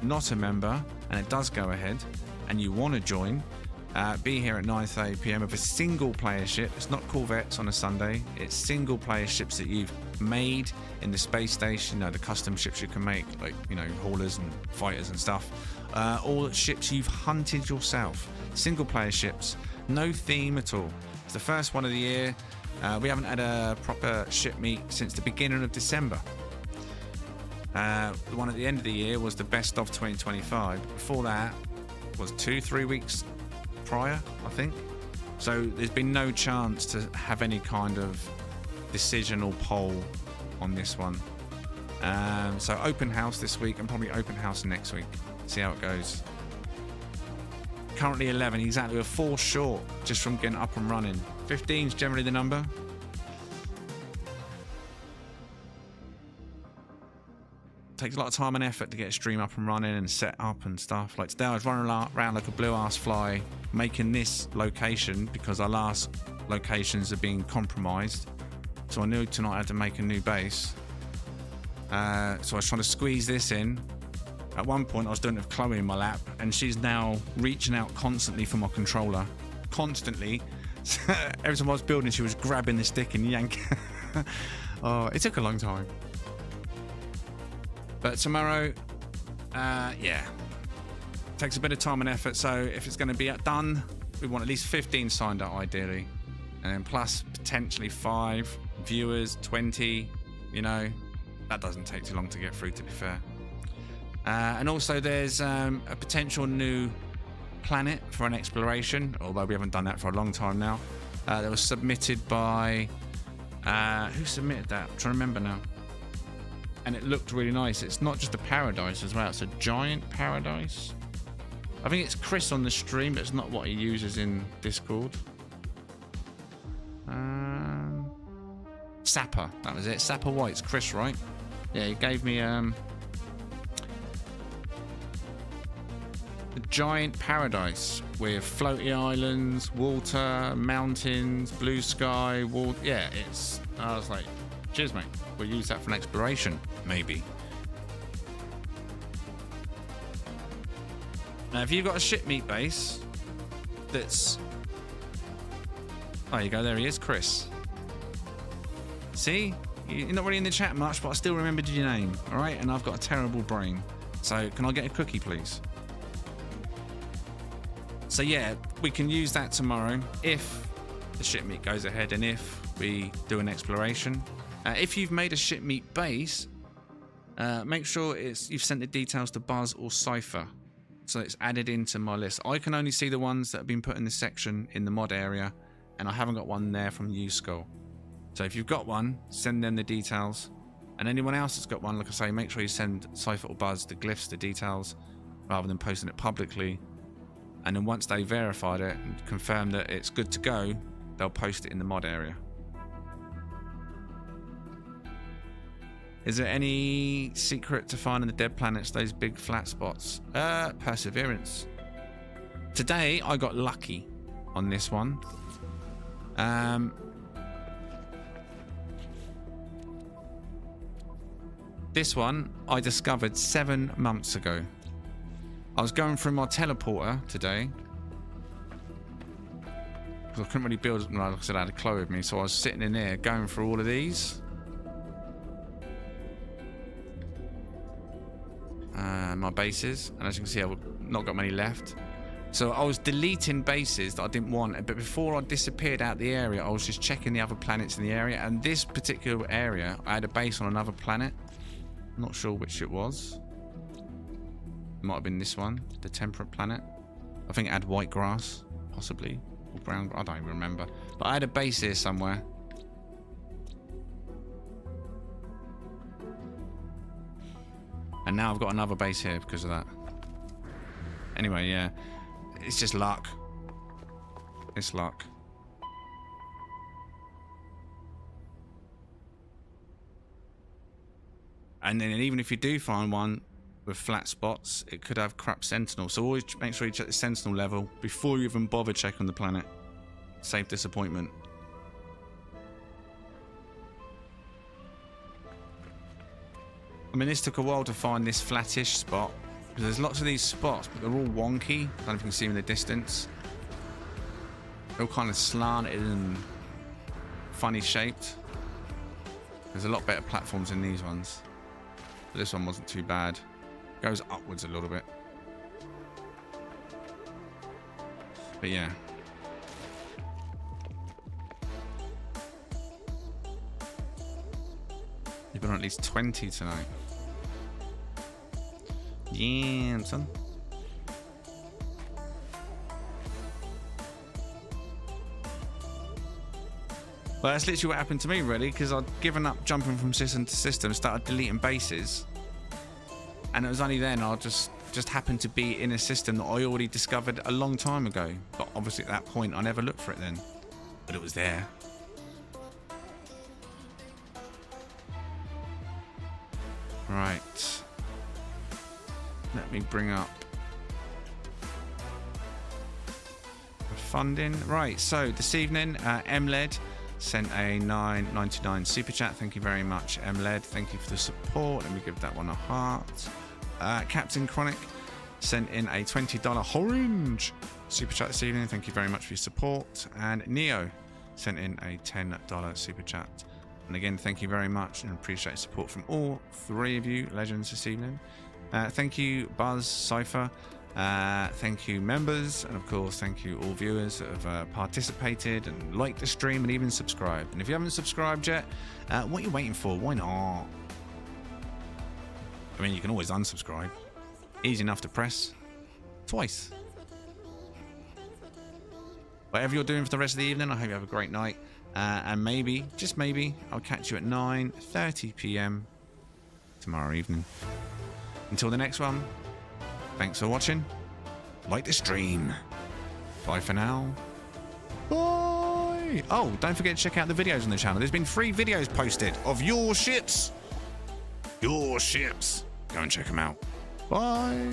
not a member and it does go ahead and you want to join, be here at 9:30 PM with a single player ship. It's not Corvettes on a Sunday. It's single player ships that you've made in the space station. You know, the custom ships you can make, like, you know, haulers and fighters and stuff. All ships you've hunted yourself. Single player ships. No theme at all. It's the first one of the year. We haven't had a proper ship meet since the beginning of December. The one at the end of the year was the best of 2025. Before that was 2-3 weeks prior, I think. So there's been no chance to have any kind of decision or poll on this one. So open house this week and probably open house next week. See how it goes. Currently 11, exactly. We're 4 short just from getting up and running. 15 is generally the number. Takes a lot of time and effort to get a stream up and running and set up and stuff. Like today I was running around like a blue ass fly making this location because our last locations are being compromised. So I knew tonight I had to make a new base. So I was trying to squeeze this in. At one point I was doing it with Chloe in my lap and she's now reaching out constantly for my controller. Constantly. Every time I was building she was grabbing the stick and yanking. Oh, it took a long time. But tomorrow, yeah, takes a bit of time and effort. So if it's going to be done, we want at least 15 signed up ideally. And then plus potentially 5 viewers, 20, you know, that doesn't take too long to get through, to be fair. And also there's a potential new planet for an exploration, although we haven't done that for a long time now. That was submitted by Who submitted that? I'm trying to remember now. And it looked really nice. It's not just a paradise as well. It's a giant paradise. I think it's Chris on the stream, but it's not what he uses in Discord. Sapper, that was it. Sapper White's Chris, right? Yeah, he gave me a giant paradise with floaty islands, water, mountains, blue sky, water. Yeah, it's. I was like, cheers, mate. We'll use that for an exploration, maybe. Now, if you've got a shipmeat base that's. There you go, there he is, Chris. See? You're not really in the chat much, but I still remembered your name, alright? And I've got a terrible brain. So, can I get a cookie, please? So, yeah, we can use that tomorrow if the shipmeat goes ahead and if we do an exploration. If you've made a shipmeat base, make sure you've sent the details to Buzz or Cypher. So it's added into my list. I can only see the ones that have been put in this section in the mod area, and I haven't got one there from U-Skull. So if you've got one, send them the details. And anyone else that's got one, like I say, make sure you send Cypher or Buzz the glyphs, the details, rather than posting it publicly. And then once they verified it and confirm that it's good to go, they'll post it in the mod area. Is there any secret to finding the dead planets, those big flat spots? Perseverance. Today, I got lucky on this one. This one, I discovered 7 months ago. I was going through my teleporter today. Because I couldn't really build, like I said, I had a Chloe with me, so I was sitting in there going through all of these. My bases, and as you can see, I've not got many left. So I was deleting bases that I didn't want, but before I disappeared out the area, I was just checking the other planets in the area, and this particular area, I had a base on another planet. I'm not sure which it was. It might have been this one, the temperate planet. I think it had white grass, possibly, or brown. I don't even remember. But I had a base here somewhere. And now I've got another base here because of that. Anyway, yeah. It's just luck. It's luck. And then even if you do find one with flat spots, it could have crap sentinel. So always make sure you check the sentinel level before you even bother checking the planet. Save disappointment. I mean, this took a while to find this flattish spot. Because there's lots of these spots, but they're all wonky. I don't know if you can see them in the distance. They're all kind of slanted and funny shaped. There's a lot better platforms in these ones. But this one wasn't too bad. It goes upwards a little bit. But yeah. You've got at least 20 tonight. Yeah, son. Well, that's literally what happened to me, really, because I'd given up jumping from system to system, started deleting bases, and it was only then I just happened to be in a system that I already discovered a long time ago. But obviously at that point, I never looked for it then, but it was there. Right. Let me bring up the funding. Right, so this evening, MLED sent a $9.99 super chat. Thank you very much, MLED. Thank you for the support. Let me give that one a heart. Captain Chronic sent in a $20 orange super chat this evening. Thank you very much for your support. And Neo sent in a $10 super chat. And again, thank you very much and appreciate support from all 3 of you legends this evening. Thank you, Buzz, Cypher. Thank you, members. And of course, thank you, all viewers that have participated and liked the stream and even subscribed. And if you haven't subscribed yet, what are you waiting for? Why not? I mean, you can always unsubscribe. Easy enough to press. Twice. Whatever you're doing for the rest of the evening, I hope you have a great night. And maybe, just maybe, I'll catch you at 9:30 p.m. tomorrow evening. Until the next one, thanks for watching. Like the stream. Bye for now. Bye. Oh, don't forget to check out the videos on the channel. There's been 3 videos posted of your ships. Your ships. Go and check them out. Bye.